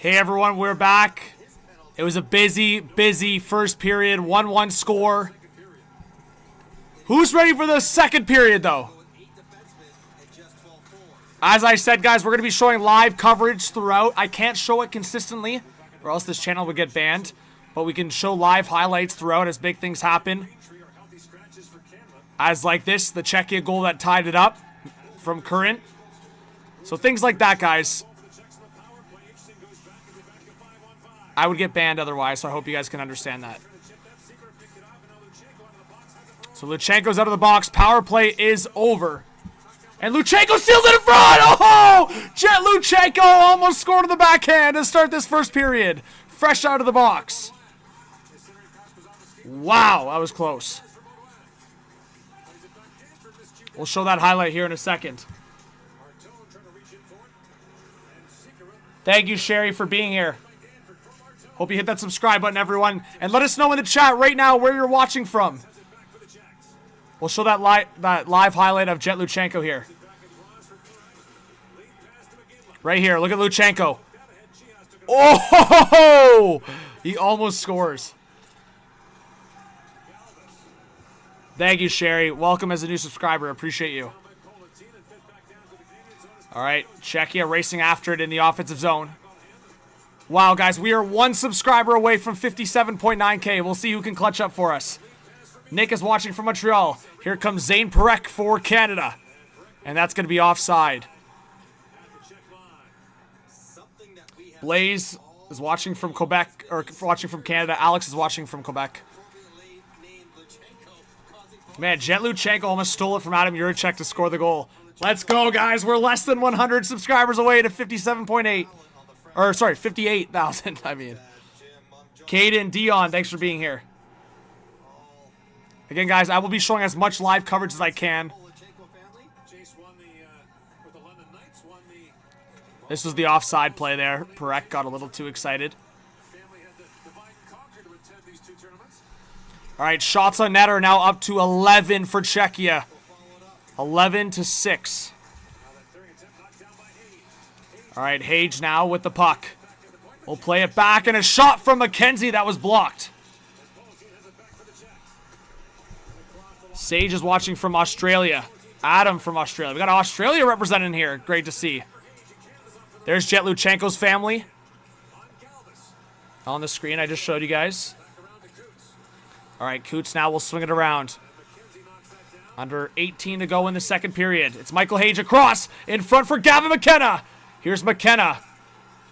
Hey everyone, we're back. It was a busy first period, 1-1 score. Who's ready for the second period though? As I said, guys, we're going to be showing live coverage throughout. I can't show it consistently or else this channel would get banned, but we can show live highlights throughout as big things happen. As like this, the Czechia goal that tied it up from Current. So things like that, guys. I would get banned otherwise, so I hope you guys can understand that. So Luchenko's out of the box. Power play is over. And Luchenko steals it in front! Oh! Jet Luchenko almost scored in the backhand to start this first period. Fresh out of the box. Wow, that was close. We'll show that highlight here in a second. Thank you, Sherry, for being here. Hope you hit that subscribe button, everyone. And let us know in the chat right now where you're watching from. We'll show that live highlight of Jet Luchenko here. Right here. Look at Luchenko. Oh! He almost scores. Thank you, Sherry. Welcome as a new subscriber. Appreciate you. All right. Czechia racing after it in the offensive zone. Wow, guys, we are one subscriber away from 57.9K. We'll see who can clutch up for us. Nick is watching from Montreal. Here comes Zane Parekh for Canada. And that's going to be offside. Blaze is watching from Quebec, or watching from Canada. Alex is watching from Quebec. Man, Jet Luchenko almost stole it from Adam Juracek to score the goal. Let's go, guys. We're less than 100 subscribers away to 57.8. Or, sorry, 58,000, I mean. Caden, Dion, thanks for being here. Again, guys, I will be showing as much live coverage as I can. This was the offside play there. Parekh got a little too excited. All right, shots on net are now up to 11 for Czechia. 11-6. All right, Hage now with the puck. We'll play it back, and a shot from McKenzie that was blocked. Sage is watching from Australia. Adam from Australia. We got Australia representing here. Great to see. There's Jet Luchenko's family. On the screen I just showed you guys. All right, Coots now will swing it around. Under 18 to go in the second period. It's Michael Hage across in front for Gavin McKenna. Here's McKenna.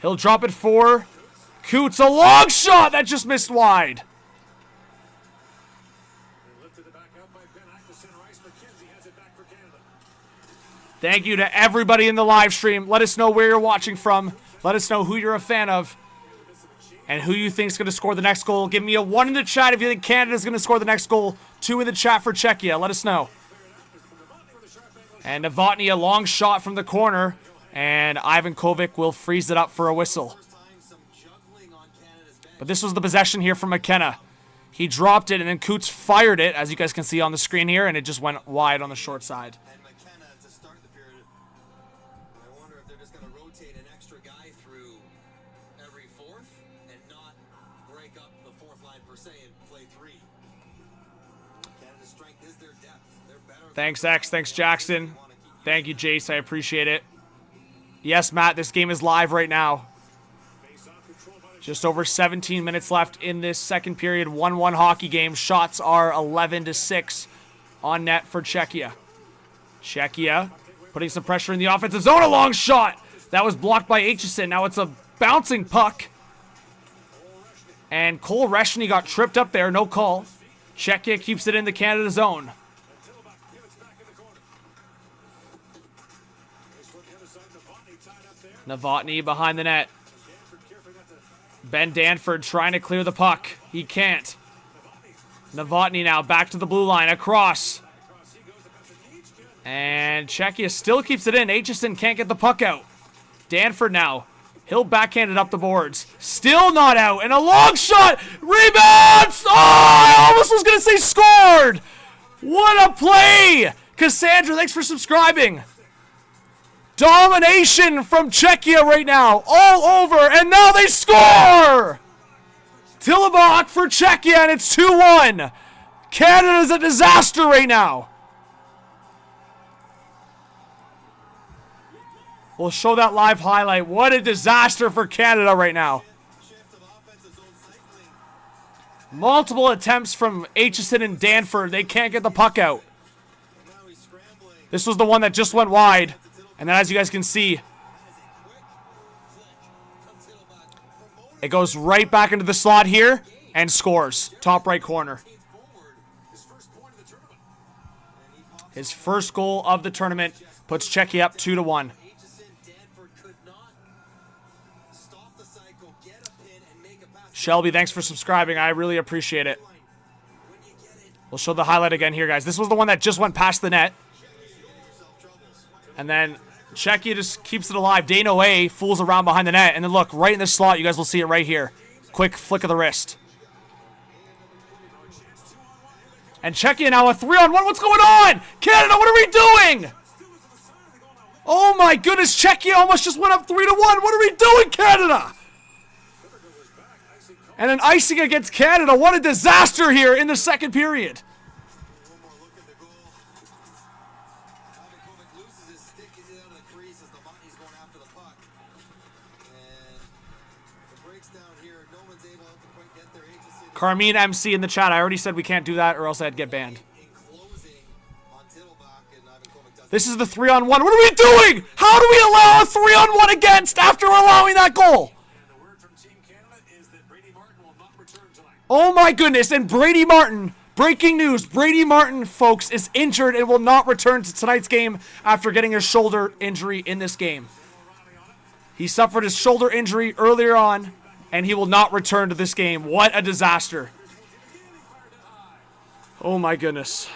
He'll drop it for Coots. A long shot that just missed wide. Thank you to everybody in the live stream. Let us know where you're watching from. Let us know who you're a fan of. And who you think is going to score the next goal. Give me a 1 in the chat if you think Canada's going to score the next goal. 2 in the chat for Czechia. Let us know. And Novotny, a long shot from the corner. And Ivan Kovic will freeze it up for a whistle. But this was the possession here from McKenna. He dropped it, and then Coots fired it, as you guys can see on the screen here, and it just went wide on the short side. Thanks, X. Thanks, Jackson. Thank you, Jace. I appreciate it. Yes, Matt, this game is live right now. Just over 17 minutes left in this second period. 1-1 hockey game. Shots are 11-6 on net for Czechia. Czechia putting some pressure in the offensive zone. A long shot. That was blocked by Aitchison. Now it's a bouncing puck. And Cole Reshny got tripped up there. No call. Czechia keeps it in the Canada zone. Novotny behind the net. Ben Danford trying to clear the puck. He can't. Novotny now back to the blue line. Across. And Czechia still keeps it in. Aitchison can't get the puck out. Danford now. He'll backhand it up the boards. Still not out. And a long shot. Rebounds. Oh, I almost was going to say scored. What a play. Cassandra, thanks for subscribing. Domination from Czechia right now. All over. And now they score! Tillebach for Czechia, and it's 2-1. Canada's a disaster right now. We'll show that live highlight. What a disaster for Canada right now. Multiple attempts from Aitchison and Danford. They can't get the puck out. This was the one that just went wide. And then as you guys can see, it goes right back into the slot here and scores. Top right corner. His first goal of the tournament puts Czechia up 2-1. Shelby, thanks for subscribing. I really appreciate it. We'll show the highlight again here, guys. This was the one that just went past the net. And then Czechia just keeps it alive. Dano A fools around behind the net. And then look, right in the slot, you guys will see it right here. Quick flick of the wrist. And Czechia now a 3-on-1. What's going on? Canada, what are we doing? Oh my goodness, Czechia almost just went up 3-1. What are we doing, Canada? And an icing against Canada. What a disaster here in the second period. Carmine MC in the chat. I already said we can't do that or else I'd get banned. This is the 3-on-1. What are we doing? How do we allow a 3-on-1 against after allowing that goal? Oh my goodness, and Brady Martin, breaking news, Brady Martin, folks, is injured and will not return to tonight's game after getting a shoulder injury in this game. He suffered his shoulder injury earlier on, and he will not return to this game. What a disaster. Oh my goodness.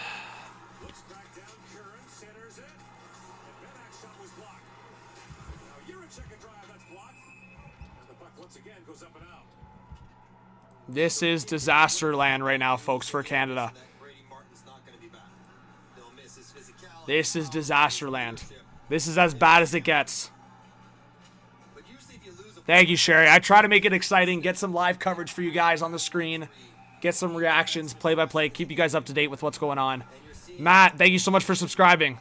This is disaster land right now, folks, for Canada. This is disaster land. This is as bad as it gets. Thank you, Sherry. I try to make it exciting, get some live coverage for you guys on the screen, get some reactions, play-by-play, keep you guys up to date with what's going on. Matt, thank you so much for subscribing.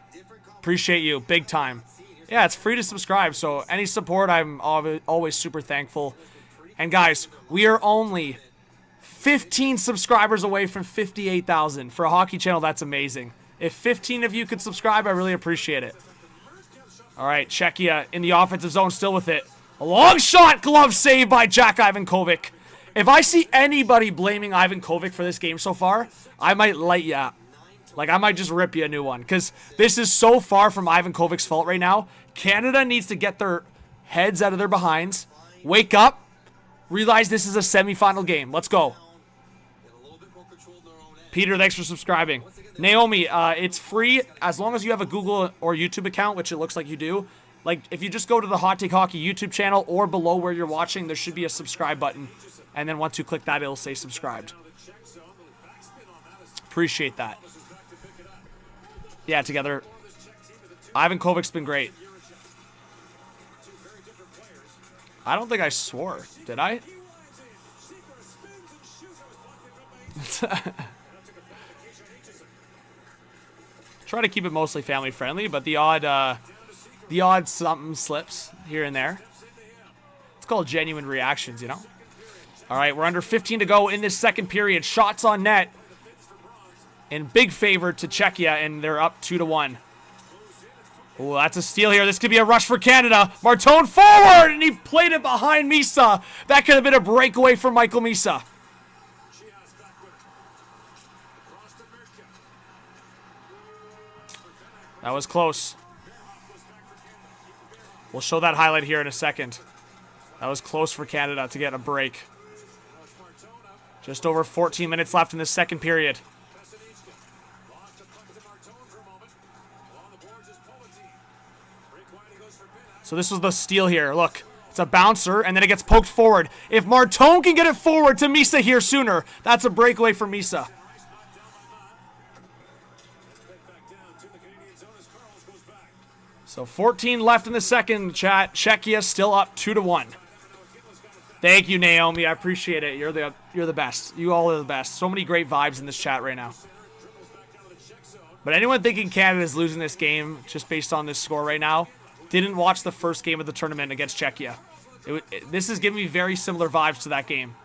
Appreciate you, big time. Yeah, it's free to subscribe, so any support, I'm always super thankful. And guys, we are only 15 subscribers away from 58,000. For a hockey channel, that's amazing. If 15 of you could subscribe, I really appreciate it. All right, Czechia in the offensive zone, still with it. A long shot, glove save by Jack Ivankovic. If I see anybody blaming Ivankovic for this game so far, I might light you up. Like, I might just rip you a new one. Because this is so far from Ivankovic's fault right now. Canada needs to get their heads out of their behinds. Wake up. Realize this is a semifinal game. Let's go. Peter, thanks for subscribing. Naomi, it's free as long as you have a Google or YouTube account, which it looks like you do. Like, if you just go to the Hot Take Hockey YouTube channel or below where you're watching, there should be a subscribe button. And then once you click that, it'll say subscribed. Appreciate that. Yeah, together. Ivankovic's been great. I don't think I swore. Did I? Try to keep it mostly family friendly, but the odd something slips here and there. It's called genuine reactions, you know? All right, we're under 15 to go in this second period. Shots on net in big favor to Czechia, and they're up 2-1. Oh, that's a steal here. This could be a rush for Canada. Martone forward, and he played it behind Misa. That could have been a breakaway for Michael Misa. That was close. We'll show that highlight here in a second. That was close for Canada to get a break. Just over 14 minutes left in the second period. So this was the steal here. Look, it's a bouncer, and then it gets poked forward. If Martone can get it forward to Misa here sooner, that's a breakaway for Misa. So 14 left in the second, chat. Czechia still up 2-1. Thank you, Naomi. I appreciate it. You're the best. You all are the best. So many great vibes in this chat right now. But anyone thinking Canada is losing this game just based on this score right now didn't watch the first game of the tournament against Czechia. This is giving me very similar vibes to that game.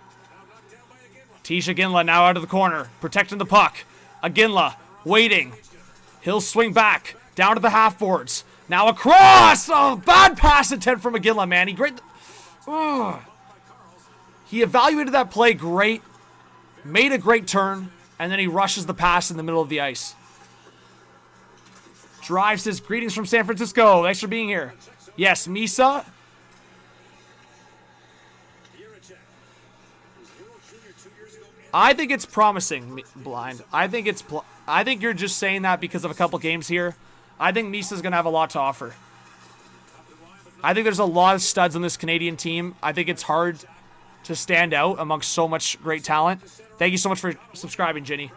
Tisha Ginla now out of the corner, protecting the puck. Ginla waiting. He'll swing back down to the half boards. Now across. Oh, bad pass attempt from Ginla, man. He evaluated that play great, made a great turn, and then he rushes the pass in the middle of the ice. Drives his greetings from San Francisco. Thanks for being here. Yes, Misa. I think it's promising, Blind. I think you're just saying that because of a couple games here. I think Misa's going to have a lot to offer. I think there's a lot of studs on this Canadian team. I think it's hard to stand out amongst so much great talent. Thank you so much for subscribing, Ginny.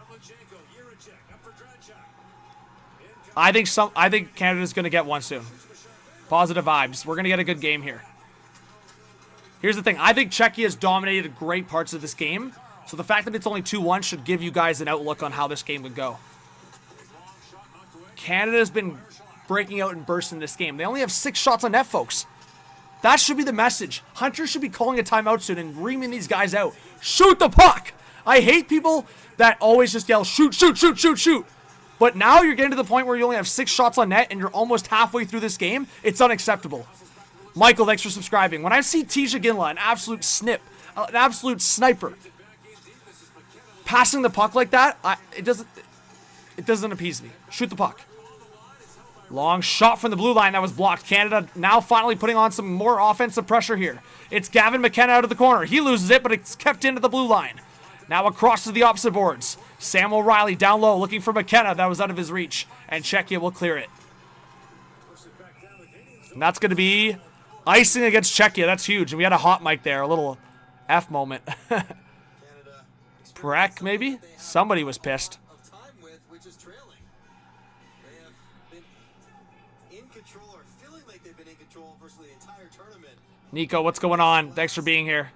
I think Canada's going to get one soon. Positive vibes. We're going to get a good game here. Here's the thing. I think Czechia has dominated great parts of this game. So the fact that it's only 2-1 should give you guys an outlook on how this game would go. Canada's been breaking out and bursting this game. They only have 6 shots on net, folks. That should be the message. Hunter should be calling a timeout soon and reaming these guys out. Shoot the puck! I hate people that always just yell, shoot, shoot, shoot, shoot, shoot. But now you're getting to the point where you only have 6 shots on net and you're almost halfway through this game. It's unacceptable. Michael, thanks for subscribing. When I see Tisha Ginla, an absolute snip, an absolute sniper, passing the puck like that, it doesn't appease me. Shoot the puck. Long shot from the blue line that was blocked. Canada now finally putting on some more offensive pressure here. It's Gavin McKenna out of the corner. He loses it, but it's kept into the blue line. Now across to the opposite boards. Sam O'Reilly down low looking for McKenna. That was out of his reach. And Czechia will clear it. And that's going to be icing against Czechia. That's huge. And we had a hot mic there. A little F moment. Breck, maybe? Somebody was pissed. Nico, what's going on? Thanks for being here.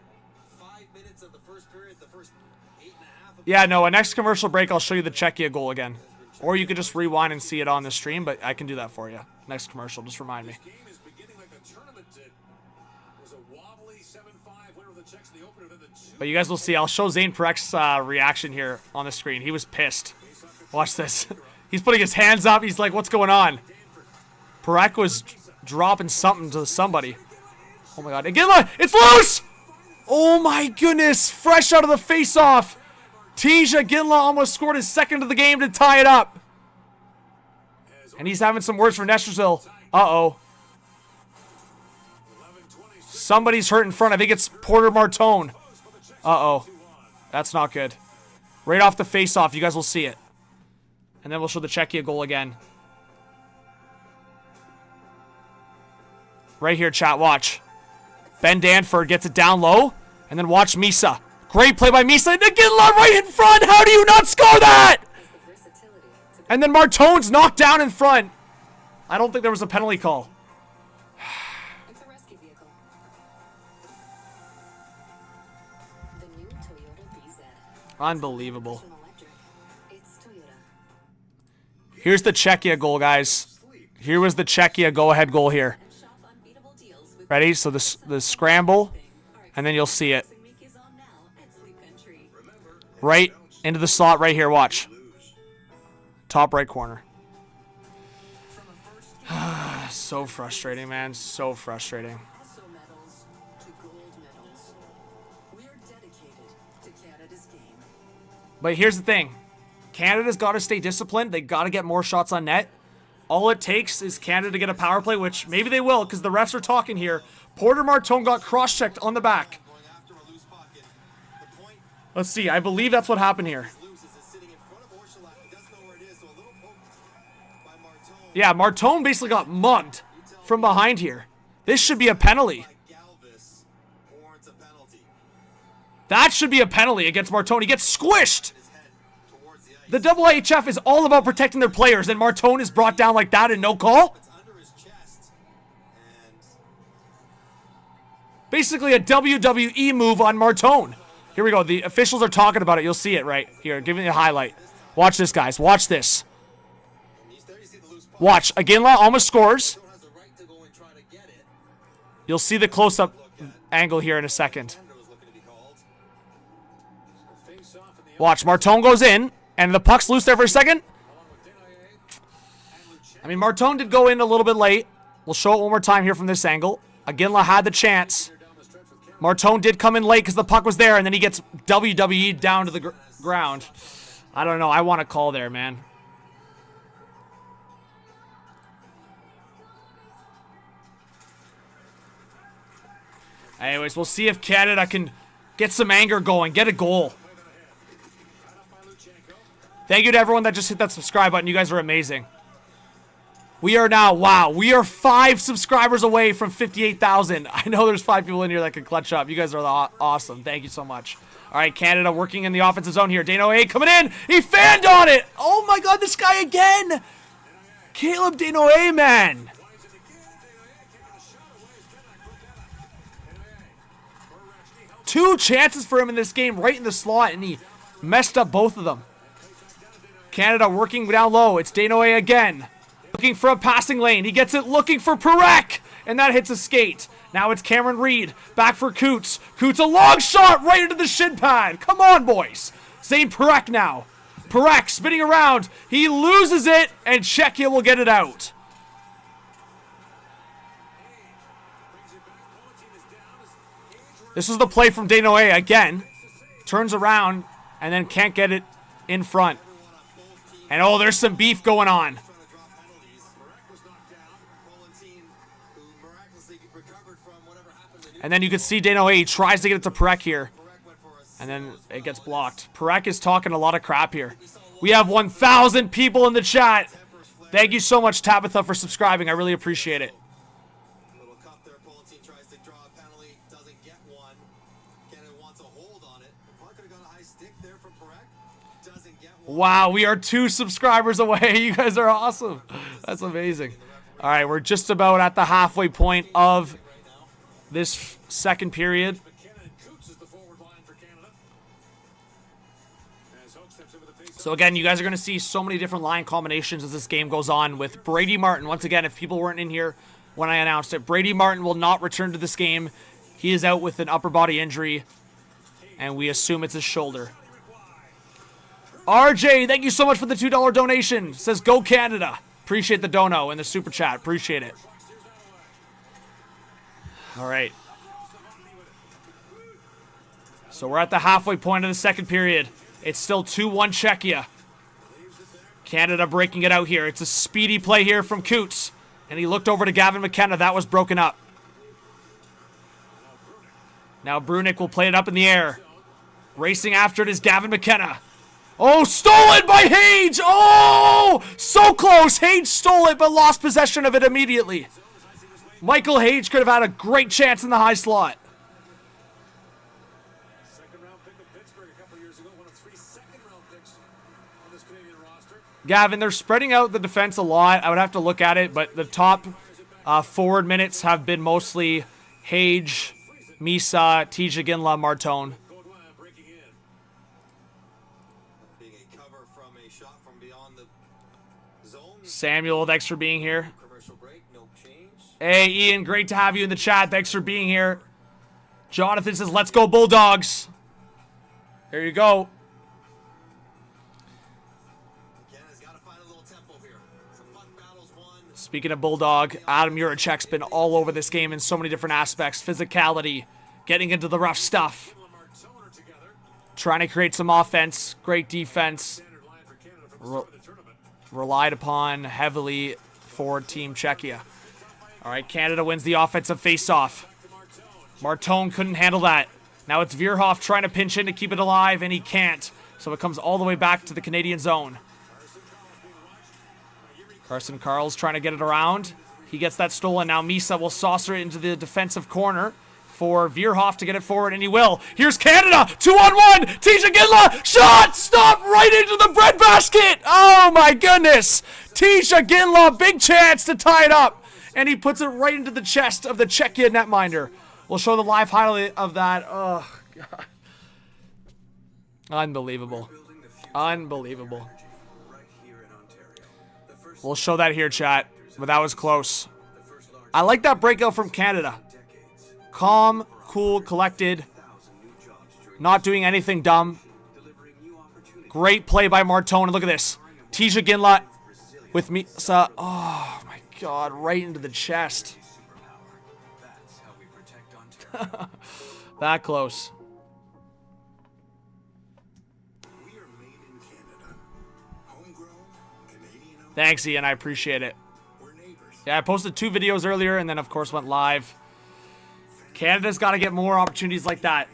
Yeah, no, a next commercial break, I'll show you the Czechia goal again. Or you could just rewind and see it on the stream, but I can do that for you. Next commercial, just remind me. But you guys will see, I'll show Zane Parek's reaction here on the screen. He was pissed. Watch this. He's putting his hands up. He's like, what's going on? Parek was dropping something to somebody. Oh my god. Again, it's loose! Oh my goodness. Fresh out of the face-off. Tisha Ginla almost scored his second of the game to tie it up. And he's having some words for Nashville. Uh-oh. Somebody's hurt in front. I think it's Porter Martone. Uh-oh. That's not good. Right off the face-off. You guys will see it. And then we'll show the Czechia goal again. Right here, chat. Watch. Ben Danford gets it down low. And then watch Misa. Great play by Misa. And Ginla right in front. How do you not score that? And then Martone's knocked down in front. I don't think there was a penalty call. Unbelievable. Here's the Czechia goal, guys. Here was the Czechia go-ahead goal here. Ready? So the scramble, and then you'll see it. Right into the slot right here. Watch. Top right corner. So frustrating, man. So frustrating. But here's the thing. Canada's got to stay disciplined. They got to get more shots on net. All it takes is Canada to get a power play, which maybe they will because the refs are talking here. Porter Martone got cross-checked on the back. Let's see. I believe that's what happened here. Yeah, Martone basically got mugged from behind here. This should be a penalty. That should be a penalty against Martone. He gets squished. The IIHF is all about protecting their players, and Martone is brought down like that and no call? Basically a WWE move on Martone. Here we go. The officials are talking about it. You'll see it right here. Give me a highlight. Watch this, guys. Watch this. Watch. Iginla almost scores. You'll see the close-up angle here in a second. Watch. Martone goes in, and the puck's loose there for a second. I mean, Martone did go in a little bit late. We'll show it one more time here from this angle. Iginla had the chance. Martone did come in late because the puck was there, and then he gets WWE'd down to the ground. I don't know. I want a call there, man. Anyways, we'll see if Canada can get some anger going, get a goal. Thank you to everyone that just hit that subscribe button. You guys are amazing. We are now, wow, we are 5 subscribers away from 58,000. I know there's 5 people in here that can clutch up. You guys are awesome. Thank you so much. All right, Canada working in the offensive zone here. Desnoyers coming in. He fanned on it. Oh, my God, this guy again. Caleb Desnoyers, man. Two chances for him in this game right in the slot, and he messed up both of them. Canada working down low. It's Desnoyers again. Looking for a passing lane. He gets it looking for Parekh. And that hits a skate. Now it's Cameron Reed. Back for Coots. Coots, a long shot right into the shin pad. Come on, boys. Zane Parekh now. Parekh spinning around. He loses it, and Czechia will get it out. This is the play from Desnoyers again. Turns around, and then can't get it in front. And oh, there's some beef going on. And then you can see Desnoyers tries to get it to Parekh here. And then it gets blocked. Parekh is talking a lot of crap here. We have 1,000 people in the chat. Thank you so much, Tabitha, for subscribing. I really appreciate it. Wow, we are 2 subscribers away. You guys are awesome. That's amazing. All right, we're just about at the halfway point of this second period. So again, you guys are going to see so many different line combinations as this game goes on with Brady Martin. Once again, if people weren't in here when I announced it, Brady Martin will not return to this game. He is out with an upper body injury, and we assume it's his shoulder. RJ, thank you so much for the $2 donation. Says, go Canada. Appreciate the dono and the super chat. Appreciate it. All right. So we're at the halfway point of the second period. It's still 2-1 Czechia. Canada breaking it out here. It's a speedy play here from Coots. And he looked over to Gavin McKenna. That was broken up. Now Brunick will play it up in the air. Racing after it is Gavin McKenna. Oh, stolen by Hage! Oh, so close. Hage stole it, but lost possession of it immediately. Michael Hage could have had a great chance in the high slot. Gavin, they're spreading out the defense a lot. I would have to look at it, but the top forward minutes have been mostly Hage, Misa, TJ Ginla, Martone. Samuel, thanks for being here. Hey, Ian, great to have you in the chat. Thanks for being here. Jonathan says, let's go Bulldogs. There you go. Speaking of Bulldog, Adam Juracek's been all over this game in so many different aspects. Physicality, getting into the rough stuff. Trying to create some offense, great defense. Relied upon heavily for Team Czechia. All right, Canada wins the offensive face-off. Martone couldn't handle that. Now it's Vierhoff trying to pinch in to keep it alive, and he can't. So it comes all the way back to the Canadian zone. Carson Carl's trying to get it around. He gets that stolen. Now Misa will saucer it into the defensive corner for Vierhoff to get it forward, and he will. Here's Canada, 2-on-1. Tisha Ginla, shot, stop right into the breadbasket. Oh my goodness. Tisha Ginla, big chance to tie it up, and he puts it right into the chest of the Czechia netminder. We'll show the live highlight of that. Oh, God. Unbelievable. Unbelievable. We'll show that here, chat. But that was close. I like that breakout from Canada. Calm, cool, collected. Not doing anything dumb. Great play by Martone. Look at this. Tisha Ginla with me. Oh, my God. Right into the chest. That close. Thanks, Ian. I appreciate it. Yeah, I posted 2 videos earlier and then, of course, went live. Canada's got to get more opportunities like that.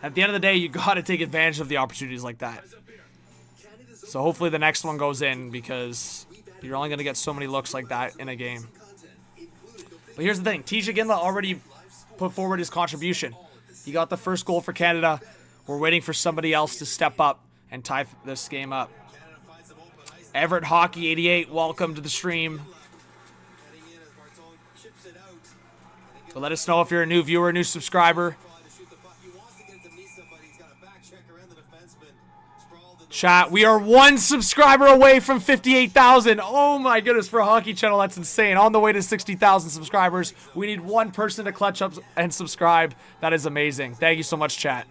At the end of the day, you got to take advantage of the opportunities like that. So hopefully the next one goes in because you're only going to get so many looks like that in a game. But here's the thing. Tisha Ginla already put forward his contribution. He got the first goal for Canada. We're waiting for somebody else to step up and tie this game up. Everett Hockey 88, welcome to the stream. So let us know if you're a new viewer, new subscriber. Chat, we are 1 subscriber away from 58,000. Oh my goodness, for a hockey channel, that's insane. On the way to 60,000 subscribers. We need 1 person to clutch up and subscribe. That is amazing. Thank you so much, chat.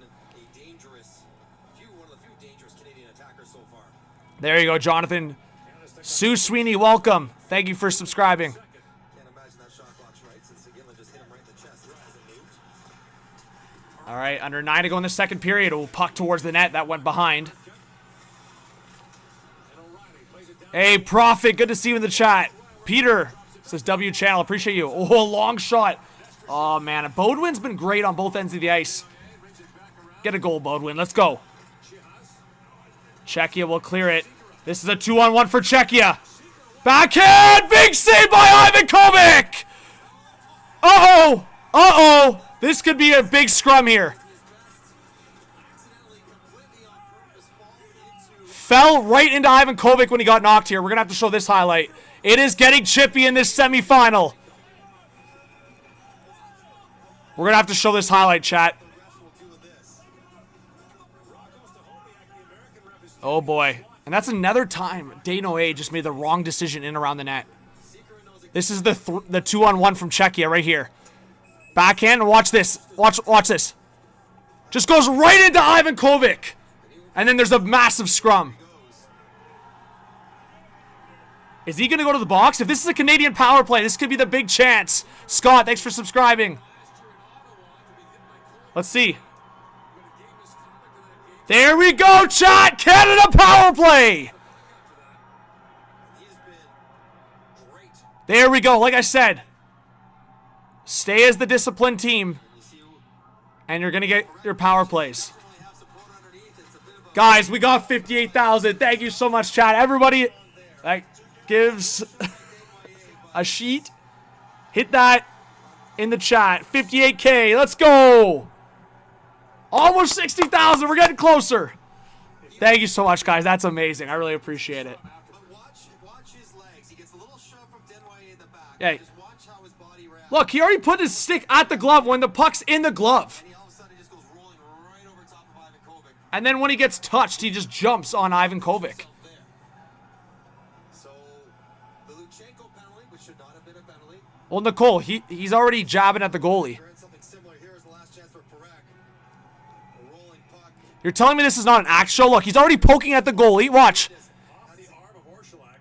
There you go, Jonathan. Sue Sweeney, welcome. Thank you for subscribing. All right, under 9 to go in the second period. We'll puck towards the net. That went behind. Hey, Prophet, good to see you in the chat. Peter says W channel, appreciate you. Oh, long shot. Oh, man, Bodwin's been great on both ends of the ice. Get a goal, Bodwin. Let's go. Czechia will clear it. This is a 2-on-1 for Czechia. Backhand! Big save by Ivan Kovic! Uh-oh! Uh-oh! This could be a big scrum here. Fell right into Ivan Kovic when he got knocked here. We're going to have to show this highlight. It is getting chippy in this semifinal. We're going to have to show this highlight, chat. Oh, boy. And that's another time Dano A just made the wrong decision in around the net. This is the 2-on-1 from Czechia right here. Backhand, and watch this. Watch this. Just goes right into Ivan Kovic. And then there's a massive scrum. Is he going to go to the box? If this is a Canadian power play, this could be the big chance. Scott, thanks for subscribing. Let's see. There we go, chat! Canada power play! There we go. Like I said, stay as the disciplined team, and you're going to get your power plays. Guys, we got 58,000. Thank you so much, chat. Everybody that gives a sheet, hit that in the chat. 58K. Let's go. Almost 60,000. We're getting closer. Thank you so much, guys. That's amazing. I really appreciate it. Yeah. Look, he already put his stick at the glove when the puck's in the glove. And then when he gets touched, he just jumps on Ivan Kovic. Well, Nicole, he's already jabbing at the goalie. You're telling me this is not an axe show? Look, he's already poking at the goalie. Watch.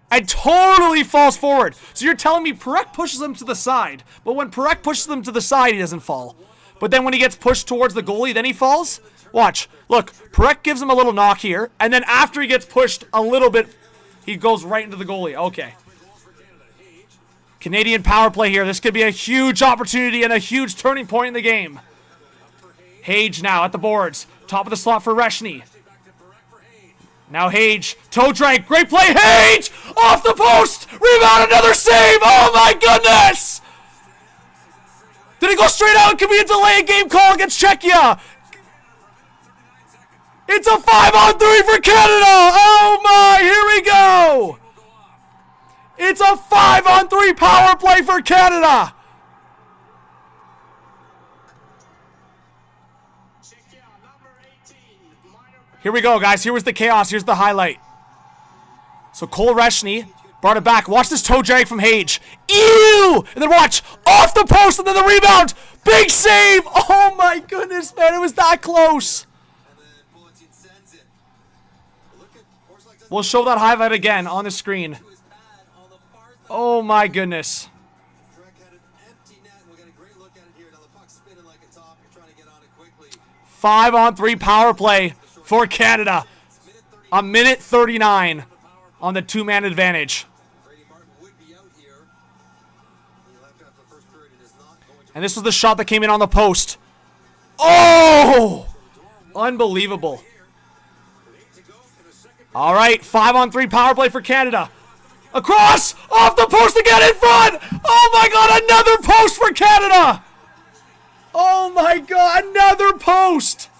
And totally falls forward. So you're telling me Parekh pushes him to the side. But when Parekh pushes him to the side, he doesn't fall. But then when he gets pushed towards the goalie, then he falls? Watch. Look, Parekh gives him a little knock here. And then after he gets pushed a little bit, he goes right into the goalie. Okay. Canadian power play here. This could be a huge opportunity and a huge turning point in the game. Hage now at the boards. Top of the slot for Reshny. Now Hage. Toe drag. Great play. Hage! Off the post! Rebound. Another save! Oh my goodness! Did it go straight out? Could be a delay game call against Czechia. It's a 5-on-3 for Canada! Oh my! Here we go! It's a 5-on-3 power play for Canada! Here we go, guys. Here was the chaos. Here's the highlight. So Cole Reshny brought it back. Watch this toe drag from Hage. Ew! And then watch. Off the post and then the rebound. Big save. Oh, my goodness, man. It was that close. We'll show that highlight again on the screen. Oh, my goodness. 5-on-3 power play for Canada. A minute 39 on the two-man advantage. And this was the shot that came in on the post. Oh! Unbelievable. All right, 5-on-3 power play for Canada. Across! Off the post again in front! Oh my God, another post for Canada! Oh my God, another post!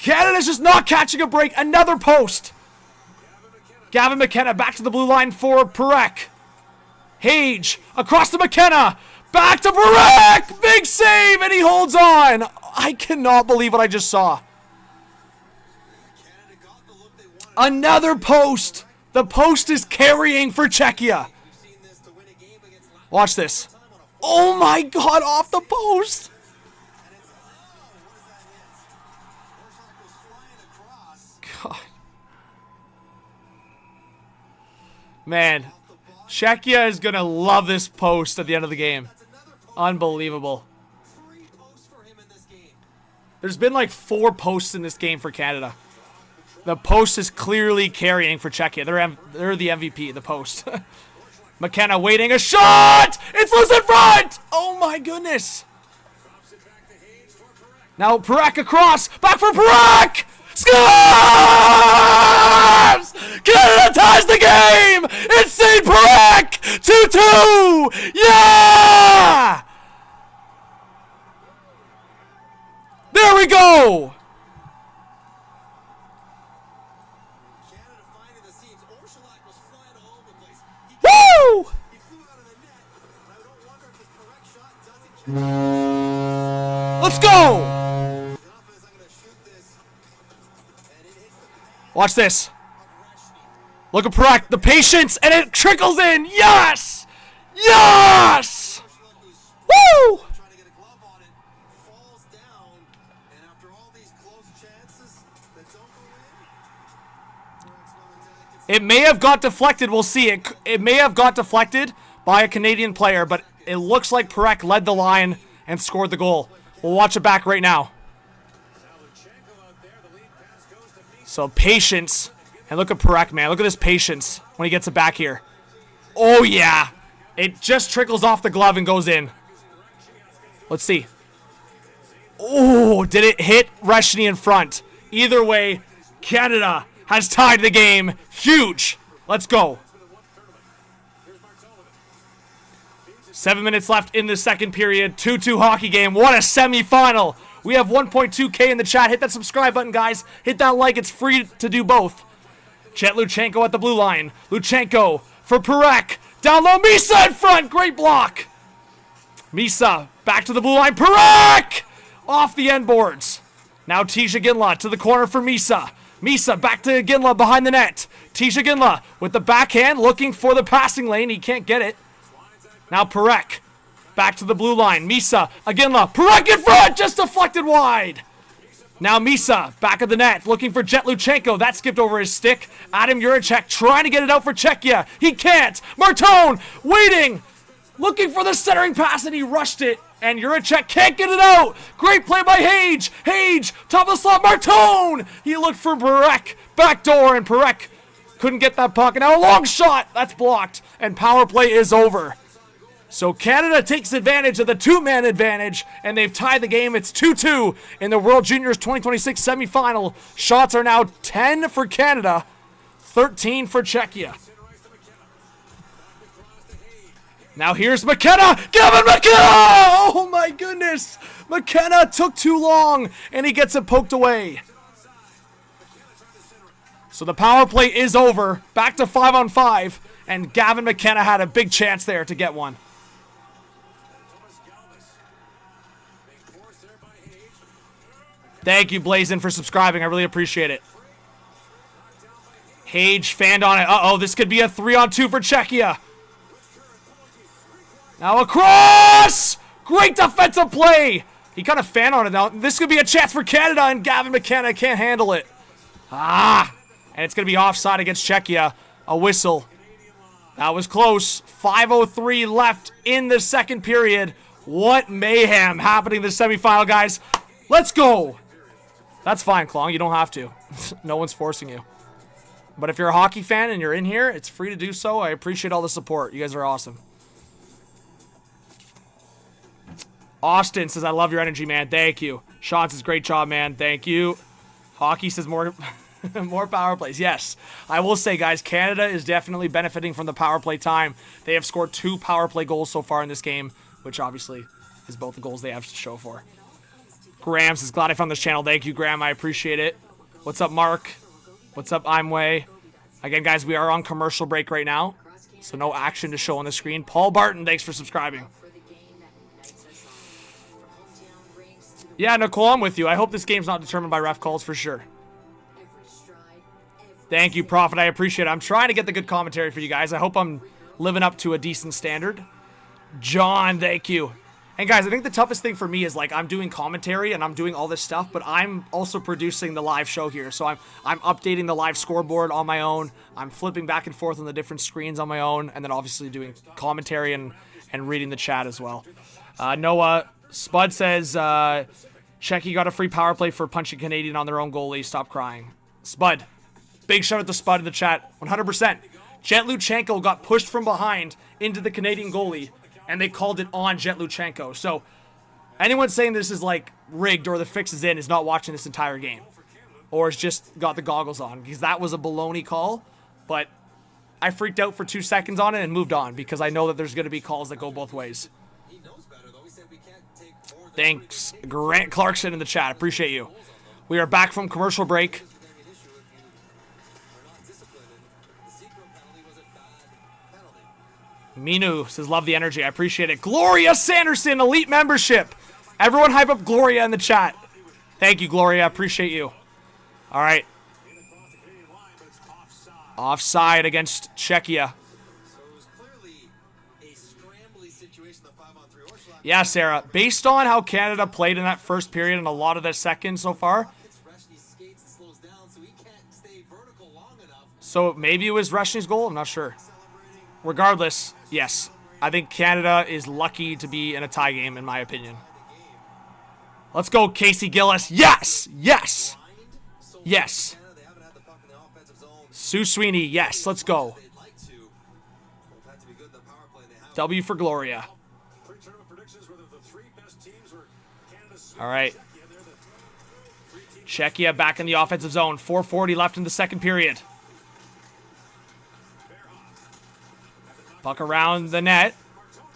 Canada's just not catching a break. Another post. Gavin McKenna back to the blue line for Parekh. Hage across to McKenna. Back to Parekh. Big save, and he holds on. I cannot believe what I just saw. Another post. The post is carrying for Czechia. Watch this. Oh my God, off the post. God. Man, Czechia is going to love this post at the end of the game. Unbelievable. There's been like 4 posts in this game for Canada. The post is clearly carrying for Czechia. They're the MVP, the post. McKenna waiting a shot! It's loose in front! Oh my goodness. Now Parekh across. Back for Parekh! Scores! Canada ties the game! It's St. Parekh! 2-2! Yeah! There we go! Woo! Let's go! Watch this. Look at Parekh, the patience, and it trickles in. Yes! Yes! Woo! It may have got deflected. We'll see. It may have got deflected by a Canadian player, but it looks like Parekh led the line and scored the goal. We'll watch it back right now. So patience. And look at Parekh, man. Look at this patience when he gets it back here. Oh, yeah. It just trickles off the glove and goes in. Let's see. Oh, did it hit Reshny in front? Either way, Canada has tied the game. Huge. Let's go. 7 minutes left in the second period. 2-2 hockey game. What a semifinal. We have 1.2K in the chat. Hit that subscribe button, guys. Hit that like. It's free to do both. Chet Luchenko at the blue line. Luchenko for Parekh. Down low. Misa in front. Great block. Misa back to the blue line. Parekh! Off the end boards. Now Tisha Ginla to the corner for Misa. Misa back to Ginla behind the net. Tisha Ginla with the backhand looking for the passing lane. He can't get it. Now Parekh back to the blue line. Misa, Ginla. Parekh in front, just deflected wide. Now Misa back of the net looking for Jet Luchenko. That skipped over his stick. Adam Juracek trying to get it out for Czechia. He can't. Martone waiting. Looking for the centering pass and he rushed it. And Juracek can't get it out. Great play by Hage. Hage, top of the slot. Martone. He looked for Parekh. Backdoor, and Parekh couldn't get that puck. And now a long shot. That's blocked. And power play is over. So Canada takes advantage of the two-man advantage, and they've tied the game. It's 2-2 in the World Juniors 2026 semifinal. Shots are now 10 for Canada, 13 for Czechia. Now here's McKenna. Gavin McKenna! Oh my goodness. McKenna took too long, and he gets it poked away. So the power play is over. Back to 5-on-5, and Gavin McKenna had a big chance there to get one. Thank you, Blazin, for subscribing. I really appreciate it. Hage fanned on it. Uh-oh, this could be a 3-on-2 for Czechia. Now across! Great defensive play! He kind of fanned on it now. This could be a chance for Canada, and Gavin McKenna can't handle it. And it's going to be offside against Czechia. A whistle. That was close. 5:03 left in the second period. What mayhem happening in the semifinal, guys. Let's go. That's fine, Klong. You don't have to. No one's forcing you. But if you're a hockey fan and you're in here, it's free to do so. I appreciate all the support. You guys are awesome. Austin says, I love your energy, man. Thank you. Sean says, great job, man. Thank you. Hockey says, more power plays. Yes. I will say, guys, Canada is definitely benefiting from the power play time. They have scored 2 power play goals so far in this game, which obviously is both the goals they have to show for. Graham says, glad I found this channel. Thank you, Graham. I appreciate it. What's up, Mark? What's up, Imway? Again, guys, we are on commercial break right now, so no action to show on the screen. Paul Barton, thanks for subscribing. Yeah, Nicole, I'm with you. I hope this game's not determined by ref calls for sure. Thank you, Prophet. I appreciate it. I'm trying to get the good commentary for you guys. I hope I'm living up to a decent standard. John, thank you. And guys, I think the toughest thing for me is, like, I'm doing commentary and I'm doing all this stuff, but I'm also producing the live show here. So I'm updating the live scoreboard on my own. I'm flipping back and forth on the different screens on my own, and then obviously doing commentary and reading the chat as well. Noah Spud says, Czechia got a free power play for punching Canadian on their own goalie. Stop crying. Spud. Big shout out to Spud in the chat. 100%. Jet Luchenko got pushed from behind into the Canadian goalie, and they called it on Jet Luchenko. So anyone saying this is like rigged or the fix is in is not watching this entire game, or has just got the goggles on, because that was a baloney call. But I freaked out for 2 seconds on it and moved on, because I know that there's going to be calls that go both ways. Thanks, Grant Clarkson in the chat. Appreciate you. We are back from commercial break. Minu says, love the energy. I appreciate it. Gloria Sanderson, elite membership. Everyone hype up Gloria in the chat. Thank you, Gloria. Appreciate you. All right. Offside against Czechia. Yeah, Sarah. Based on how Canada played in that first period and a lot of the second so far. So maybe it was Reshny's goal. I'm not sure. Regardless, yes. I think Canada is lucky to be in a tie game, in my opinion. Let's go, Casey Gillis. Yes! Yes! Yes. Sue Sweeney. Yes, let's go. W for Gloria. All right. Czechia back in the offensive zone. 4:40 left in the second period. Puck around the net.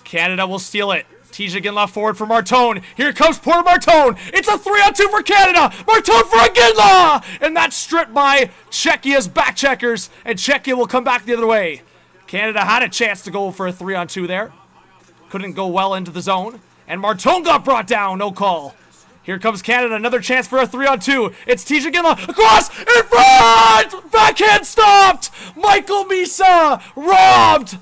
Canada will steal it. Tijakin left forward for Martone. Here comes Porter Martone. It's a 3-on-2 for Canada. Martone for Iginla! And that's stripped by Czechia's back checkers. And Czechia will come back the other way. Canada had a chance to go for a 3-on-2 there. Couldn't go well into the zone. And Martone got brought down. No call. Here comes Canada. Another chance for a 3-on-2. It's Tijakin across in front! Backhand stopped! Michael Misa robbed!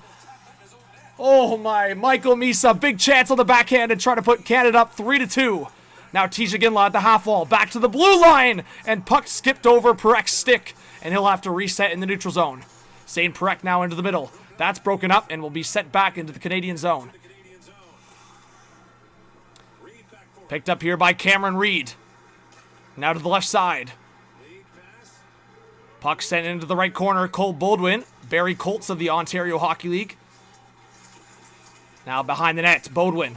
Oh my, Michael Misa, big chance on the backhand and try to put Canada up 3-2. Now Tijakin at the half wall, back to the blue line, and puck skipped over Parek's stick, and he'll have to reset in the neutral zone. St. Parek now into the middle. That's broken up and will be set back into the Canadian zone. Picked up here by Cameron Reed. Now to the left side. Puck sent into the right corner. Cole Baldwin, Barry Colts of the Ontario Hockey League. Now behind the net, Baldwin.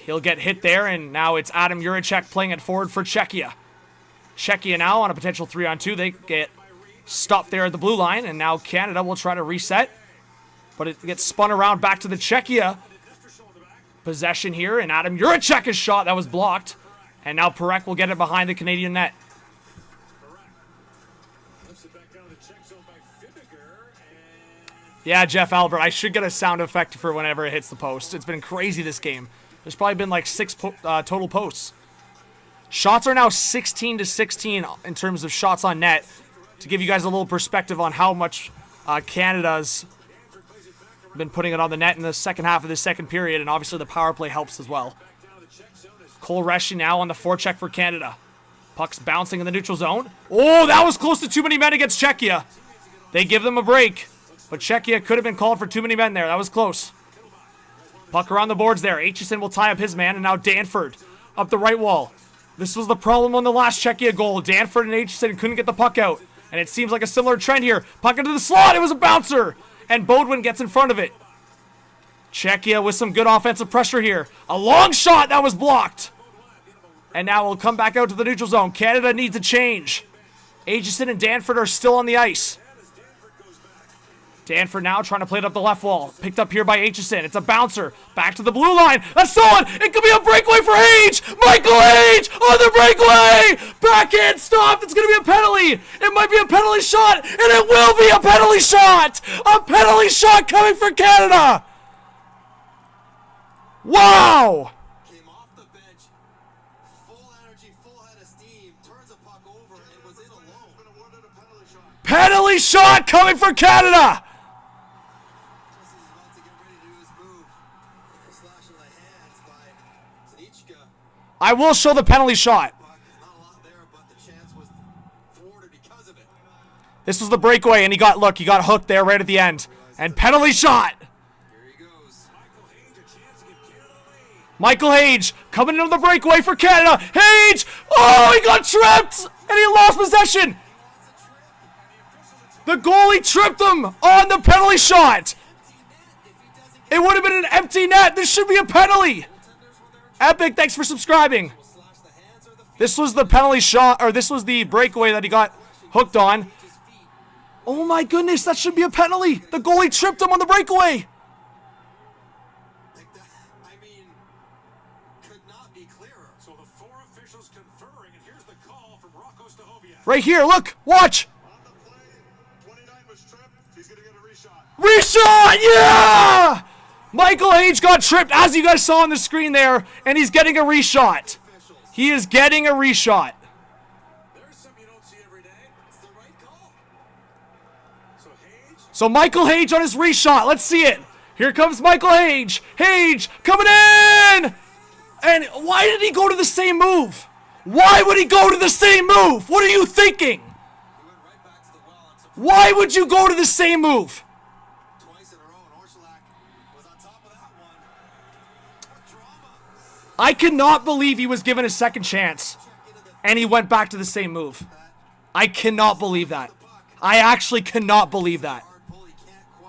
He'll get hit there, and now it's Adam Juracek playing it forward for Czechia. Czechia now on a potential 3-on-2. They get stopped there at the blue line, and now Canada will try to reset. But it gets spun around back to the Czechia possession here, and Adam Juracek's shot that was blocked. And now Parek will get it behind the Canadian net. Yeah, Jeff Albert, I should get a sound effect for whenever it hits the post. It's been crazy this game. There's probably been like 6 total posts. Shots are now 16-16 in terms of shots on net, to give you guys a little perspective on how much Canada's been putting it on the net in the second half of the second period, and obviously the power play helps as well. Cole Reschke now on the forecheck for Canada. Puck's bouncing in the neutral zone. Oh, that was close to too many men against Czechia. They give them a break, but Czechia could have been called for too many men there. That was close. Puck around the boards there. Aitchison will tie up his man, and now Danford up the right wall. This was the problem on the last Czechia goal. Danford and Aitchison couldn't get the puck out, and it seems like a similar trend here. Puck into the slot. It was a bouncer, and Bodwin gets in front of it. Czechia with some good offensive pressure here. A long shot that was blocked. And now we'll come back out to the neutral zone. Canada needs a change. Aitchison and Danford are still on the ice. Danford now trying to play it up the left wall. Picked up here by Aitchison. It's a bouncer. Back to the blue line. That's stolen. It could be a breakaway for Age. Michael Age on the breakaway. Backhand stopped. It's going to be a penalty. It might be a penalty shot, and it will be a penalty shot. A penalty shot coming for Canada. Wow. Penalty shot coming for Canada! I will show the penalty shot. This was the breakaway, and he got hooked there right at the end. And penalty shot! Michael Hage coming into the breakaway for Canada. Hage! Oh, he got tripped! And he lost possession! The goalie tripped him on the penalty shot. It would have been an empty net. This should be a penalty. Epic, thanks for subscribing. This was the penalty shot, or this was the breakaway that he got hooked on. Oh my goodness, that should be a penalty. The goalie tripped him on the breakaway. Right here, look, watch. Reshot, yeah! Michael Hage got tripped, as you guys saw on the screen there, and he's getting a reshot. He is getting a reshot. So Michael Hage on his reshot. Let's see it. Here comes Michael Hage. Hage coming in! And why did he go to the same move? Why would he go to the same move? What are you thinking? Why would you go to the same move? I cannot believe he was given a second chance and he went back to the same move. I cannot believe that. I actually cannot believe that.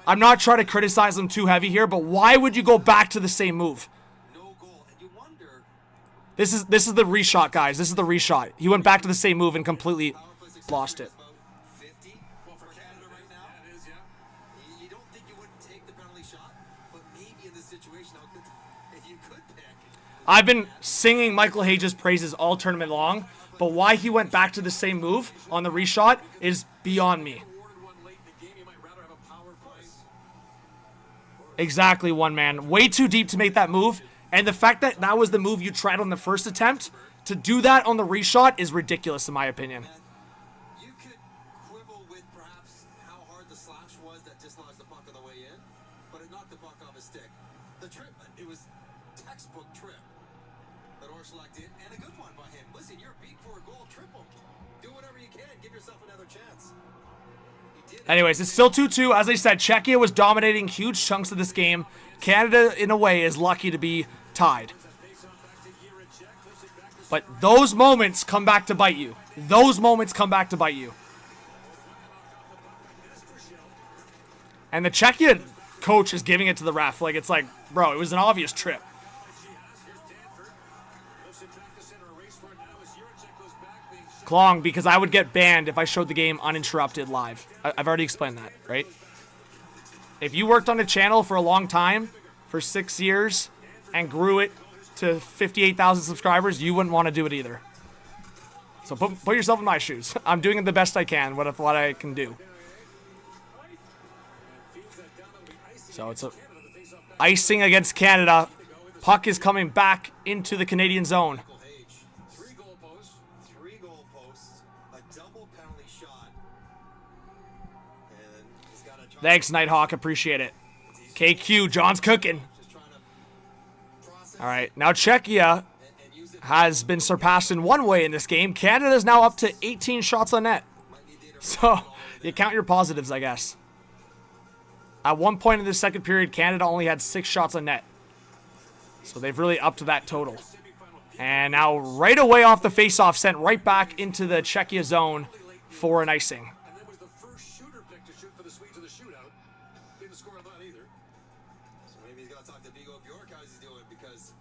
I'm not trying to criticize him too heavy here, but why would you go back to the same move? This is the reshot, guys. This is the reshot. He went back to the same move and completely lost it. I've been singing Michael Hage's praises all tournament long, but why he went back to the same move on the reshot is beyond me. Exactly, one man. Way too deep to make that move, and the fact that that was the move you tried on the first attempt, to do that on the reshot is ridiculous in my opinion. You could quibble with perhaps how hard the slash was that dislodged the puck on the way in, but it knocked the puck off his stick. The trip, it was textbook trip that Orszalak did, and a good one by him. Listen, you're beat for a goal, triple. Do whatever you can, give yourself another chance. Anyways, it's still 2-2. As I said, Czechia was dominating huge chunks of this game. Canada, in a way, is lucky to be tied. But those moments come back to bite you. Those moments come back to bite you. And the Czechia coach is giving it to the ref. Like, it's like, bro, it was an obvious trip. Klong, because I would get banned if I showed the game uninterrupted live. I've already explained that, right? If you worked on a channel for a long time, for 6 years, and grew it to 58,000 subscribers, you wouldn't want to do it either. So put yourself in my shoes. I'm doing the best I can, what I can do. So it's a icing against Canada. Puck is coming back into the Canadian zone. post, a double penalty shot. And he's got to try. Thanks, Nighthawk. Appreciate it. KQ, John's cooking. All right, now Czechia has been surpassed in one way in this game. Canada is now up to 18 shots on net. So you count your positives, I guess. At one point in the second period, Canada only had 6 shots on net. So they've really upped that total. And now right away off the faceoff, sent right back into the Czechia zone for an icing. And that was the first shooter pick to shoot for the Swedes in the shootout. Didn't score a lot either. So maybe he's got to talk to Vigo Bjork how he's doing because.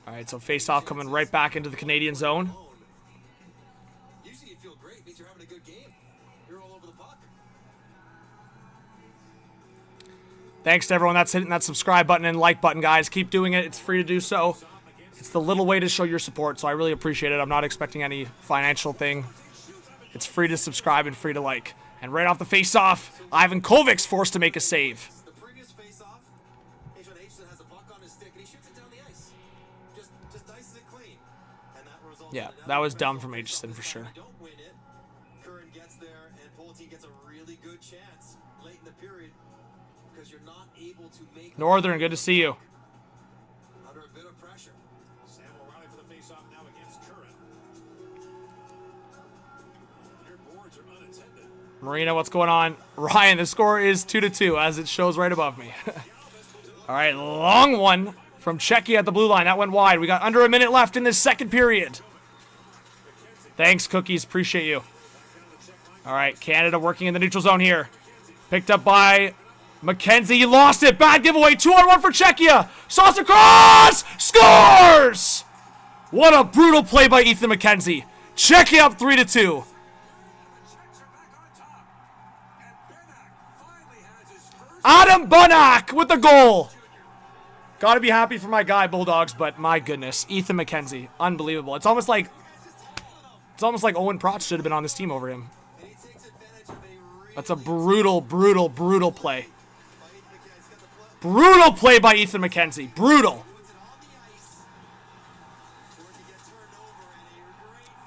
All right, so faceoff coming right back into the Canadian zone. Usually you feel great, means you're having a good game. You're all over the puck. Thanks to everyone that's hitting that subscribe button and like button, guys. Keep doing it. It's free to do so. It's the little way to show your support, so I really appreciate it. I'm not expecting any financial thing. It's free to subscribe and free to like. And right off the face-off, Ivan Kovic's forced to make a save. The previous face-off, H1H has a puck on his stick and he shoots it down the ice. Just ices it clean. And that results Yeah, that was dumb from Aitchison for sure. don't win it. Curran gets there and Pulte gets a really good chance late in the period because you're not able to make Northern, good to see you. under a bit of pressure. Sam O'Reilly for the faceoff now against Curran. Your boards are unattended. Marina, what's going on? Ryan, the score is 2-2, as it shows right above me. All right, long one from Czechia at the blue line. That went wide. We got under a minute left in this second period. Thanks, Cookies. Appreciate you. All right, Canada working in the neutral zone here. Picked up by McKenzie. He lost it. Bad giveaway. 2-on-1 for Czechia. Sauce across. Scores! What a brutal play by Ethan McKenzie. Czechia up 3-2. Adam Bunak with the goal. Gotta be happy for my guy, Bulldogs, but my goodness, Ethan McKenzie, unbelievable. It's almost like Owen Protz should have been on this team over him. That's a brutal, brutal, brutal play. Brutal play by Ethan McKenzie. Brutal.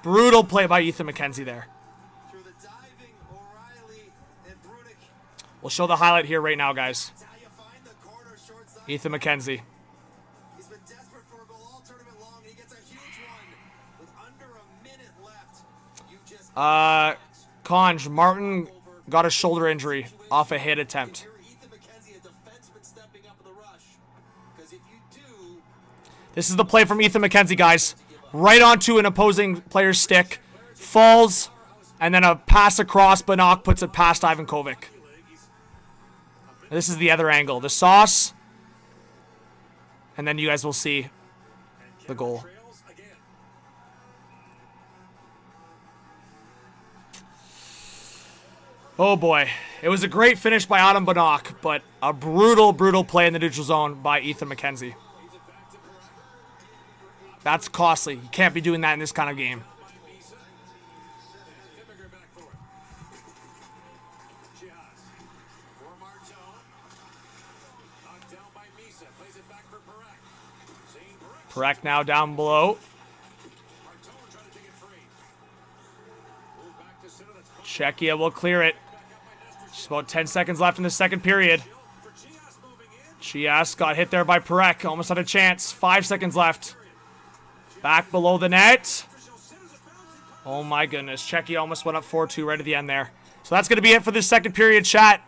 Brutal play by Ethan McKenzie there. We'll show the highlight here right now, guys. Ethan McKenzie. He's been desperate for a goal all tournament long, and he gets a huge one with under a minute left. You just Conj, Martin got a shoulder injury off a hit attempt. Ethan McKenzie, a defenseman stepping up in the rush. Because if you do, This is the play from Ethan McKenzie, guys. Right onto an opposing player's stick. Falls, and then a pass across. Banach puts it past Ivan Kovic. This is the other angle. The sauce. And then you guys will see the goal. Oh boy. It was a great finish by Adam Banach, but a brutal, brutal play in the neutral zone by Ethan McKenzie. That's costly. You can't be doing that in this kind of game. Perek now down below. Czechia will clear it. Just about 10 seconds left in the second period. Chias got hit there by Perek. Almost had a chance. 5 seconds left. Back below the net. Oh my goodness. Czechia almost went up 4-2 right at the end there. So that's going to be it for this second period, chat.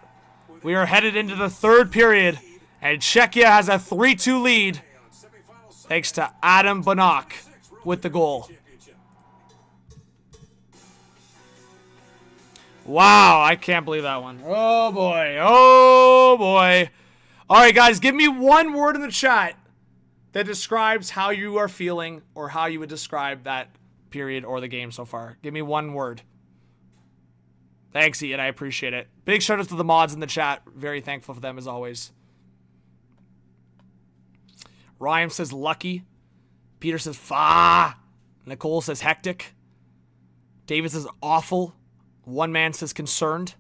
We are headed into the third period. And Czechia has a 3-2 lead. Thanks to Adam Banach with the goal. Wow, I can't believe that one. Oh boy, oh boy. All right, guys, give me one word in the chat that describes how you are feeling or how you would describe that period or the game so far. Give me one word. Thanks, Ian, I appreciate it. Big shout out to the mods in the chat. Very thankful for them as always. Ryan says lucky. Peter says fa. Nicole says hectic. David says awful. One man says concerned.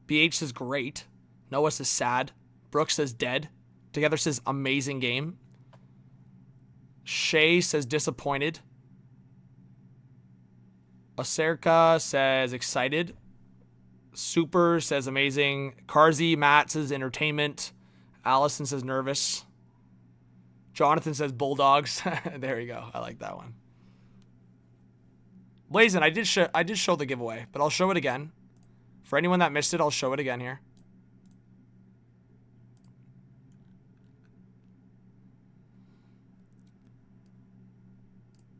BH says great. Noah says sad. Brooks says dead. Together says amazing game. Shay says disappointed. Acerca says excited. Super says amazing. Karzi, Matt says entertainment. Allison says nervous. Jonathan says Bulldogs. There you go. I like that one. Blazin, I did show the giveaway, but I'll show it again. For anyone that missed it, I'll show it again here.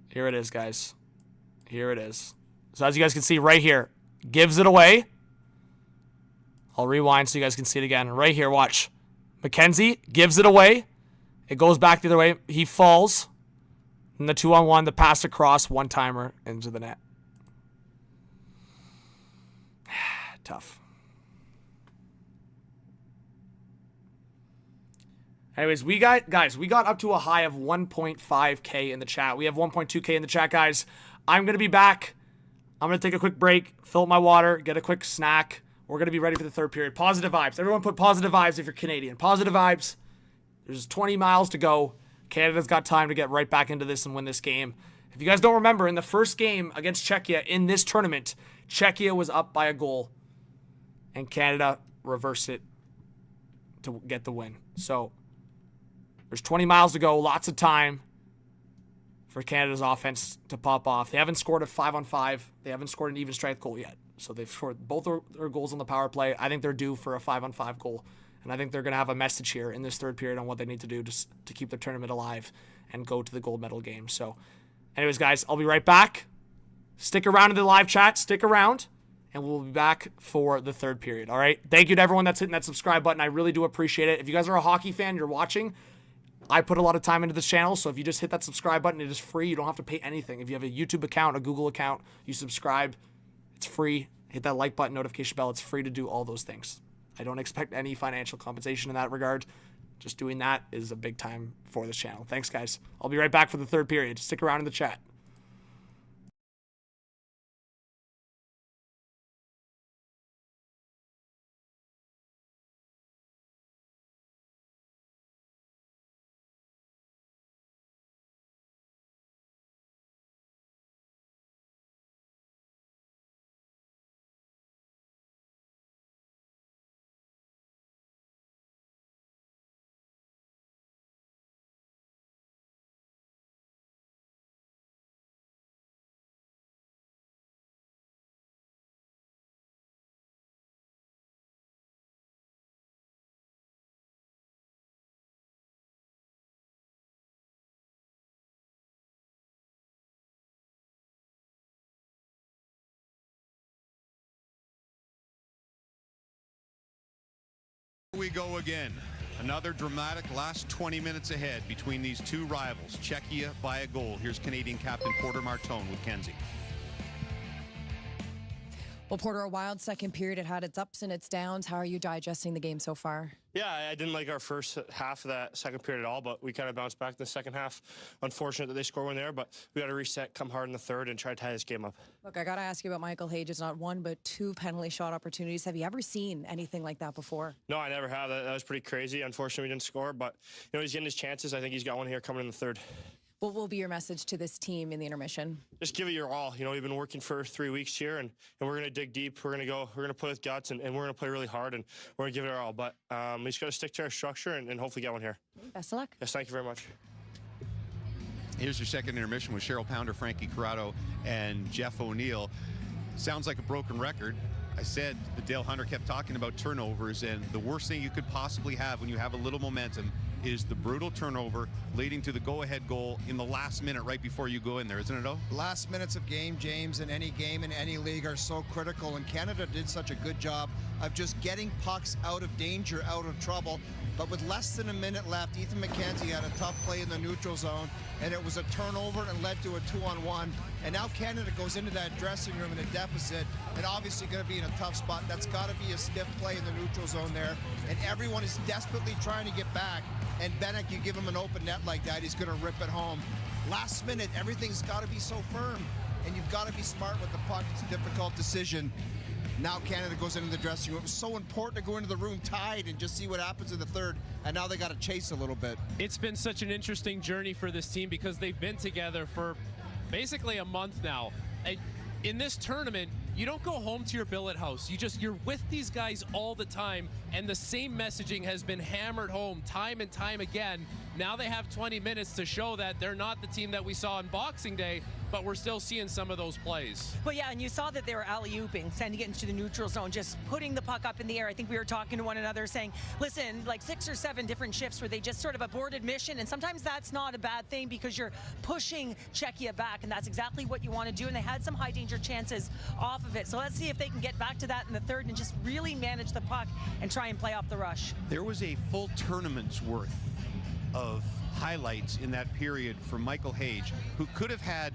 Here it is, guys. Here it is. So as you guys can see right here, gives it away. I'll rewind so you guys can see it again. Right here, watch. Mackenzie gives it away. It goes back the other way. He falls. And the 2-on-1, the pass across, one-timer into the net. Tough. Anyways, we got up to a high of 1.5K in the chat. We have 1.2K in the chat, guys. I'm going to be back. I'm going to take a quick break, fill up my water, get a quick snack. We're going to be ready for the third period. Positive vibes. Everyone put positive vibes if you're Canadian. Positive vibes. There's 20 miles to go. Canada's got time to get right back into this and win this game. If you guys don't remember, in the first game against Czechia in this tournament, Czechia was up by a goal, and Canada reversed it to get the win. So there's 20 miles to go, lots of time for Canada's offense to pop off. They haven't scored a 5-on-5. They haven't scored an even strength goal yet. So they've scored both their goals on the power play. I think they're due for a 5-on-5 goal. And I think they're going to have a message here in this third period on what they need to do to keep their tournament alive and go to the gold medal game. So anyways, guys, I'll be right back. Stick around in the live chat. Stick around. And we'll be back for the third period. All right? Thank you to everyone that's hitting that subscribe button. I really do appreciate it. If you guys are a hockey fan, you're watching, I put a lot of time into this channel. So if you just hit that subscribe button, it is free. You don't have to pay anything. If you have a YouTube account, a Google account, you subscribe. It's free. Hit that like button, notification bell. It's free to do all those things. I don't expect any financial compensation in that regard. Just doing that is a big time for this channel. Thanks, guys. I'll be right back for the third period. Stick around in the chat. Here we go again. Another dramatic last 20 minutes ahead between these two rivals. Czechia by a goal. Here's Canadian captain Porter Martone with Kenzie. Well, Porter, a wild second period. It had its ups and its downs. How are you digesting the game so far? Yeah, I didn't like our first half of that second period at all, but we kind of bounced back in the second half. Unfortunate that they scored one there, but we got to reset, come hard in the third, and try to tie this game up. Look, I got to ask you about Michael Hage's not one, but two penalty shot opportunities. Have you ever seen anything like that before? No, I never have. That was pretty crazy. Unfortunately, we didn't score, but he's getting his chances. I think he's got one here coming in the third. What will be your message to this team in the intermission? Just give it your all. We've been working for 3 weeks here, and we're going to dig deep. We're going to play with guts, and we're going to play really hard, and we're going to give it our all. But we just got to stick to our structure and hopefully get one here. Best of luck. Yes, thank you very much. Here's your second intermission with Cheryl Pounder, Frankie Corrado, and Jeff O'Neill. Sounds like a broken record. I said that Dale Hunter kept talking about turnovers, and the worst thing you could possibly have when you have a little momentum is the brutal turnover leading to the go-ahead goal in the last minute right before you go in there, isn't it, O? Last minutes of game, James, in any game, in any league are so critical, and Canada did such a good job of just getting pucks out of danger, out of trouble. But with less than a minute left, Ethan McKenzie had a tough play in the neutral zone, and it was a turnover and led to a 2-on-1. And now Canada goes into that dressing room in a deficit and obviously going to be in a tough spot. That's got to be a stiff play in the neutral zone there. And everyone is desperately trying to get back. And Bennett, you give him an open net like that, he's going to rip it home. Last minute, everything's got to be so firm. And you've got to be smart with the puck. It's a difficult decision. Now Canada goes into the dressing room. It was so important to go into the room tied and just see what happens in the third. And now they got to chase a little bit. It's been such an interesting journey for this team because they've been together for basically a month now. in this tournament, you don't go home to your billet house. You're with these guys all the time, and the same messaging has been hammered home time and time again. Now they have 20 minutes to show that they're not the team that we saw on Boxing Day, but we're still seeing some of those plays. Well, yeah, and you saw that they were alley-ooping, sending it into the neutral zone, just putting the puck up in the air. I think we were talking to one another saying, listen, like 6 or 7 different shifts where they just sort of aborted mission, and sometimes that's not a bad thing because you're pushing Czechia back, and that's exactly what you want to do, and they had some high-danger chances off of it. So let's see if they can get back to that in the third and just really manage the puck and try and play off the rush. There was a full tournament's worth of highlights in that period for Michael Hage, who could have had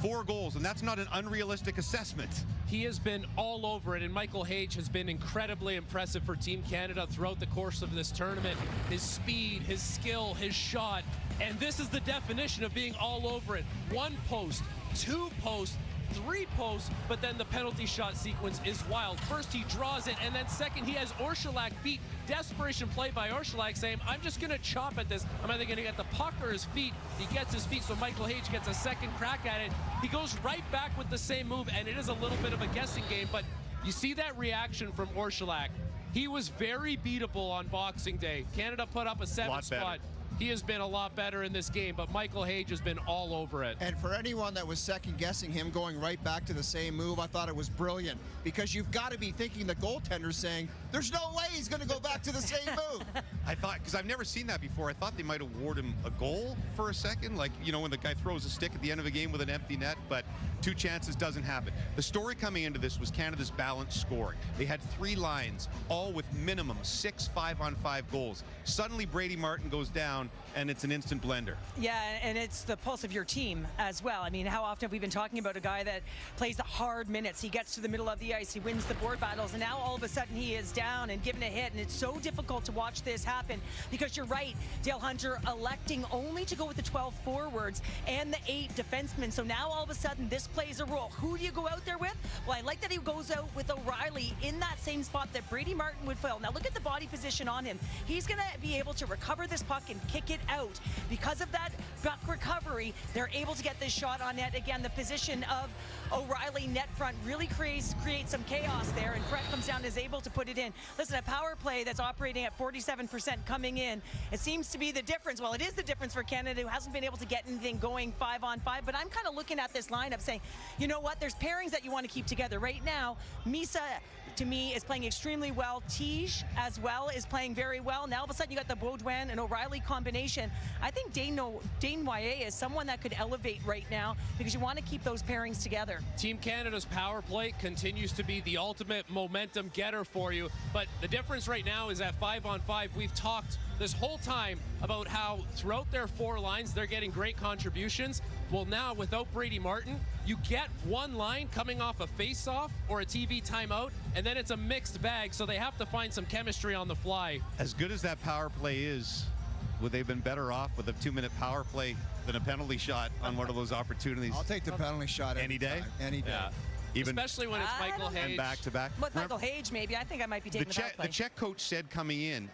4 goals, and that's not an unrealistic assessment. He has been all over it, and Michael Hage has been incredibly impressive for Team Canada throughout the course of this tournament. His speed, his skill, his shot, and this is the definition of being all over it. 1 post, 2 posts, 3 posts, but then the penalty shot sequence is wild. First he draws it, and then second he has Orszalak beat. Desperation play by Orszalak saying, I'm just going to chop at this. I'm either going to get the puck or his feet. He gets his feet, so Michael Hage gets a second crack at it. He goes right back with the same move, and it is a little bit of a guessing game, but you see that reaction from Orszalak. He was very beatable on Boxing Day. Canada put up a 7th spot. He has been a lot better in this game, but Michael Hage has been all over it. And for anyone that was second-guessing him going right back to the same move, I thought it was brilliant, because you've got to be thinking the goaltender's saying, there's no way he's going to go back to the same move. I thought, because I've never seen that before, I thought they might award him a goal for a second, like, you know, when the guy throws a stick at the end of a game with an empty net, but 2 chances doesn't happen. The story coming into this was Canada's balanced scoring. They had 3 lines, all with minimum 6 5-on-5 goals. Suddenly Brady Martin goes down, and it's an instant blender. Yeah, and it's the pulse of your team as well. I mean, how often have we been talking about a guy that plays the hard minutes? He gets to the middle of the ice, he wins the board battles, and now all of a sudden he is down and given a hit, and it's so difficult to watch this happen because you're right, Dale Hunter electing only to go with the 12 forwards and the 8 defensemen. So now all of a sudden this plays a role. Who do you go out there with? Well, I like that he goes out with O'Reilly in that same spot that Brady Martin would fill. Now look at the body position on him. He's going to be able to recover this puck and kick it out. Because of that puck recovery, they're able to get this shot on net. Again, the position of O'Reilly net front really creates some chaos there, and Brett comes down and is able to put it in. Listen, a power play that's operating at 47% coming in, it seems to be the difference. Well, it is the difference for Canada, who hasn't been able to get anything going 5-on-5, but I'm kind of looking at this lineup saying, you know what, there's pairings that you want to keep together. Right now, Misa, to me, is playing extremely well. Tige, as well, is playing very well. Now, all of a sudden, you got the Baudouin and O'Reilly combination. I think Dane Noyer is someone that could elevate right now because you want to keep those pairings together. Team Canada's power play continues to be the ultimate momentum getter for you, but the difference right now is at 5-on-5. We've talked this whole time about how throughout their 4 lines, they're getting great contributions. Well, now, without Brady Martin, you get one line coming off a face-off or a TV timeout, and then it's a mixed bag, so they have to find some chemistry on the fly. As good as that power play is, would they have been better off with a 2-minute power play than a penalty shot on one of those opportunities? I'll take the penalty shot any day. Any day. Yeah. Even especially when it's Michael Hage. And back-to-back. With Michael Hage, maybe. I think I might be taking the power play. The Czech coach said coming in,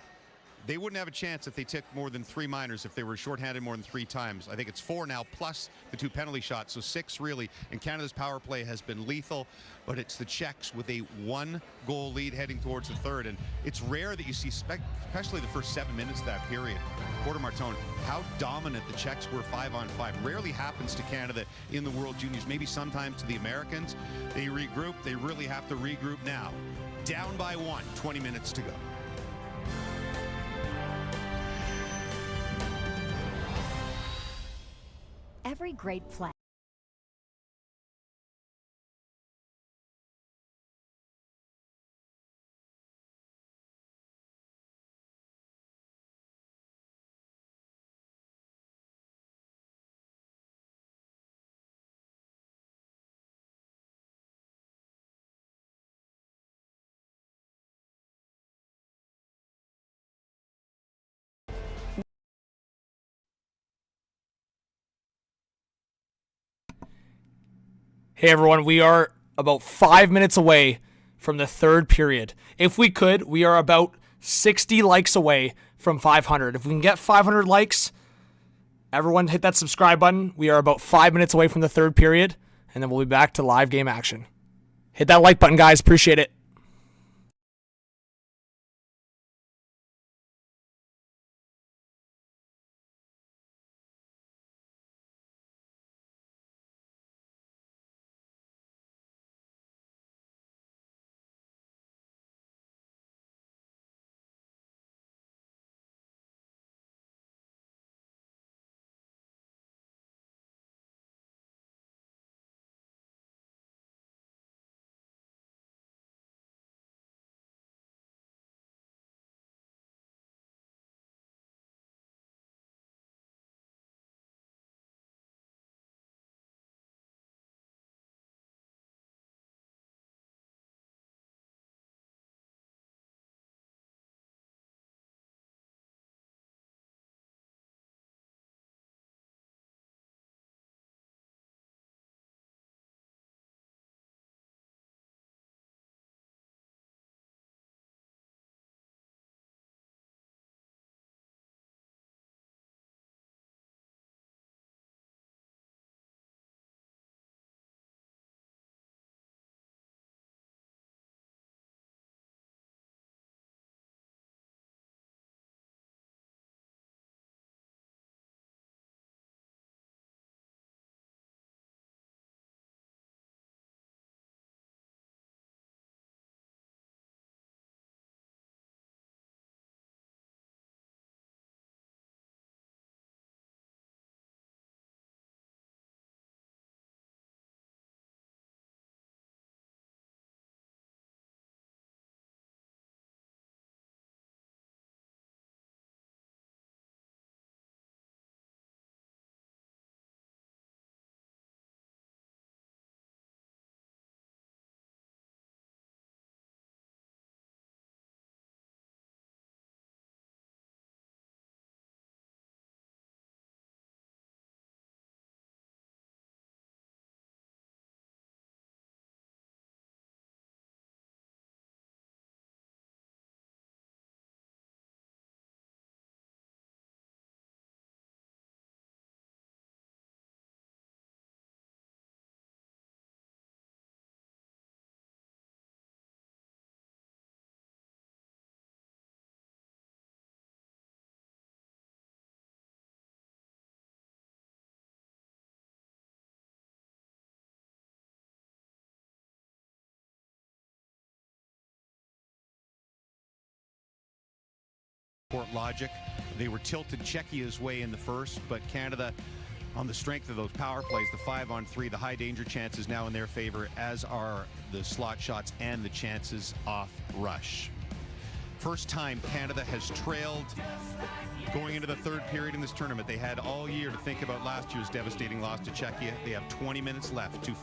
they wouldn't have a chance if they took more than 3 minors, if they were shorthanded more than 3 times. I think it's 4 now, plus the 2 penalty shots, so 6 really. And Canada's power play has been lethal, but it's the Czechs with a 1-goal lead heading towards the third. And it's rare that you see, especially the first 7 minutes of that period, Porter Martone, how dominant the Czechs were 5-on-5. Rarely happens to Canada in the World Juniors. Maybe sometimes to the Americans. They regroup. They really have to regroup now. Down by 1, 20 minutes to go. Every great play. Hey everyone, we are about 5 minutes away from the third period. If we could, we are about 60 likes away from 500. If we can get 500 likes, everyone hit that subscribe button. We are about 5 minutes away from the third period, and then we'll be back to live game action. Hit that like button, guys. Appreciate it. Logic. They were tilted Czechia's way in the first, but Canada, on the strength of those power plays, the 5-on-3, the high danger chances now in their favor, as are the slot shots and the chances off rush. First time Canada has trailed going into the third period in this tournament. They had all year to think about last year's devastating loss to Czechia. They have 20 minutes left to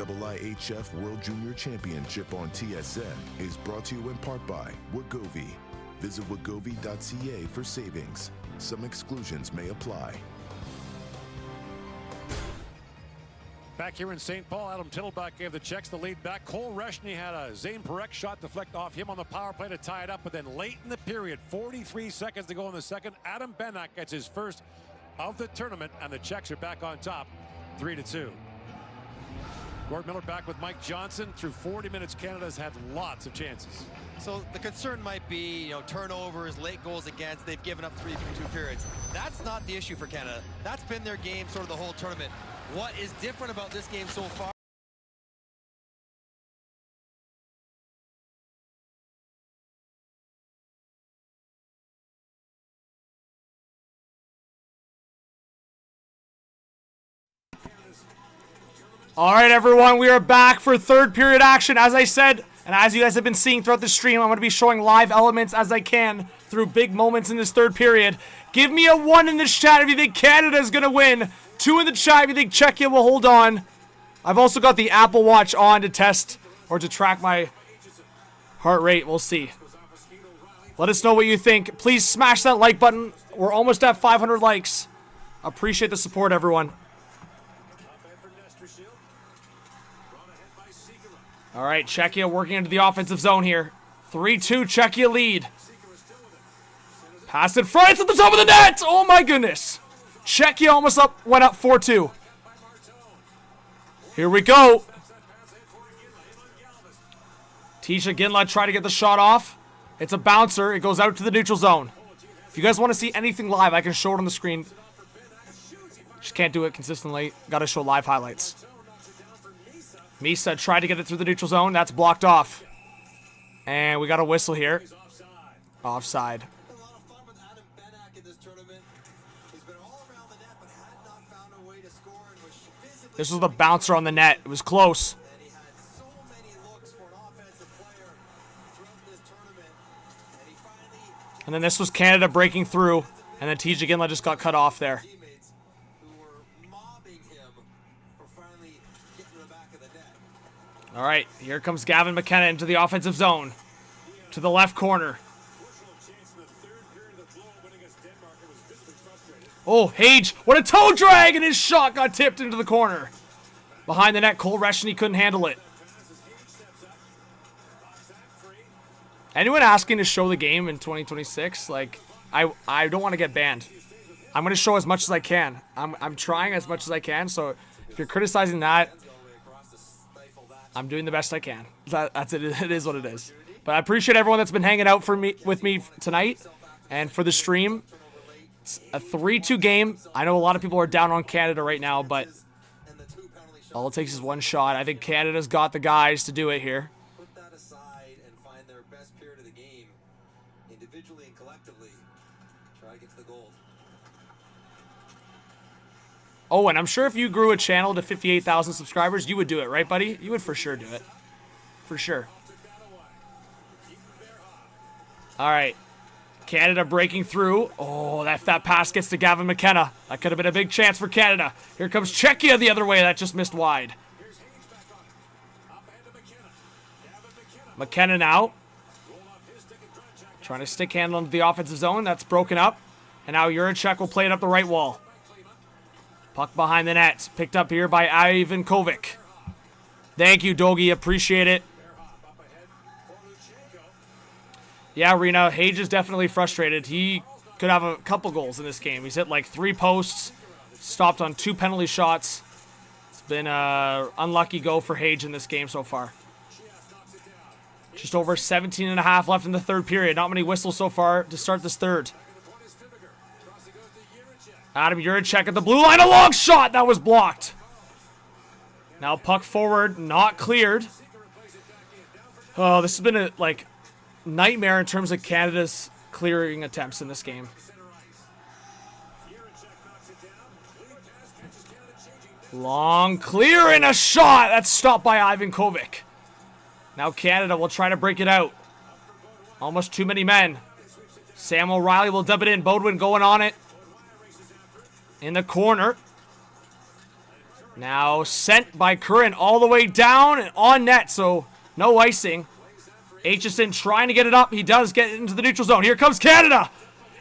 IIHF World Junior Championship on TSN is brought to you in part by Wegovy. Visit wegovy.ca for savings. Some exclusions may apply. Back here in St. Paul, Adam Tittlebach gave the Czechs the lead back. Cole Reshny had a Zane Parekh shot deflect off him on the power play to tie it up, but then late in the period, 43 seconds to go in the second, Adam Benak gets his first of the tournament, and the Czechs are back on top, 3-2. Gord Miller back with Mike Johnson. Through 40 minutes, Canada's had lots of chances. So the concern might be, turnovers, late goals against. They've given up 3 through 2 periods. That's not the issue for Canada. That's been their game sort of the whole tournament. What is different about this game so far? All right, everyone, we are back for third period action. As I said, and as you guys have been seeing throughout the stream, I'm going to be showing live elements as I can through big moments in this third period. Give me a 1 in the chat if you think Canada is going to win. 2 in the chat if you think Czechia will hold on. I've also got the Apple Watch on to test or to track my heart rate. We'll see. Let us know what you think. Please smash that like button. We're almost at 500 likes. Appreciate the support, everyone. All right, Czechia working into the offensive zone here. 3-2, Czechia lead. Pass in front, it's at the top of the net! Oh my goodness! Czechia almost went up 4-2. Here we go. Tisha Ginla tried to get the shot off. It's a bouncer. It goes out to the neutral zone. If you guys want to see anything live, I can show it on the screen. Just can't do it consistently. Got to show live highlights. Misa tried to get it through the neutral zone. That's blocked off. And we got a whistle here. Offside. This was the bouncer on the net. It was close. And then this was Canada breaking through. And then Tisha Ginla just got cut off there. All right, here comes Gavin McKenna into the offensive zone. To the left corner. Oh, Hage, what a toe drag, and his shot got tipped into the corner. Behind the net, Cole Reshny couldn't handle it. Anyone asking to show the game in 2026? Like, I don't want to get banned. I'm going to show as much as I can. I'm trying as much as I can, so if you're criticizing that, I'm doing the best I can. That's it. It is what it is. But I appreciate everyone that's been hanging out with me tonight and for the stream. It's a 3-2 game. I know a lot of people are down on Canada right now, but all it takes is one shot. I think Canada's got the guys to do it here. Put that aside and find their best period of the game, individually and collectively. Try to get to the goal. Oh, and I'm sure if you grew a channel to 58,000 subscribers, you would do it, right, buddy? You would for sure do it. For sure. All right. Canada breaking through. Oh, that pass gets to Gavin McKenna. That could have been a big chance for Canada. Here comes Czechia the other way. That just missed wide. McKenna now. Trying to stick handle into the offensive zone. That's broken up. And now Juracek will play it up the right wall. Puck behind the net. Picked up here by Ivan Kovic. Thank you, Dogi. Appreciate it. Yeah, Rena, Hage is definitely frustrated. He could have a couple goals in this game. He's hit like 3 posts, stopped on 2 penalty shots. It's been an unlucky go for Hage in this game so far. Just over 17 and a half left in the third period. Not many whistles so far to start this third. Adam Juracek at the blue line. A long shot. That was blocked. Now puck forward. Not cleared. Oh, this has been a, nightmare in terms of Canada's clearing attempts in this game. Long clear and a shot. That's stopped by Ivan Kovic. Now Canada will try to break it out. Almost too many men. Sam O'Reilly will dub it in. Bodwin going on it. In the corner. Now sent by Curran all the way down and on net, so no icing. Aitchison trying to get it up. He does get into the neutral zone. Here comes Canada.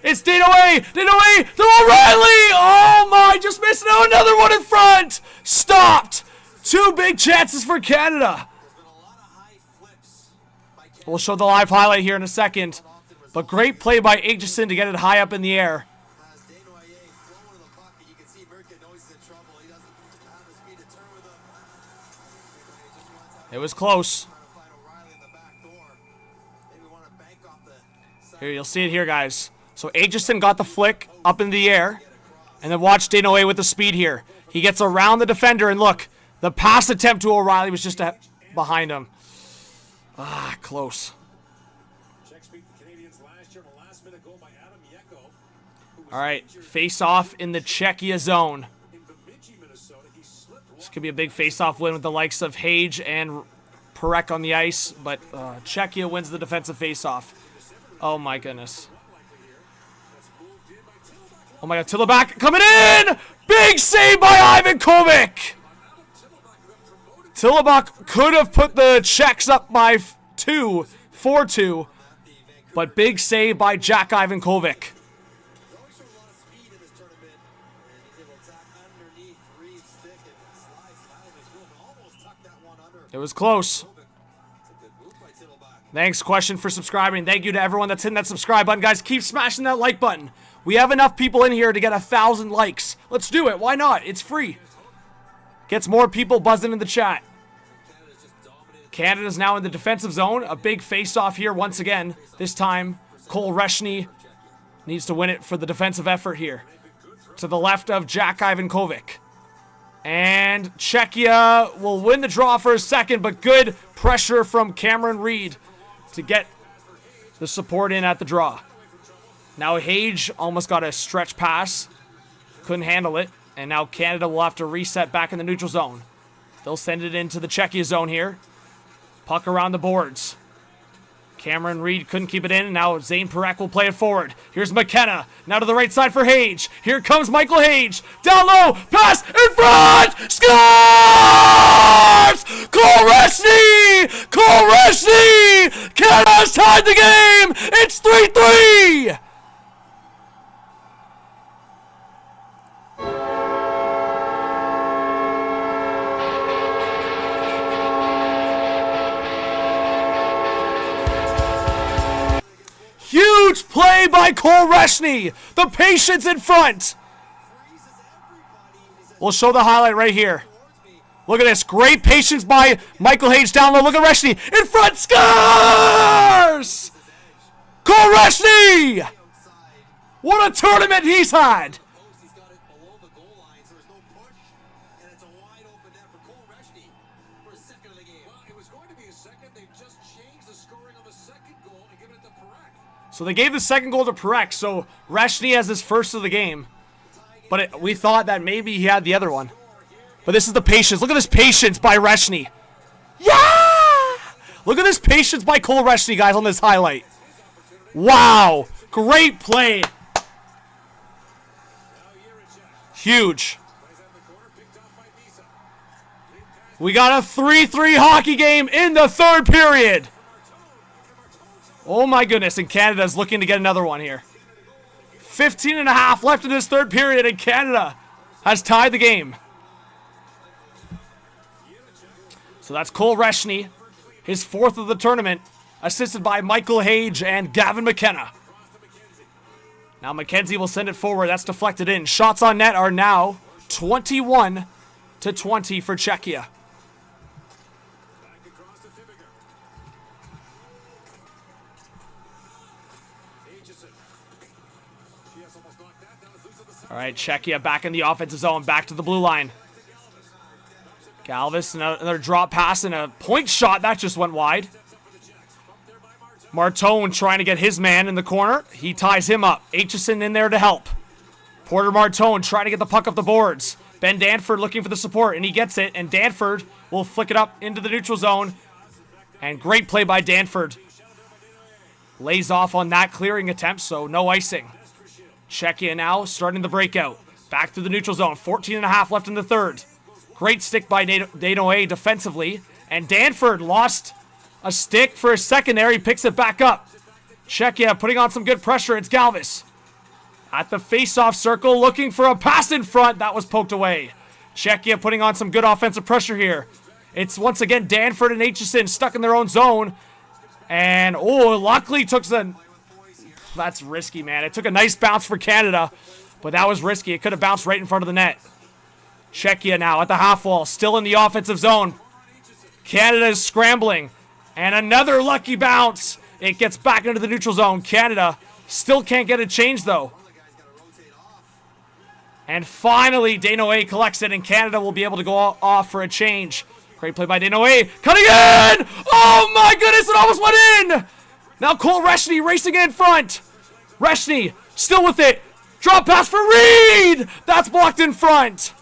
It's Dinaway to O'Reilly. Oh my, just missing out. Another one in front. Stopped. 2 big chances for Canada. We'll show the live highlight here in a second. But great play by Aitchison to get it high up in the air. It was close. Here, you'll see it here, guys. So Aitchison got the flick up in the air. And then watch Dinaway with the speed here. He gets around the defender, and look, the pass attempt to O'Reilly was just behind him. Ah, close. All right, face-off in the Czechia zone. This could be a big face-off win with the likes of Hage and Perek on the ice, but Czechia wins the defensive face-off. Oh my goodness. Oh my god, Tillback coming in! Big save by Ivan Kovic! Tillback could have put the Czechs up by 4-2, but big save by Jack Ivan Kovic. It was close. Thanks, Question, for subscribing. Thank you to everyone that's hitting that subscribe button. Guys, keep smashing that like button. We have enough people in here to get 1,000 likes. Let's do it. Why not? It's free. Gets more people buzzing in the chat. Canada's now in the defensive zone. A big face-off here once again. This time, Cole Reshny needs to win it for the defensive effort here. To the left of Jack Ivan Kovic. And Czechia will win the draw for a second, but good pressure from Cameron Reed to get the support in at the draw. Now Hage almost got a stretch pass. Couldn't handle it. And now Canada will have to reset back in the neutral zone. They'll send it into the Czechia zone here. Puck around the boards. Cameron Reed couldn't keep it in, and now Zane Perek will play it forward. Here's McKenna. Now to the right side for Hage. Here comes Michael Hage. Down low. Pass in front. Scores! Cole Reshny! Cole Reshny! Canada's tied the game! It's 3-3! Huge play by Cole Reshny. The patience in front. We'll show the highlight right here. Look at this. Great patience by Michael Hage down low. Look at Reshny. In front. Scores! Cole Reshny! What a tournament he's had. So they gave the second goal to Perek, so Reshny has his first of the game. But we thought that maybe he had the other one. But this is the patience. Look at this patience by Reshny. Yeah! Look at this patience by Cole Reshny, guys, on this highlight. Wow! Great play. Huge. We got a 3-3 hockey game in the third period. Oh my goodness, and Canada's looking to get another one here. 15.5 left in this third period, and Canada has tied the game. So that's Cole Reshny, his 4th of the tournament, assisted by Michael Hage and Gavin McKenna. Now McKenzie will send it forward. That's deflected in. Shots on net are now 21-20 for Czechia. All right, Czechia back in the offensive zone, back to the blue line. Galvis, another drop pass and a point shot. That just went wide. Martone trying to get his man in the corner. He ties him up. Aitchison in there to help. Porter Martone trying to get the puck up the boards. Ben Danford looking for the support, and he gets it. And Danford will flick it up into the neutral zone. And great play by Danford. Lays off on that clearing attempt, so no icing. Czechia now starting the breakout. Back to the neutral zone. 14.5 left in the third. Great stick by Desnoyers defensively. And Danford lost a stick for a second there. He picks it back up. Czechia putting on some good pressure. It's Galvis at the face-off circle looking for a pass in front. That was poked away. Czechia putting on some good offensive pressure here. It's once again Danford and Aitchison stuck in their own zone. And, oh, luckily took the... That's risky, man. It took a nice bounce for Canada, but that was risky. It could have bounced right in front of the net. Czechia now at the half wall, still in the offensive zone. Canada is scrambling. And another lucky bounce. It gets back into the neutral zone. Canada still can't get it changed, though. And finally, Desnoyers collects it, and Canada will be able to go off for a change. Great play by Desnoyers. Cutting in! Oh, my goodness, it almost went in! Now Cole Reshney racing in front. Reshney still with it. Drop pass for Reed! That's blocked in front.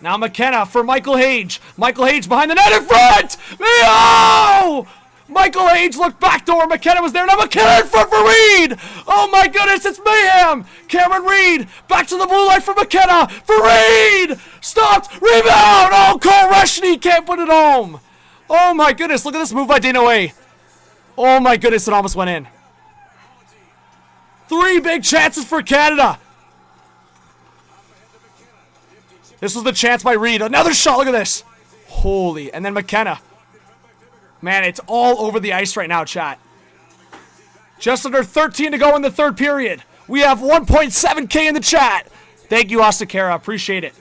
Now McKenna for Michael Hage. Michael Hage behind the net in front! Oh! Michael Hage looked backdoor. McKenna was there. Now McKenna in front for Reed! Oh my goodness, it's mayhem! Cameron Reed back to the blue line for McKenna. For Reed! Stopped! Rebound! Oh, Cole Reshney can't put it home. Oh my goodness, look at this move by Desnoyers. Oh my goodness, it almost went in. 3 big chances for Canada. This was the chance by Reed. Another shot, look at this. Holy, and then McKenna. Man, it's all over the ice right now, chat. Just under 13 to go in the third period. We have 1.7K in the chat. Thank you, Asakara, appreciate it.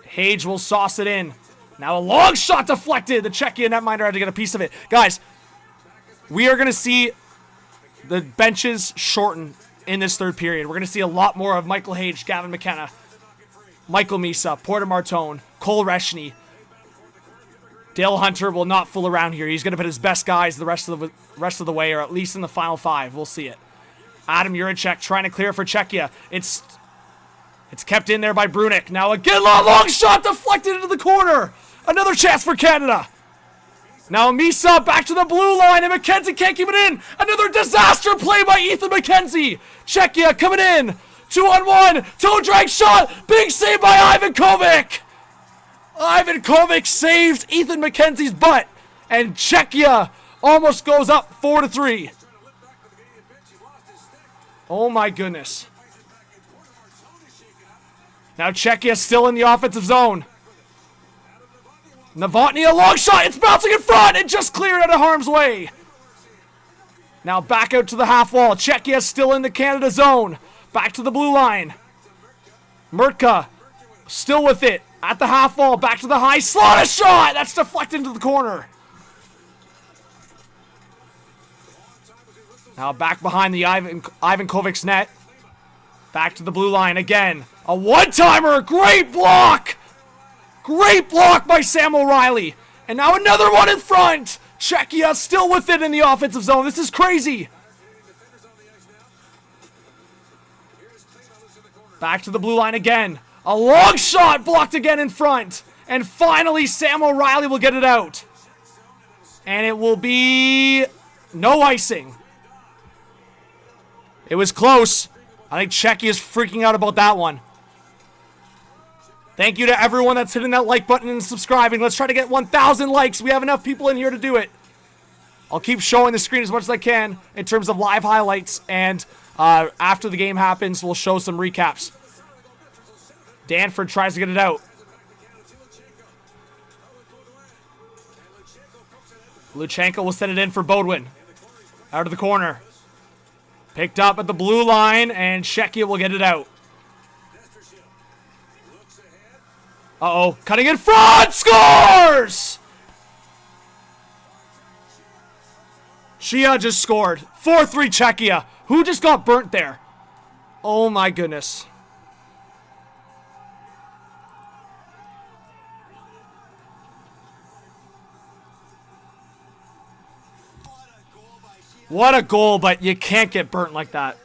Hage will sauce it in. Now a long shot deflected. The Czechia netminder had to get a piece of it. Guys, we are going to see the benches shorten in this third period. We're going to see a lot more of Michael Hage, Gavin McKenna, Michael Misa, Porter Martone, Cole Reshney. Dale Hunter will not fool around here. He's going to put his best guys the rest of the way, or at least in the final 5. We'll see it. Adam Juracek trying to clear for Czechia. It's kept in there by Brunick. Now again, long shot deflected into the corner. Another chance for Canada. Now Misa back to the blue line, and McKenzie can't keep it in. Another disaster play by Ethan McKenzie. Czechia coming in. 2-on-1. Toe drag shot. Big save by Ivan Kovic. Ivan Kovic saves Ethan McKenzie's butt. And Czechia almost goes up 4-3. Oh my goodness. Now Czechia still in the offensive zone. Novotny, a long shot. It's bouncing in front. It just cleared out of harm's way. Now back out to the half wall. Czechia still in the Canada zone. Back to the blue line. Murtka still with it. At the half wall. Back to the high slot. A shot. That's deflected into the corner. Now back behind the Ivan Kovic's net. Back to the blue line again. A one-timer. Great block. Great block by Sam O'Reilly. And now another one in front. Czechia still with it in the offensive zone. This is crazy. Back to the blue line again. A long shot blocked again in front. And finally, Sam O'Reilly will get it out. And it will be no icing. It was close. I think Czechia is freaking out about that one. Thank you to everyone that's hitting that like button and subscribing. Let's try to get 1,000 likes. We have enough people in here to do it. I'll keep showing the screen as much as I can in terms of live highlights. And after the game happens, we'll show some recaps. Danford tries to get it out. Luchenko will set it in for Bodwin. Out of the corner. Picked up at the blue line, and Czechia will get it out. Uh-oh. Cutting in front! Scores! Chia just scored. 4-3 Czechia. Who just got burnt there? Oh my goodness. What a goal, but you can't get burnt like that.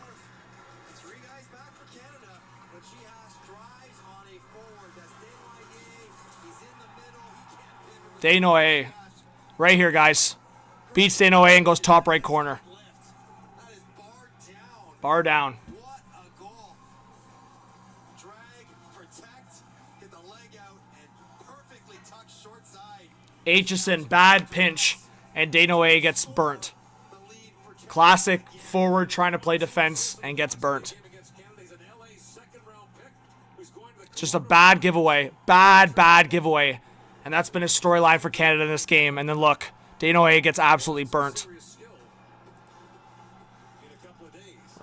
Desnoyers. Right here, guys. Beats Desnoyers and goes top right corner. Bar down. Aitchison, bad pinch, and Desnoyers gets burnt. Classic forward trying to play defense and gets burnt. Just a bad giveaway. Bad giveaway. And that's been a storyline for Canada in this game. And then look, Desnoyers gets absolutely burnt.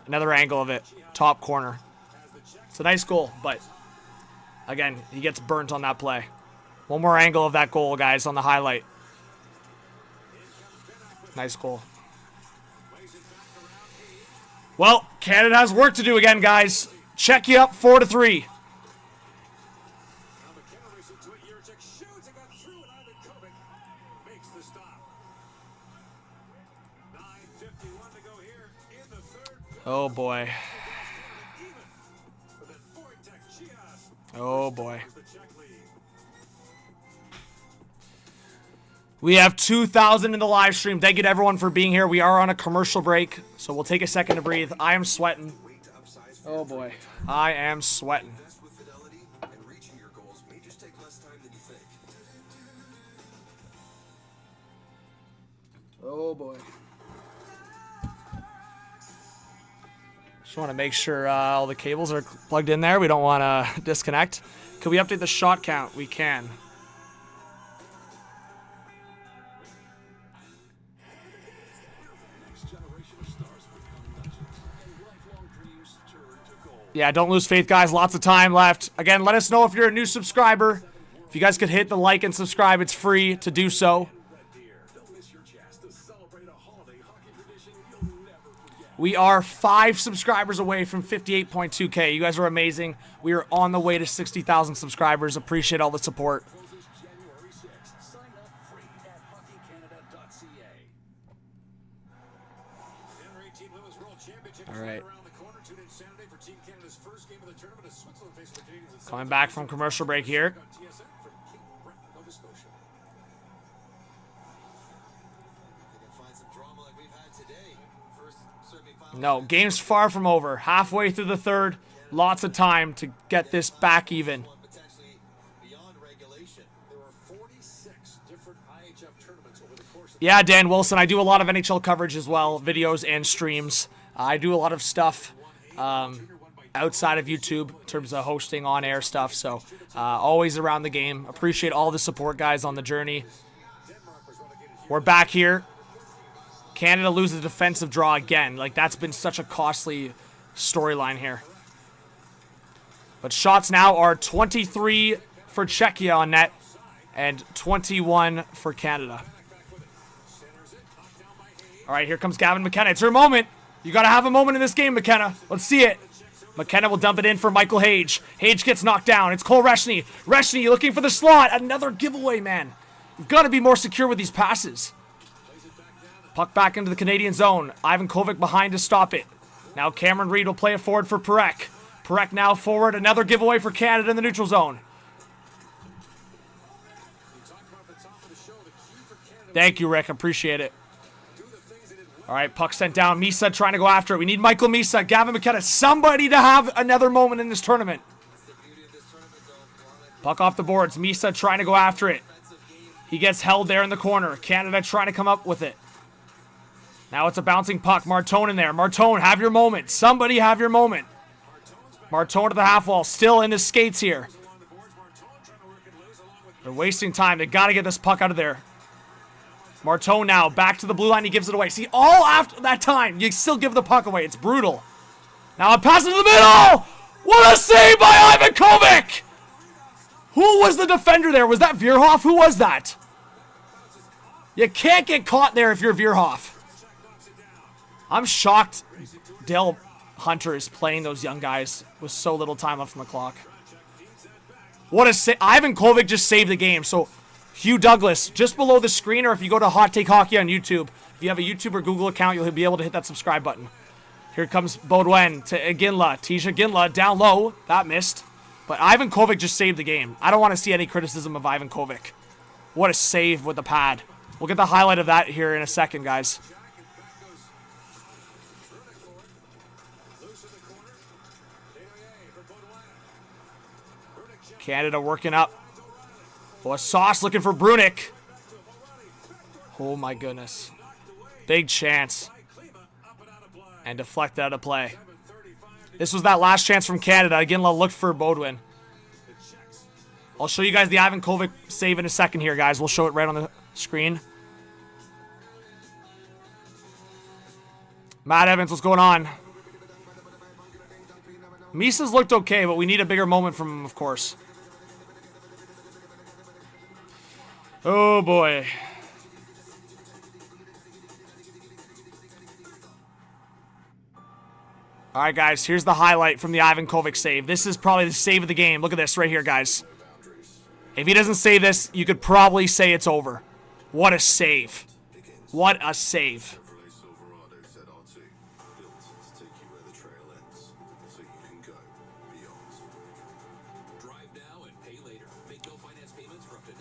Another angle of it. Top corner. It's a nice goal, but again, he gets burnt on that play. One more angle of that goal, guys, on the highlight. Nice goal. Well, Canada has work to do again, guys. Czechia up 4-3. Oh, boy. Oh, boy. We have 2,000 in the live stream. Thank you to everyone for being here. We are on a commercial break, so we'll take a second to breathe. I am sweating. Oh, boy. I am sweating. Oh, boy. Just want to make sure all the cables are plugged in there. We don't want to disconnect. Can we update the shot count? We can. Yeah, don't lose faith, guys. Lots of time left. Again, let us know if you're a new subscriber. If you guys could hit the like and subscribe, it's free to do so. We are 5 subscribers away from 58.2K. You guys are amazing. We are on the way to 60,000 subscribers. Appreciate all the support. All right. Coming back from commercial break here. No, game's far from over. Halfway through the third. Lots of time to get this back even. Yeah, Dan Wilson, I do a lot of NHL coverage as well, videos and streams. I do a lot of stuff outside of YouTube in terms of hosting on-air stuff, so always around the game. Appreciate all the support, guys, on the journey. We're back here. Canada loses a defensive draw again. Like, that's been such a costly storyline here. But shots now are 23 for Czechia on net and 21 for Canada. All right, here comes Gavin McKenna. It's her moment. You got to have a moment in this game, McKenna. Let's see it. McKenna will dump it in for Michael Hage. Hage gets knocked down. It's Cole Reshney. Reshney looking for the slot. Another giveaway, man. You've got to be more secure with these passes. Puck back into the Canadian zone. Ivan Kovic behind to stop it. Now Cameron Reed will play it forward for Perek. Perek now forward. Another giveaway for Canada in the neutral zone. Thank you, Rick. Appreciate it. All right, puck sent down. Misa trying to go after it. We need Michael Misa, Gavin McKenna, somebody to have another moment in this tournament. Puck off the boards. Misa trying to go after it. He gets held there in the corner. Canada trying to come up with it. Now it's a bouncing puck. Martone in there. Martone, have your moment. Somebody have your moment. Martone to the half wall. Still in his skates here. They're wasting time. They got to get this puck out of there. Martone now, back to the blue line, he gives it away. See, all after that time, you still give the puck away. It's brutal. Now a pass into the middle! What a save by Ivan Kovic! Who was the defender there? Was that Veerhoff? Who was that? You can't get caught there if you're Veerhoff. I'm shocked Dale Hunter is playing those young guys with so little time left on the clock. What a save. Ivan Kovic just saved the game, so... Hugh Douglas, just below the screen, or if you go to Hot Take Hockey on YouTube, if you have a YouTube or Google account, you'll be able to hit that subscribe button. Here comes Baudouin to Iginla. Tisha Iginla down low. That missed. But Ivan Kovic just saved the game. I don't want to see any criticism of Ivan Kovic. What a save with the pad. We'll get the highlight of that here in a second, guys. Canada working up. Oh, a sauce looking for Brunick. Oh my goodness. Big chance. And deflected out of play. This was that last chance from Canada. Again, I'll look for Bodwin. I'll show you guys the Ivan Kovic save in a second here, guys. We'll show it right on the screen. Matt Evans, what's going on? Misa's looked okay, but we need a bigger moment from him, of course. Oh, boy. All right, guys, here's the highlight from the Ivan Kovic save. This is probably the save of the game. Look at this right here, guys. If he doesn't save this, you could probably say it's over. What a save. What a save.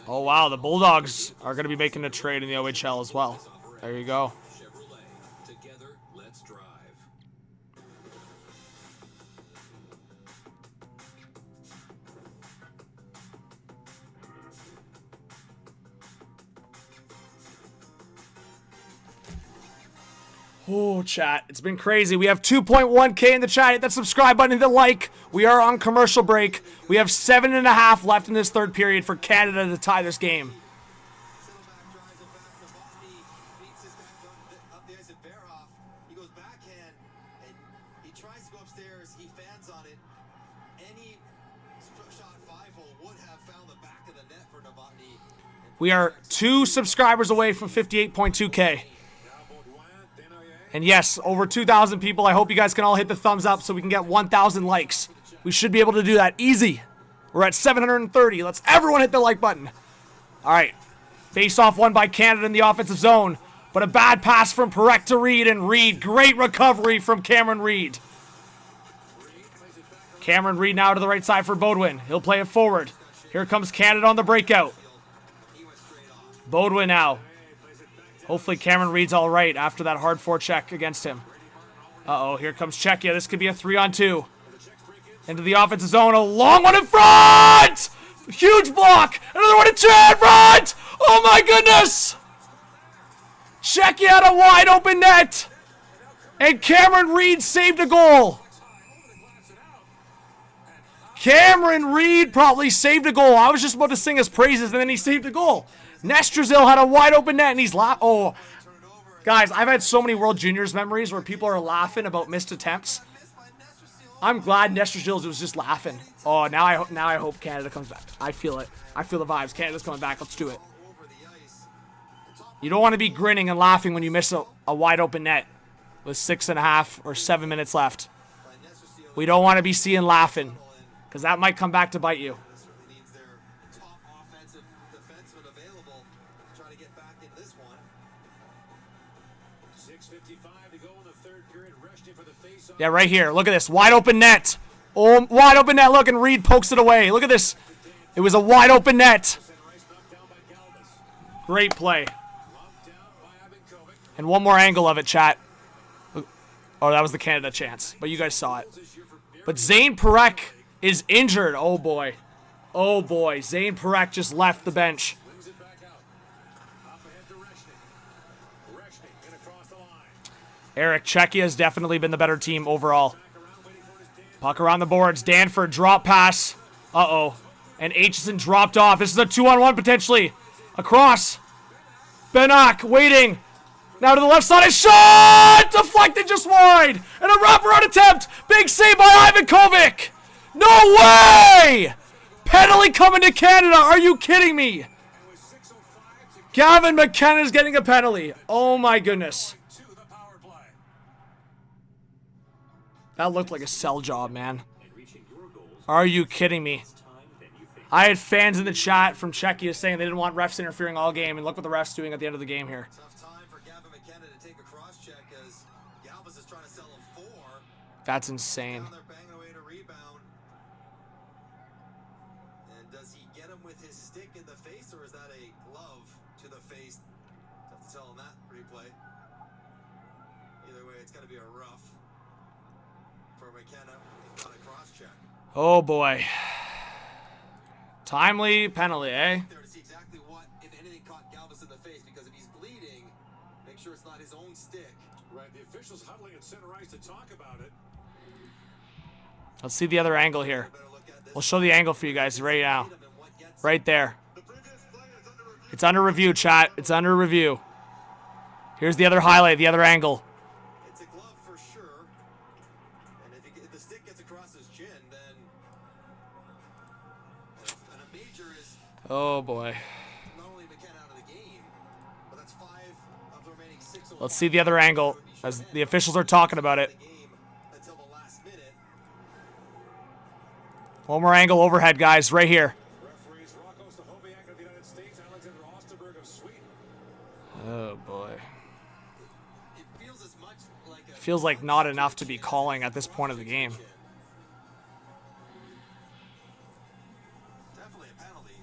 Oh, wow, the Bulldogs are going to be making a trade in the OHL as well. There you go. Oh, chat. It's been crazy. We have 2.1K in the chat. Hit that subscribe button, hit the like. We are on commercial break. We have 7.5 left in this third period for Canada to tie this game. We are 2 subscribers away from 58.2K. And yes, over 2,000 people. I hope you guys can all hit the thumbs up so we can get 1,000 likes. We should be able to do that easy. We're at 730. Let's everyone hit the like button. All right. Face-off won by Canada in the offensive zone. But a bad pass from Parekh to Reed, and Reed. Great recovery from Cameron Reed. Cameron Reed now to the right side for Bodwin. He'll play it forward. Here comes Canada on the breakout. Bodwin now. Hopefully Cameron Reed's all right after that hard forecheck against him. Uh-oh, here comes Czechia. This could be a 3-on-2. Into the offensive zone. A long one in front! Huge block! Another one in front! Oh my goodness! Czechia had a wide open net! And Cameron Reed saved a goal. Cameron Reed probably saved a goal. I was just about to sing his praises, and then he saved a goal. Nestruzil had a wide open net, and he's oh, guys, I've had so many World Juniors memories where people are laughing about missed attempts. I'm glad Nestruzil was just laughing. Oh, now I hope Canada comes back. I feel it. I feel the vibes. Canada's coming back. Let's do it. You don't want to be grinning and laughing when you miss a wide open net with 6.5 or 7 minutes left. We don't want to be seeing laughing because that might come back to bite you. Yeah, right here. Look at this. Wide open net. Oh, wide open net. Look, and Reed pokes it away. Look at this. It was a wide open net. Great play. And one more angle of it, chat. Oh, that was the Canada chance. But you guys saw it. But Zane Parekh is injured. Oh, boy. Oh, boy. Zane Parekh just left the bench. Eric, Czechia has definitely been the better team overall. Puck around the boards. Danford, drop pass. Uh-oh. And Aitchison dropped off. This is a 2-on-1 potentially. Across. Benak waiting. Now to the left side. A shot! Deflected just wide. And a wraparound attempt. Big save by Ivan Kovic. No way! Penalty coming to Canada. Are you kidding me? Gavin McKenna's getting a penalty. Oh my goodness. That looked like a sell job, man. Are you kidding me? I had fans in the chat from Czechia saying they didn't want refs interfering all game, and look what the refs doing at the end of the game here. That's insane. Does he get him with his stick in the face, or is that a glove to the face? Have to tell him that replay. Either way, it's going to be a rough for McKenna. Got a cross check. Oh boy. Timely penalty, eh? There to see exactly what, if anything, caught Galvis in the face, because if he's bleeding, sure it's not his own stick. Right, the officials huddling at center ice to talk about it. Let's see the other angle here. We'll show the angle for you guys right now. Right there. It's under review, chat. It's under review. Here's the other highlight, the other angle. It's a glove for sure. And if the stick gets across his chin, then and a major is Oh boy. not only McKenna out of the game, but that's 5 of the remaining 6. Let's see the other angle as the officials are talking about it. Until the last minute. One more angle overhead, guys, right here. Oh boy. It feels as much like a Feels like not enough to be calling at this point of the game. definitely a penalty.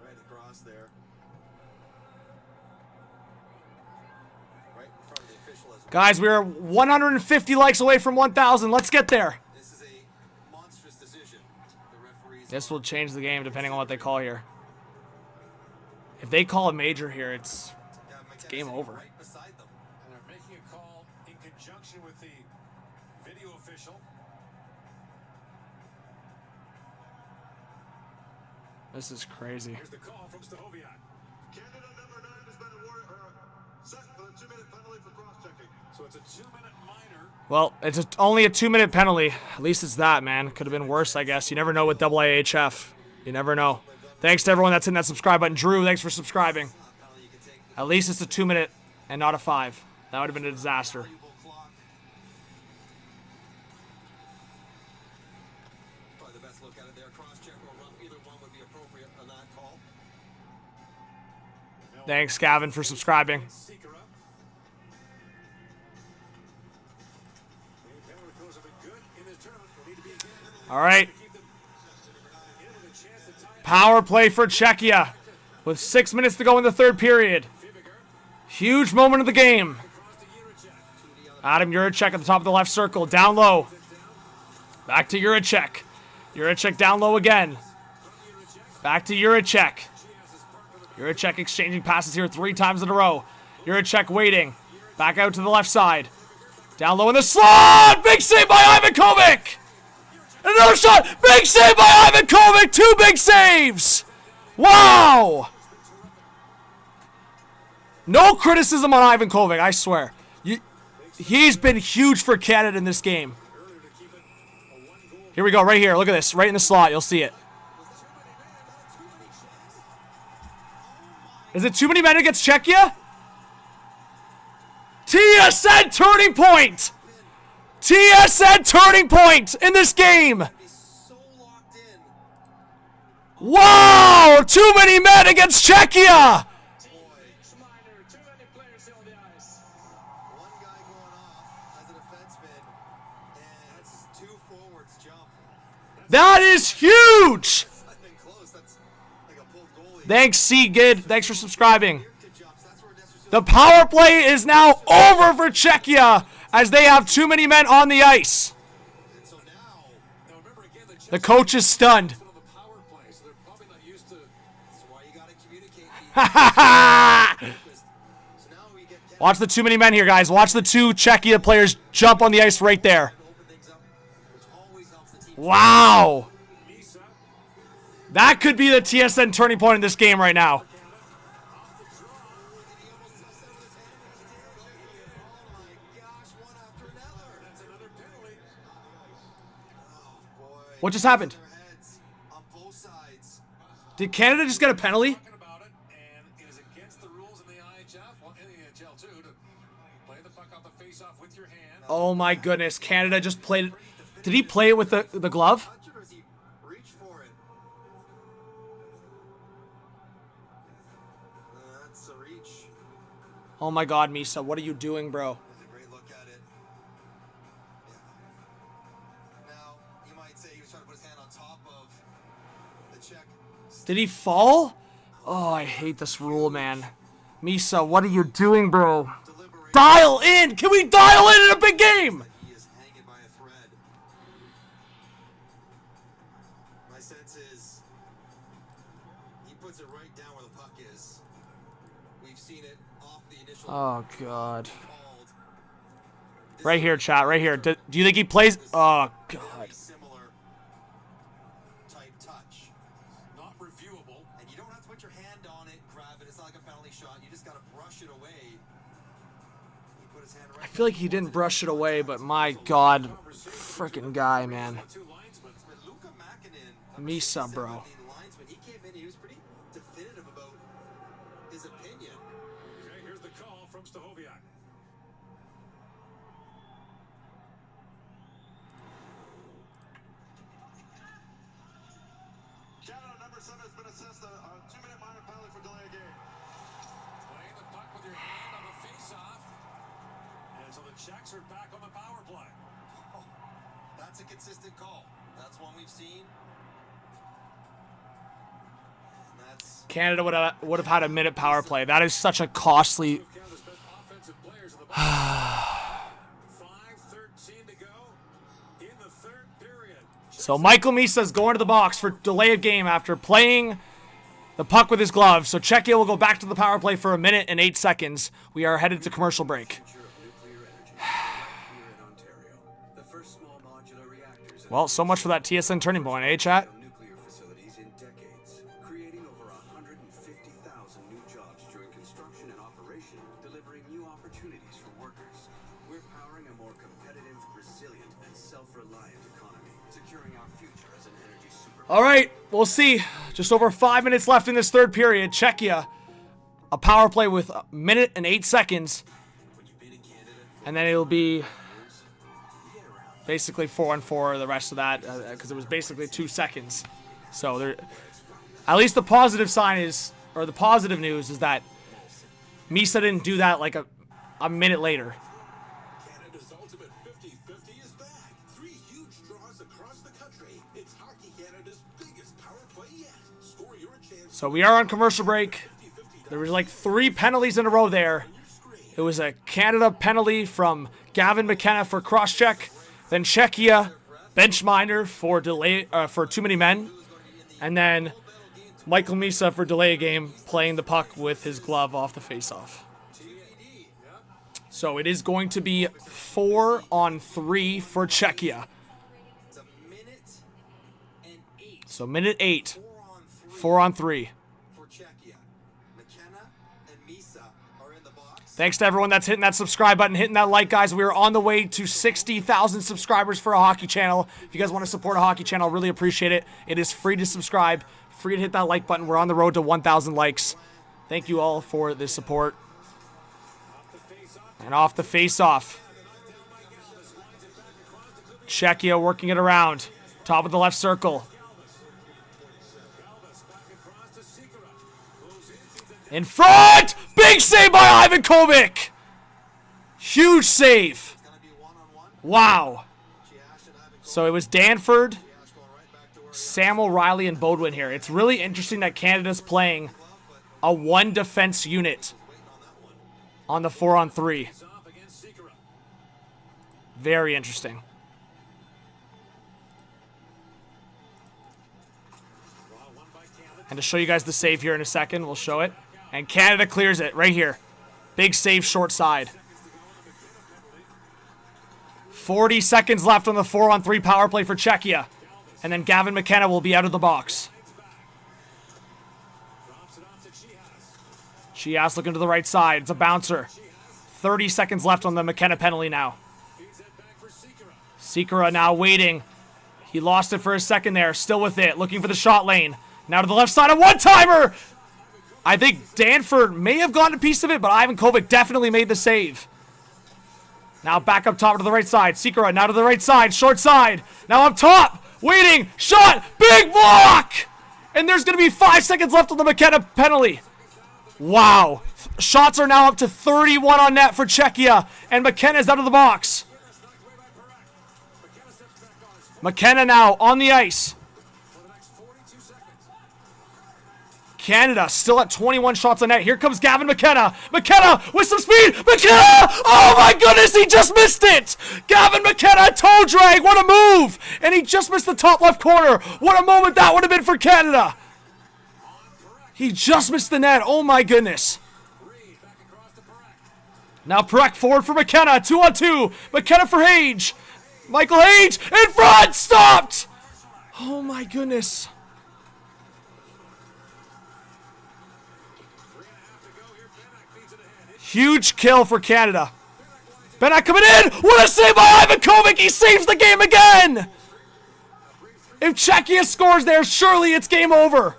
Right across there. Right in front of the official as well. Guys, we are 150 likes away from 1,000. Let's get there. This is a monstrous decision. The referees This will change the game depending on what they call here. If they call a major here, it's game over. right beside them. And they're making a call in conjunction with the video official. This is crazy. Here's the call from Stahoviak. Canada number 9 has been awarded set for the 2-minute penalty for cross-checking. So it's a 2-minute minor. Well, it's only a 2-minute penalty. At least it's that, man. Could have been worse, I guess. You never know with IIHF. You never know. Thanks to everyone that's in that subscribe button. Drew, thanks for subscribing. At least it's a 2-minute and not a 5. That would have been a disaster. Probably the best look at it there. Cross-check or rough. Either one would be appropriate on that call. Thanks, Gavin, for subscribing. All right. Power play for Czechia with 6 minutes to go in the third period. Huge moment of the game. Adam Juracek at the top of the left circle. Down low. Back to Juracek. Juracek down low again. Back to Juracek. Juracek exchanging passes here 3 times in a row. Juracek waiting. Back out to the left side. Down low in the slot. Big save by Ivan Kovic. Another shot. Big save by Ivan Kovic. 2 big saves. Wow. No criticism on Ivan Kovic, I swear. He's been huge for Canada in this game. Here we go, right here. Look at this. Right in the slot. You'll see it. Is it too many men against Czechia? TSN turning point. TSN turning point in this game. Wow! Too many men against Czechia. That is huge. Thanks, C. Good. Thanks for subscribing. The power play is now over for Czechia as they have too many men on the ice. The coach is stunned. Watch the too many men here, guys. Watch the 2 Czechia players jump on the ice right there. Wow. That could be the TSN turning point in this game right now. What just happened? Did Canada just get a penalty? Oh my goodness, Canada just played it. Did he play it with the glove? Oh my god, Misa, what are you doing, bro? Did he fall? Oh, I hate this rule, man. Misa, what are you doing, bro? Dial in! Can we dial in a big game? He is hanging by a thread. My sense is he puts it right down where the puck is. We've seen it off the initial. Oh, God. Right here, chat. Right here. Do you think he plays? Oh, God. Similar type touch. Not reviewable. And you don't have to put your hand on it, grab it. It's not like a penalty shot. You just got to brush it away. He put his hand right. I feel like he didn't brush it away, but my God. Freaking guy, man. Misa, bro. He came in, he was pretty definitive about his opinion. Okay, here's the call from Stahoviak. Canada number 7 has been assessed a 2-minute minor penalty for delay of game. Playing the puck with your hand on the face-off. And so the Czechs are back on the power play. Oh, that's a consistent call. That's one we've seen. Canada would have had a minute power play. That is such a costly. So Michael Misa is going to the box for delay of game after playing the puck with his glove. So Czechia will go back to the power play for 1 minute and 8 seconds. We are headed to commercial break. Well, so much for that TSN turning point, eh, chat? All right, we'll see. Just over 5 minutes left in this third period. Czechia, a power play with 1 minute and 8 seconds. And then it'll be basically 4-on-4 the rest of that because it was basically 2 seconds. So there, at least the positive sign is, or the positive news is that Misa didn't do that like a minute later. Canada's ultimate 50-50 is back. 3 huge draws across the country. It's Hockey Canada's biggest power play yet. Score your chance. So we are on commercial break. There was like 3 penalties in a row there. It was a Canada penalty from Gavin McKenna for cross-check. Then Czechia bench minor for delay for too many men. And then Michael Misa for delay a game, playing the puck with his glove off the face-off. So it is going to be 4-on-3 for Czechia. So minute 8, 4-on-3. Thanks to everyone that's hitting that subscribe button, hitting that like, guys. We are on the way to 60,000 subscribers for a hockey channel. If you guys want to support a hockey channel, really appreciate it. It is free to subscribe, free to hit that like button. We're on the road to 1,000 likes. Thank you all for the support. And off the face-off. Czechia working it around. Top of the left circle. In front! Big save by Ivan Kovic! Huge save. Wow. So it was Danford, Samuel Riley, and Bodwin here. It's really interesting that Canada's playing a 1 defense unit on the 4-on-3. Very interesting. And to show you guys the save here in a second, we'll show it. And Canada clears it right here. Big save short side. 40 seconds left on the 4-on-3 power play for Czechia. And then Gavin McKenna will be out of the box. Chias looking to the right side. It's a bouncer. 30 seconds left on the McKenna penalty now. Sikora now waiting. He lost it for a second there. Still with it. Looking for the shot lane. Now to the left side. A one-timer! I think Danford may have gotten a piece of it, but Ivan Kovic definitely made the save. Now back up top to the right side. Sikora now to the right side. Short side. Now up top. Waiting. Shot. Big block! And there's going to be 5 seconds left on the McKenna penalty. Wow. Shots are now up to 31 on net for Czechia. And McKenna's out of the box. McKenna now on the ice. Canada still at 21 shots on net. Here comes Gavin McKenna. McKenna with some speed. McKenna! Oh my goodness, he just missed it! Gavin McKenna, toe drag. What a move! And he just missed the top left corner. What a moment that would have been for Canada. He just missed the net. Oh my goodness. Now Prek forward for McKenna. 2-on-2. McKenna for Hage. Michael Hage in front. Stopped. Oh my goodness. Huge kill for Canada. Benak coming in. What a save by Ivan Kovic. He saves the game again. If Czechia scores there, surely it's game over.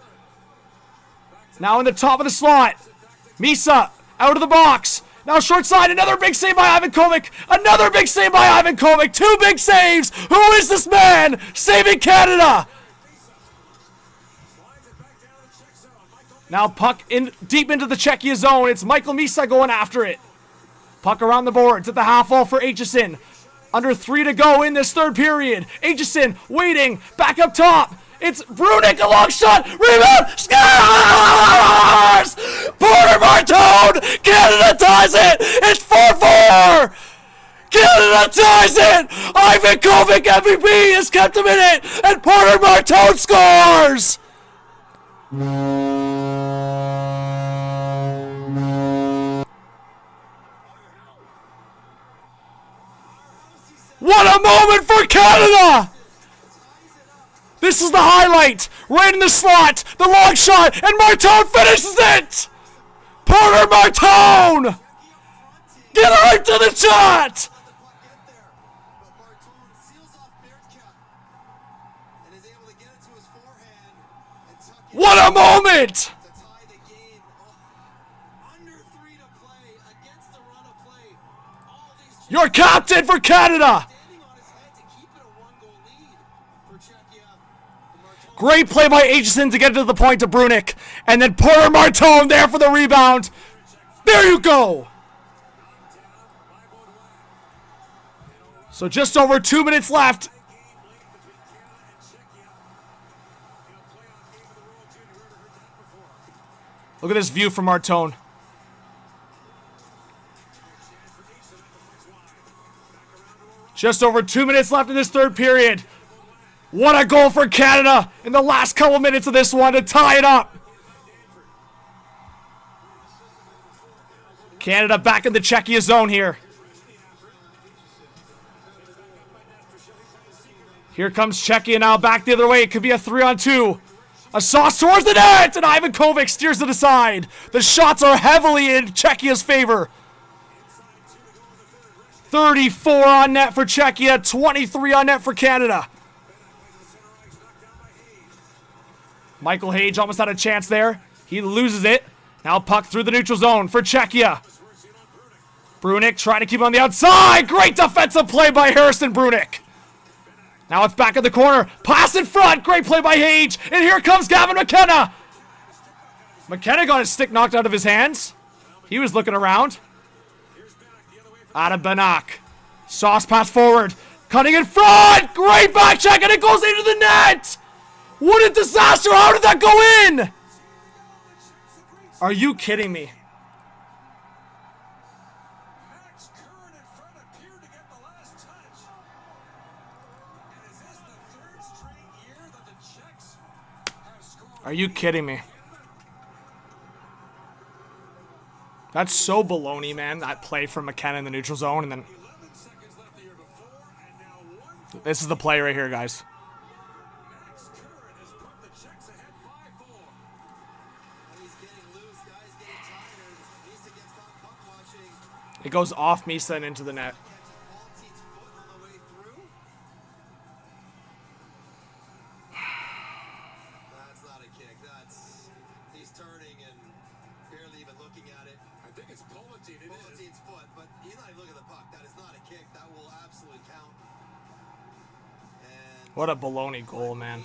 Now in the top of the slot. Misa out of the box. Now short side. Another big save by Ivan Kovic. Another big save by Ivan Kovic. 2 big saves. Who is this man saving Canada? Now puck in deep into the Czechia zone. It's Michael Misa going after it. Puck around the boards at the half wall for Aitchison. Under 3 to go in this third period. Aitchison waiting. Back up top. It's Brunik, a long shot. Rebound. Scores! Porter Martone. Canada ties it. It's 4-4. Canada ties it. Ivan Kovic MVP has kept him in it. And Porter Martone scores. What a moment for Canada! This is the highlight. Right in the slot. The long shot. And Martone finishes it! Porter Martone! Get right to the shot! What a moment! Your captain for Canada! Great play by Aitchison to get to the point to Brunik. And then Porter Martone there for the rebound. There you go! So just over 2 minutes left. Look at this view from Martone. Just over 2 minutes left in this third period. What a goal for Canada in the last couple minutes of this one to tie it up. Canada back in the Czechia zone here. Here comes Czechia now back the other way. It could be a 3-on-2. A sauce towards the net, and Ivan Kovic steers it aside. The shots are heavily in Czechia's favor. 34 on net for Czechia, 23 on net for Canada. Michael Hage almost had a chance there. He loses it. Now puck through the neutral zone for Czechia. Brunik trying to keep on the outside. Great defensive play by Harrison Brunik. Now it's back in the corner. Pass in front. Great play by Hage. And here comes Gavin McKenna. McKenna got his stick knocked out of his hands. He was looking around. Out of Benak. Sauce pass forward. Cutting in front. Great back check. And it goes into the net. What a disaster. How did that go in? Are you kidding me? Are you kidding me? That's so baloney, man. That play from McKenna in the neutral zone, and then this is the play right here, guys. It goes off Misa and into the net. That's not a kick. He's turning and barely even looking at it. I think it's Bulletin's foot, but he's not even looking at the puck. That is not a kick. That will absolutely count. And what a baloney goal, man.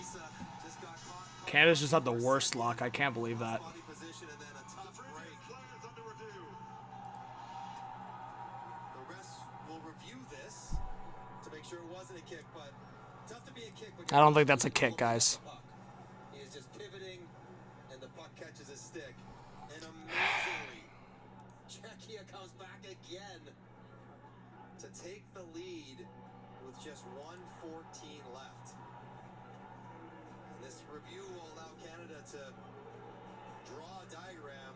Canada's just had the worst luck. I can't believe that. I don't think that's a kick, guys. He is just pivoting, and the puck catches his stick. And amazingly, Czechia comes back again to take the lead with just 1:14 left. And this review will allow Canada to draw a diagram,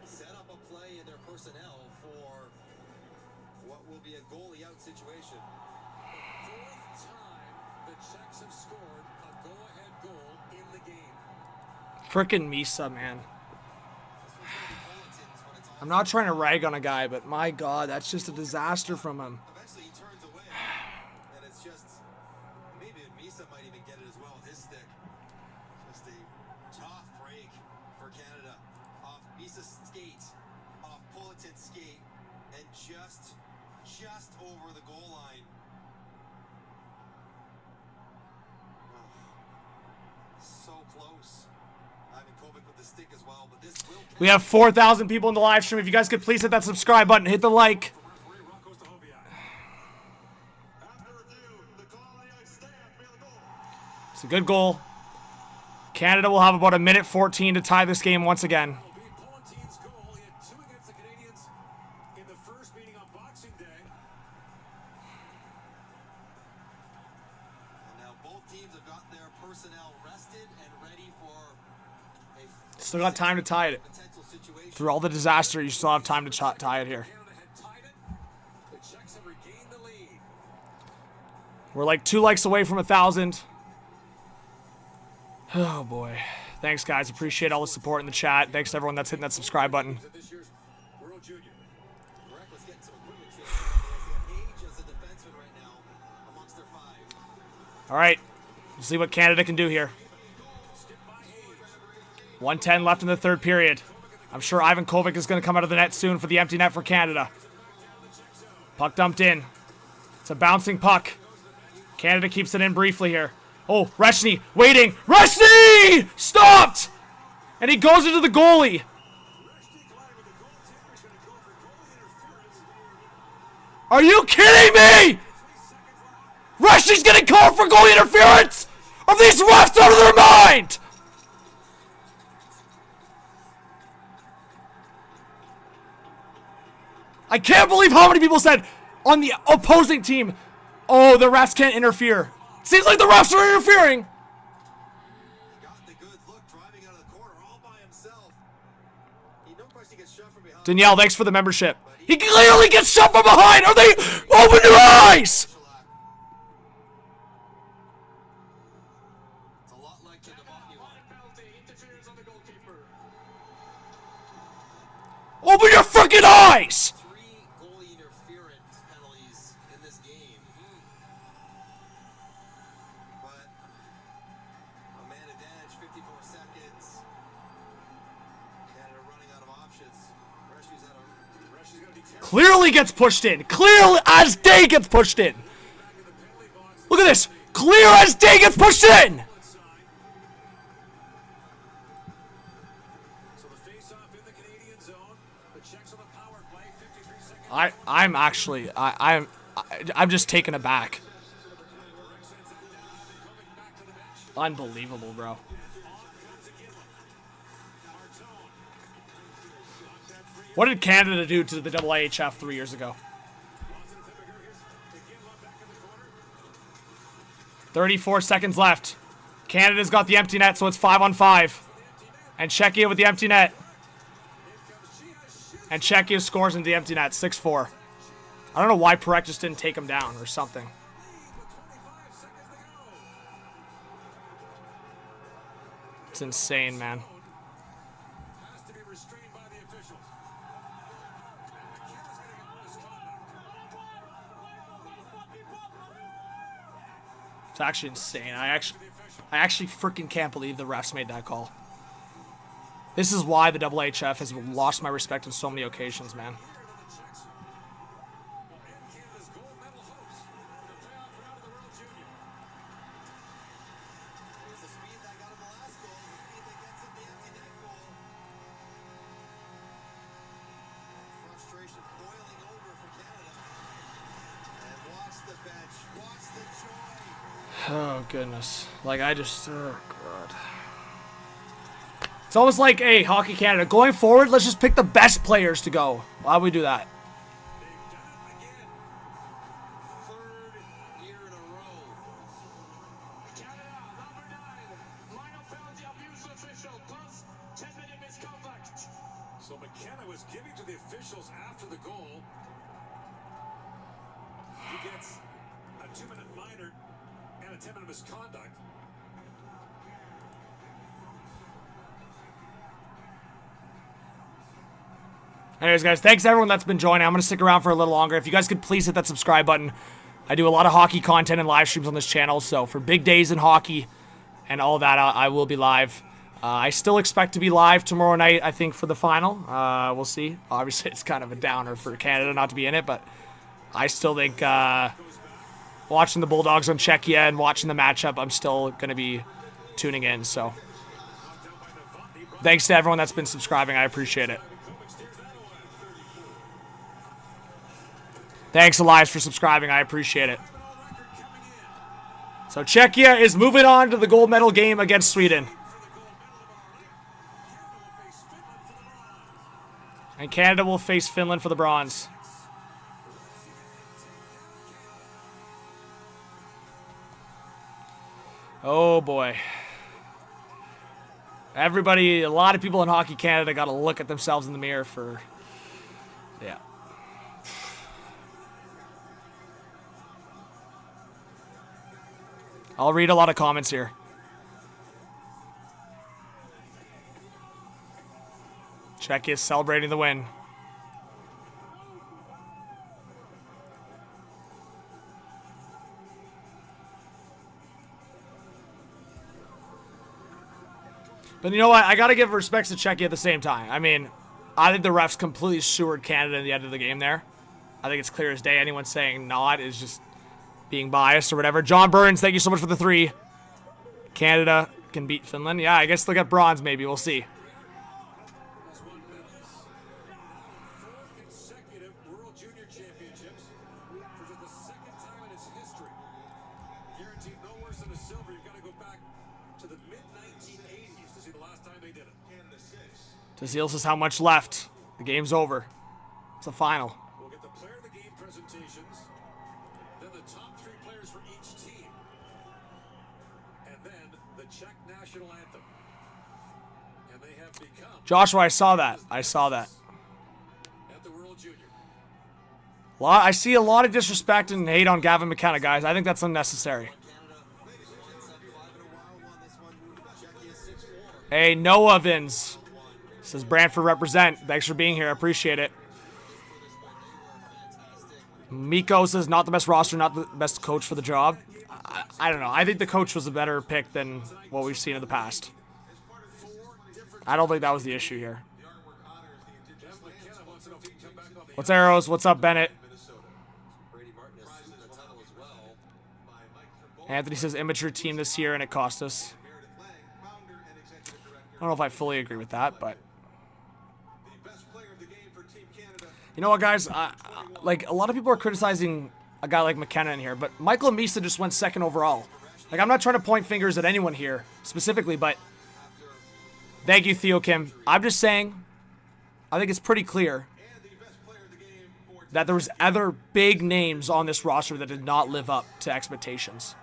set up a play in their personnel for what will be a goalie out situation. Fourth time the Czechs have scored a go-ahead goal in the game. Frickin' Misa, man. I'm not trying to rag on a guy, but my God, that's just a disaster from him. Eventually he turns away, and it's just, maybe Misa might even get it as well with his stick. Just a tough break for Canada. Off Misa's skate, off Politin's skate, and just over the goal line. Oh, so close. Ivan Kovic with the stick as well, but this will... We have 4,000 people in the live stream. If you guys could please hit that subscribe button, hit the like. It's a good goal. Canada will have about 1:14 to tie this game once again. Still got time to tie it. Through all the disaster, you still have time to tie it here. We're like 2 likes away from 1,000. Oh boy. Thanks guys, appreciate all the support in the chat. Thanks to everyone that's hitting that subscribe button. All right, let's see what Canada can do here. 1:10 left in the third period. I'm sure Ivan Kovic is going to come out of the net soon for the empty net for Canada. Puck dumped in. It's a bouncing puck. Canada keeps it in briefly here. Oh, Reshny waiting. Reshny! Stopped! And he goes into the goalie. Are you kidding me? Reshny's getting called for goalie interference! Are these refs out of their mind? I can't believe how many people said on the opposing team, oh, the refs can't interfere. Seems like the refs are interfering. Danielle, thanks for the membership. He clearly gets shoved from behind. Are they? Open your eyes! Open your freaking eyes! Clearly gets pushed in. Clearly as day gets pushed in. Look at this. Clear as day gets pushed in. I'm just taken aback. Unbelievable, bro. What did Canada do to the IIHF 3 years ago? 34 seconds left. Canada's got the empty net, so it's 5-on-5. And Czechia with the empty net. And Czechia scores into the empty net, 6-4. I don't know why Perek just didn't take him down or something. It's insane, man. It's actually insane. I actually freaking can't believe the refs made that call. This is why the IIHF has lost my respect on so many occasions, man. Oh, goodness. Like, oh, God. It's almost like, hey, Hockey Canada, going forward, let's just pick the best players to go. Why would we do that? McKenna was giving to the officials after the goal. He gets a 2-minute minor and a 10-minute misconduct. Anyways, guys, thanks everyone that's been joining. I'm going to stick around for a little longer. If you guys could please hit that subscribe button. I do a lot of hockey content and live streams on this channel, so for big days in hockey and all that, I will be live. I still expect to be live tomorrow night, I think, for the final. We'll see. Obviously, it's kind of a downer for Canada not to be in it, but I still think watching the Bulldogs on Czechia and watching the matchup, I'm still going to be tuning in. So thanks to everyone that's been subscribing. I appreciate it. Thanks, Elias, for subscribing. I appreciate it. So Czechia is moving on to the gold medal game against Sweden. And Canada will face Finland for the bronze. Oh, boy. Everybody, a lot of people in Hockey Canada got to look at themselves in the mirror for... Yeah. I'll read a lot of comments here. Czechia is celebrating the win. But you know what? I got to give respects to Czechia at the same time. I mean, I think the refs completely sewered Canada in the end of the game there. I think it's clear as day. Anyone saying not is just being biased or whatever. John Burns, thank you so much for the 3. Canada can beat Finland. Yeah, I guess they'll get bronze maybe. We'll see. Consecutive World Junior Championships for just the second time in its history. Guaranteed no worse than a silver. You've got to go back to the mid-1980s to see the last time they did it. Tazil says how much left. The game's over. It's a final. We'll get the player of the game presentations, then the top 3 players for each team, and then the Czech national anthem. And they have become Joshua, I saw that. I saw that. at the World Junior. I see a lot of disrespect and hate on Gavin McKenna, guys. I think that's unnecessary. Hey, Noah Vins says Brantford represent. Thanks for being here. I appreciate it. Miko says not the best roster, not the best coach for the job. I don't know. I think the coach was a better pick than what we've seen in the past. I don't think that was the issue here. What's Arrows? What's up, Bennett? Anthony says immature team this year and it cost us. I don't know if I fully agree with that, but you know what, guys? Like, a lot of people are criticizing a guy like McKenna in here, but Michael Misa just went 2nd overall. Like, I'm not trying to point fingers at anyone here specifically, but thank you, Theo Kim. I'm just saying, I think it's pretty clear that there was other big names on this roster that did not live up to expectations.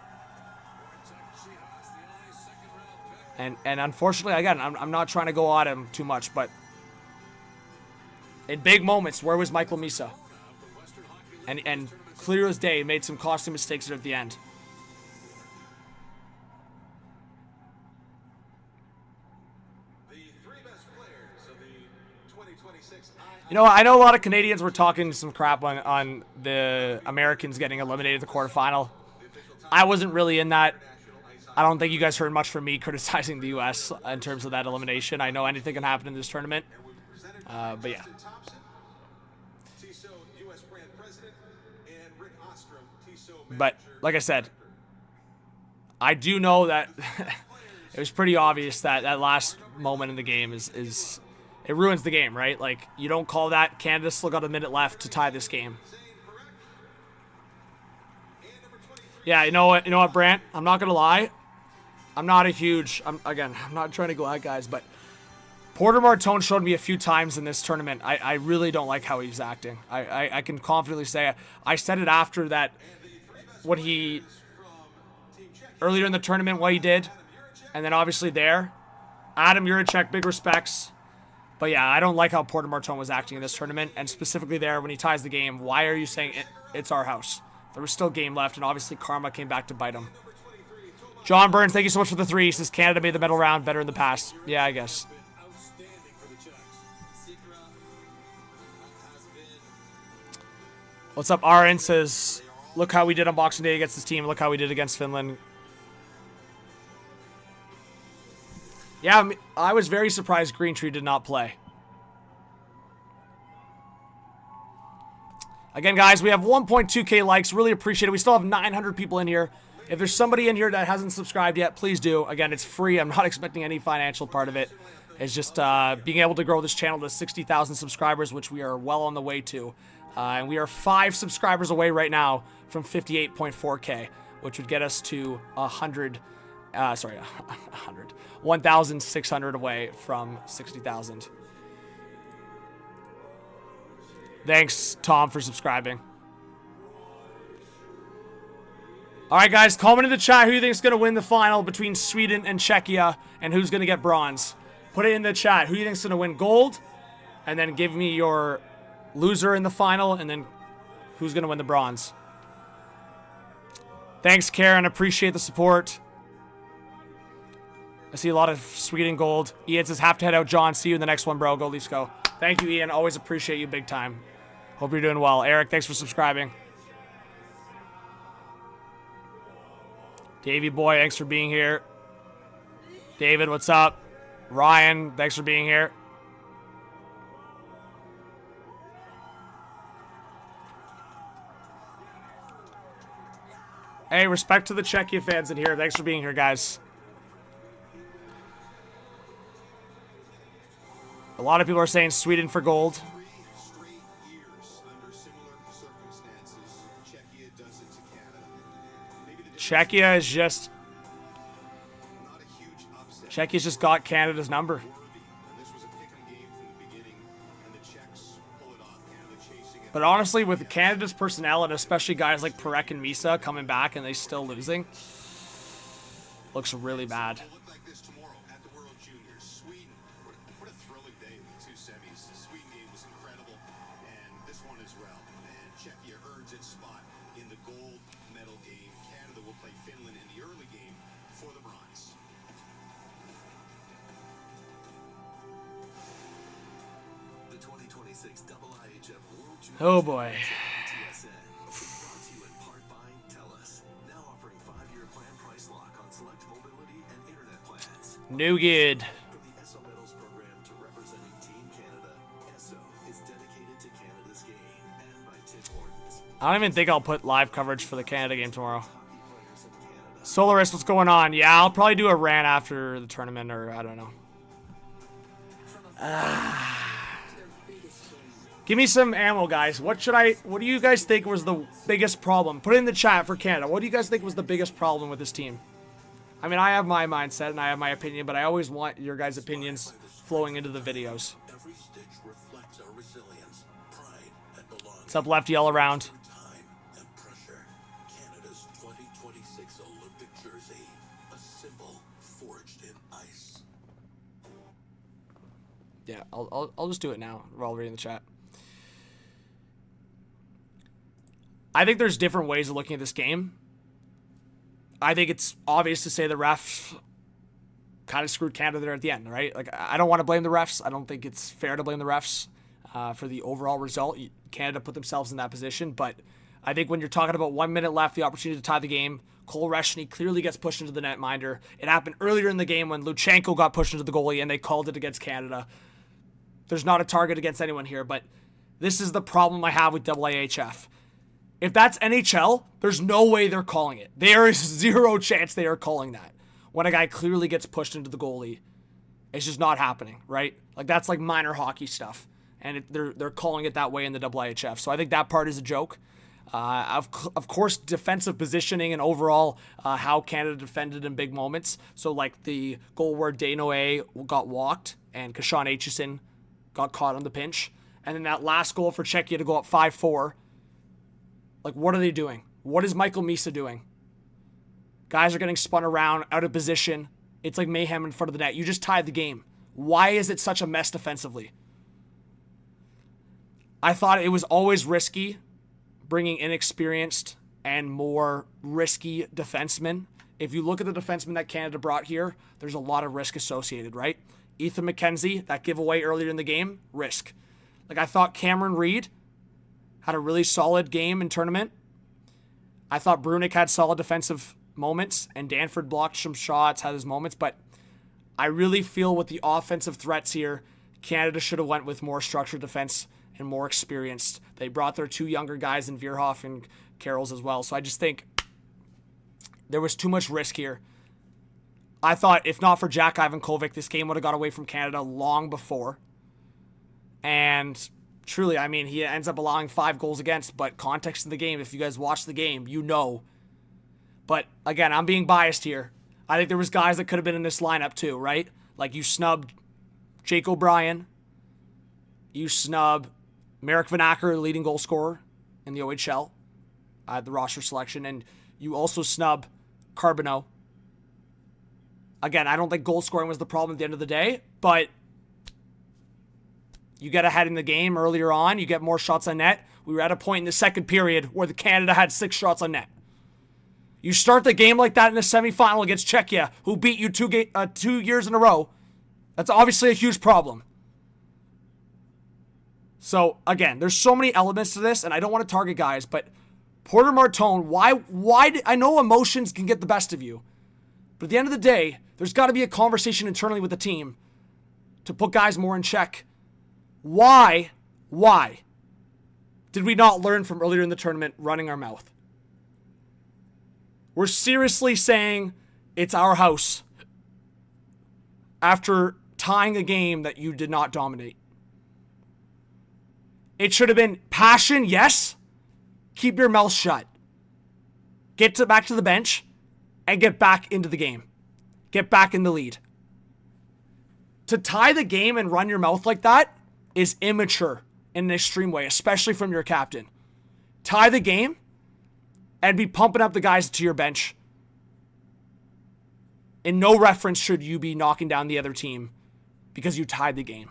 And unfortunately, again, I'm not trying to go at him too much, but in big moments, where was Michael Misa? And clear as day, made some costly mistakes at the end. You know, I know a lot of Canadians were talking some crap on the Americans getting eliminated in the quarterfinal. I wasn't really in that. I don't think you guys heard much from me criticizing the U.S. in terms of that elimination. I know anything can happen in this tournament. But yeah. But like I said, I do know that it was pretty obvious that that last moment in the game is it ruins the game, right? Like, you don't call that. Canada still got a minute left to tie this game. Yeah, you know what, Brant? I'm not gonna lie. I'm not a huge. I'm not trying to go at guys, but Porter Martone showed me a few times in this tournament. I really don't like how he's acting. I can confidently say I said it after that. What he earlier in the tournament, what he did, and then obviously there, Adam Juracek, big respects. But yeah, I don't like how Porter Martone was acting in this tournament, and specifically there when he ties the game. Why are you saying it's our house? There was still game left, and obviously karma came back to bite him. John Burns, thank you so much for the 3. He says Canada made the medal round better in the past. Yeah, I guess. What's up, Aaron? Says, look how we did on Boxing Day against this team. Look how we did against Finland. Yeah, I was very surprised Greentree did not play. Again, guys, we have 1.2K likes. Really appreciate it. We still have 900 people in here. If there's somebody in here that hasn't subscribed yet, please do. Again, it's free. I'm not expecting any financial part of it. It's just being able to grow this channel to 60,000 subscribers, which we are well on the way to. And we are 5 subscribers away right now from 58.4K, which would get us to 1,600 away from 60,000. Thanks, Tom, for subscribing. All right, guys, comment in the chat who you think is going to win the final between Sweden and Czechia and who's going to get bronze. Put it in the chat. Who you think is going to win gold? And then give me your loser in the final, and then who's going to win the bronze. Thanks, Karen. Appreciate the support. I see a lot of Sweden gold. Ian says, have to head out, John. See you in the next one, bro. Go Leafs, go. Thank you, Ian. Always appreciate you big time. Hope you're doing well. Eric, thanks for subscribing. Davey boy, thanks for being here. David, what's up? Ryan, thanks for being here. Hey, respect to the Czechia fans in here. Thanks for being here, guys. A lot of people are saying Sweden for gold. Czechia is just... Czechia's just got Canada's number. But honestly, with Canada's personnel, and especially guys like Perek and Misa coming back and they still losing, looks really bad. Oh boy. No good. I don't even think I'll put live coverage for the Canada game tomorrow. Solaris, what's going on? Yeah, I'll probably do a rant after the tournament, or I don't know. Give me some ammo, guys. What do you guys think was the biggest problem? Put it in the chat for Canada. What do you guys think was the biggest problem with this team? I mean, I have my mindset and I have my opinion, but I always want your guys' opinions flowing into the videos. What's up, Lefty, all around? Yeah, I'll just do it now while we're in the chat. I think there's different ways of looking at this game. I think it's obvious to say the refs kind of screwed Canada there at the end, right? Like, I don't want to blame the refs. I don't think it's fair to blame the refs for the overall result. Canada put themselves in that position, but I think when you're talking about 1 minute left, the opportunity to tie the game, Cole Reshny clearly gets pushed into the netminder. It happened earlier in the game when Luchenko got pushed into the goalie and they called it against Canada. There's not a target against anyone here, but this is the problem I have with IIHF. If that's NHL, there's no way they're calling it. There is zero chance they are calling that. When a guy clearly gets pushed into the goalie, it's just not happening, right? Like, that's like minor hockey stuff. And they're calling it that way in the IIHF. So I think that part is a joke. Of course, defensive positioning and overall how Canada defended in big moments. So, like, the goal where Desnoyers got walked and Kashan Aitchison got caught on the pinch. And then that last goal for Czechia to go up 5-4. Like, what are they doing? What is Michael Misa doing? Guys are getting spun around, out of position. It's like mayhem in front of the net. You just tied the game. Why is it such a mess defensively? I thought it was always risky bringing inexperienced and more risky defensemen. If you look at the defensemen that Canada brought here, there's a lot of risk associated, right? Ethan McKenzie, that giveaway earlier in the game, risk. Like, I thought Cameron Reed had a really solid game in tournament. I thought Brunick had solid defensive moments, and Danford blocked some shots, had his moments, but I really feel with the offensive threats here, Canada should have went with more structured defense and more experienced. They brought their 2 younger guys in Veerhoff and Carrolls as well. So I just think there was too much risk here. I thought if not for Jack Ivankovic, this game would have got away from Canada long before. And truly, I mean, he ends up allowing 5 goals against, but context of the game, if you guys watch the game, you know. But again, I'm being biased here. I think there was guys that could have been in this lineup too, right? Like you snubbed Jake O'Brien. You snub Marek Vanacker, leading goal scorer in the OHL, the roster selection, and you also snub Carbonneau. Again, I don't think goal scoring was the problem at the end of the day, but you get ahead in the game earlier on, you get more shots on net. We were at a point in the second period where the Canada had 6 shots on net. You start the game like that in the semifinal against Czechia, who beat you 2 years in a row. That's obviously a huge problem. So, again, there's so many elements to this, and I don't want to target guys, but Porter Martone, I know emotions can get the best of you, but at the end of the day, there's got to be a conversation internally with the team to put guys more in check. Why did we not learn from earlier in the tournament running our mouth? We're seriously saying it's our house after tying a game that you did not dominate. It should have been passion, yes. Keep your mouth shut. Get back to the bench and get back into the game. Get back in the lead. To tie the game and run your mouth like that is immature in an extreme way, especially from your captain. Tie the game and be pumping up the guys to your bench. In no reference should you be knocking down the other team because you tied the game.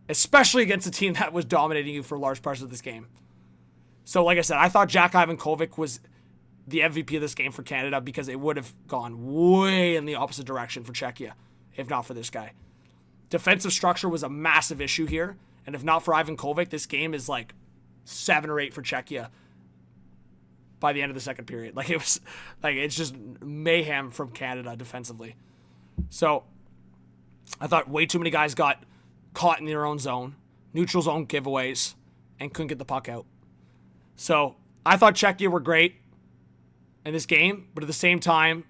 Especially against a team that was dominating you for large parts of this game. So, like I said, I thought Jack Ivankovic was the MVP of this game for Canada because it would have gone way in the opposite direction for Czechia, if not for this guy. Defensive structure was a massive issue here, and if not for Ivankovic, this game is like 7 or 8 for Czechia by the end of the second period. It's just mayhem from Canada defensively. So, I thought way too many guys got caught in their own zone, neutral zone giveaways, and couldn't get the puck out. So, I thought Czechia were great in this game, but at the same time,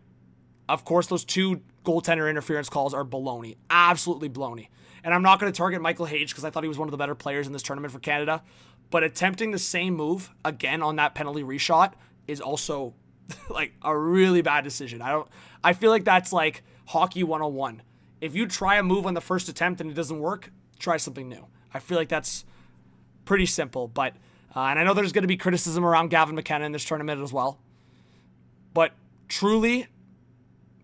of course, those 2 goaltender interference calls are baloney. Absolutely baloney. And I'm not going to target Michael Hage because I thought he was one of the better players in this tournament for Canada, but attempting the same move again on that penalty reshot is also like a really bad decision. I feel like that's like hockey 101. If you try a move on the first attempt and it doesn't work, try something new. I feel like that's pretty simple. But and I know there's going to be criticism around Gavin McKenna in this tournament as well. But truly,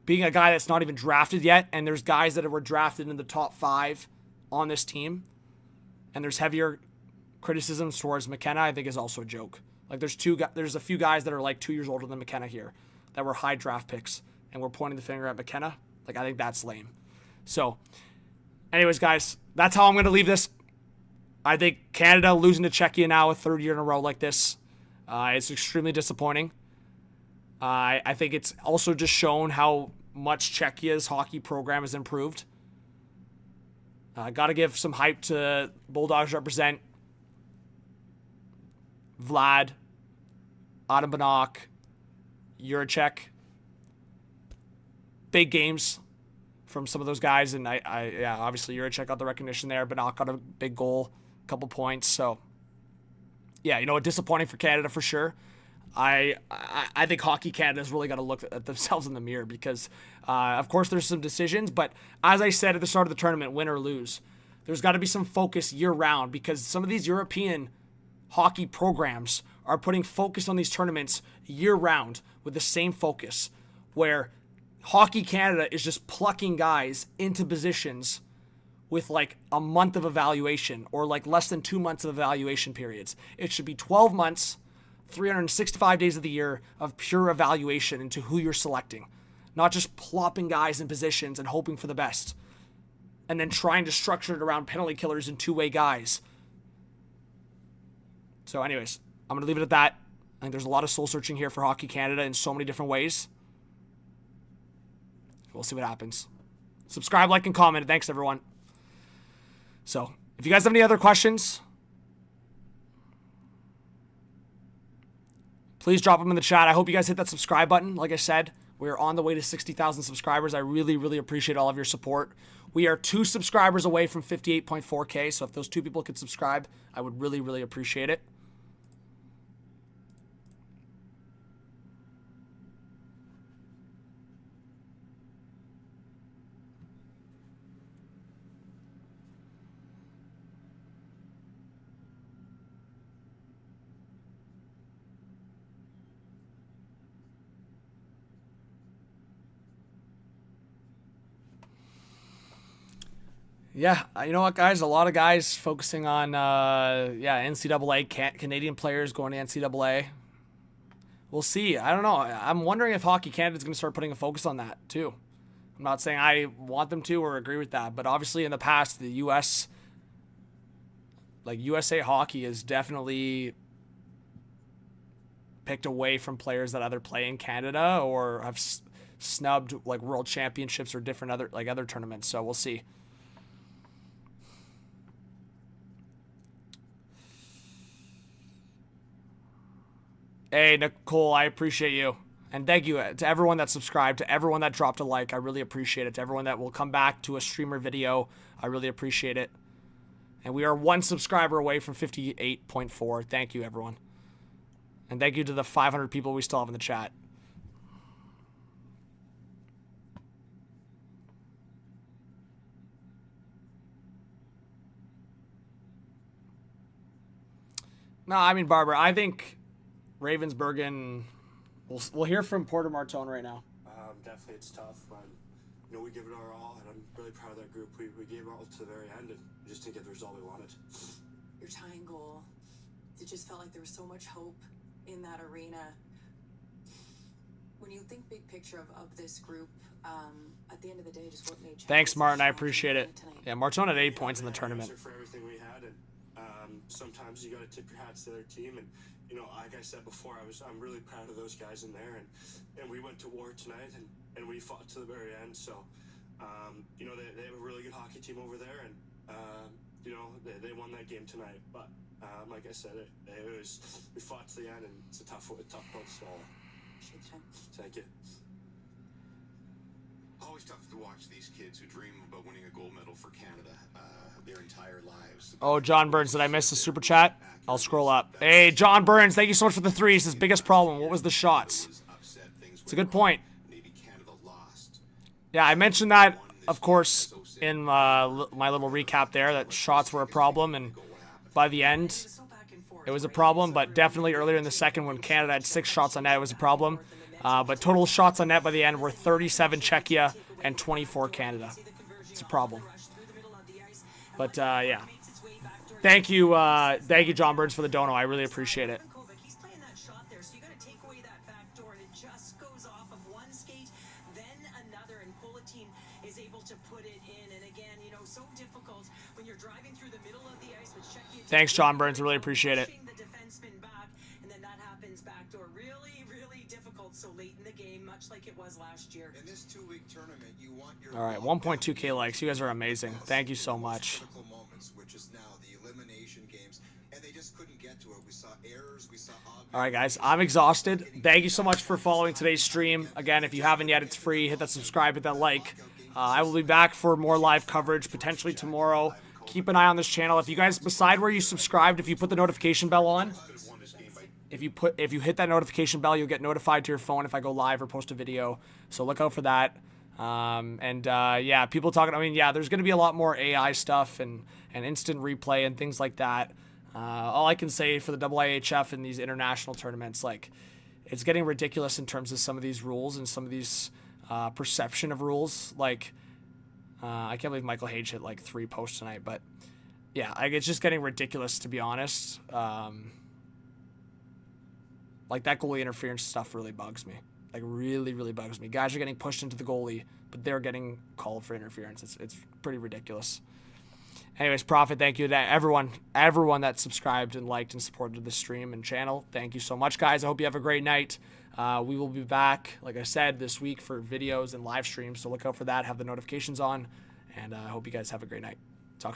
being a guy that's not even drafted yet, and there's guys that were drafted in the top 5 on this team, and there's heavier criticisms towards McKenna, I think is also a joke. Like there's a few guys that are like 2 years older than McKenna here that were high draft picks, and we're pointing the finger at McKenna. Like I think that's lame. So, anyways, guys, that's how I'm going to leave this. I think Canada losing to Czechia now a 3rd year in a row like this, it's extremely disappointing. I think it's also just shown how much Czechia's hockey program has improved. Got to give some hype to Bulldogs represent Vlad, Adam Banach, Juracek. Big games from some of those guys, and obviously Juracek got the recognition there. Banach got a big goal, a couple points. So, yeah, disappointing for Canada for sure. I think Hockey Canada's really got to look at themselves in the mirror because, of course, there's some decisions. But as I said at the start of the tournament, win or lose, there's got to be some focus year-round because some of these European hockey programs are putting focus on these tournaments year-round with the same focus where Hockey Canada is just plucking guys into positions with like a month of evaluation or like less than 2 months of evaluation periods. It should be 12 months, 365 days of the year of pure evaluation into who you're selecting, not just plopping guys in positions and hoping for the best and then trying to structure it around penalty killers and two-way guys. So anyways, I'm going to leave it at that. I think there's a lot of soul searching here for Hockey Canada in so many different ways. We'll see what happens. Subscribe, like, and comment. Thanks, everyone. So, if you guys have any other questions, please drop them in the chat. I hope you guys hit that subscribe button. Like I said, we are on the way to 60,000 subscribers. I really, really appreciate all of your support. We are 2 subscribers away from 58.4K, so if those 2 people could subscribe, I would really, really appreciate it. Yeah, you know what, guys? A lot of guys focusing on, NCAA, Canadian players going to NCAA. We'll see. I don't know. I'm wondering if Hockey Canada is going to start putting a focus on that, too. I'm not saying I want them to or agree with that, but obviously in the past, the U.S., like USA Hockey has definitely picked away from players that either play in Canada or have snubbed, like, world championships or different other tournaments, so we'll see. Hey, Nicole, I appreciate you. And thank you to everyone that subscribed, to everyone that dropped a like. I really appreciate it. To everyone that will come back to a streamer video, I really appreciate it. And we are 1 subscriber away from 58.4. Thank you, everyone. And thank you to the 500 people we still have in the chat. No, I mean, Barbara, I think Ravensburgen, we'll hear from Porter Martone right now. Definitely it's tough, but we give it our all, and I'm really proud of that group. We gave it all to the very end, and we just didn't get the result we wanted. Your tying goal, it just felt like there was so much hope in that arena. When you think big picture of this group, at the end of the day, just what made Thanks, Martin. I appreciate it. Yeah, Martone had 8 points in the tournament. For everything we had, and sometimes you got to tip your hats to their team, and like I said before, I'm really proud of those guys in there, and we went to war tonight, and we fought to the very end. So, they have a really good hockey team over there, and they won that game tonight. But like I said, we fought to the end, and it's a tough one to swallow. Thank you. Always tough to watch these kids who dream about winning a gold medal for Canada their entire lives. Oh, John Burns, did I miss the super chat? I'll scroll up. Hey, John Burns, thank you so much for the 3s. His biggest problem, what was the shots? It's a good point. Yeah, I mentioned that, of course, in my little recap there, that shots were a problem, and by the end, it was a problem, but definitely earlier in the second when Canada had 6 shots on net, it was a problem. But total shots on net by the end were 37 Czechia and 24 Canada. It's a problem. But, yeah. Thank you, John Burns, for the dono. I really appreciate it. He's playing that shot there, so you got to take away that back door, and it just goes off of one skate, then another, and Politin is able to put it in. And again, so difficult when you're driving through the middle of the ice with Czechia. Thanks, John Burns. I really appreciate it. The defenseman back, and then that happens back door. Really, really difficult so late in the game, much like it was last year. In this 2-week tournament, you want your All right, 1.2K likes. You guys are amazing. Thank you so much. which is now the elimination games, and they just couldn't get to it. We saw errors, we saw All right, guys, I'm exhausted. Thank you so much for following today's stream. Again, if you haven't yet, it's free. Hit that subscribe, hit that like. I will be back for more live coverage, potentially tomorrow. Keep an eye on this channel. If you guys, beside where you subscribed, if you put the notification bell on, if you hit that notification bell, you'll get notified to your phone if I go live or post a video. So look out for that. Yeah, people talking. I mean, yeah, there's going to be a lot more AI stuff and instant replay and things like that. All I can say for the IIHF and these international tournaments, like, it's getting ridiculous in terms of some of these rules and some of these perception of rules. Like, I can't believe Michael Hage hit like 3 posts tonight, but yeah, like it's just getting ridiculous, to be honest. Like that goalie interference stuff really bugs me. Like really, really bugs me. Guys are getting pushed into the goalie, but they're getting called for interference. It's pretty ridiculous. Anyways, Prophet, thank you to everyone that subscribed and liked and supported the stream and channel. Thank you so much, guys. I hope you have a great night. We will be back, like I said, this week for videos and live streams, so look out for that. Have the notifications on, and I hope you guys have a great night. Talk soon.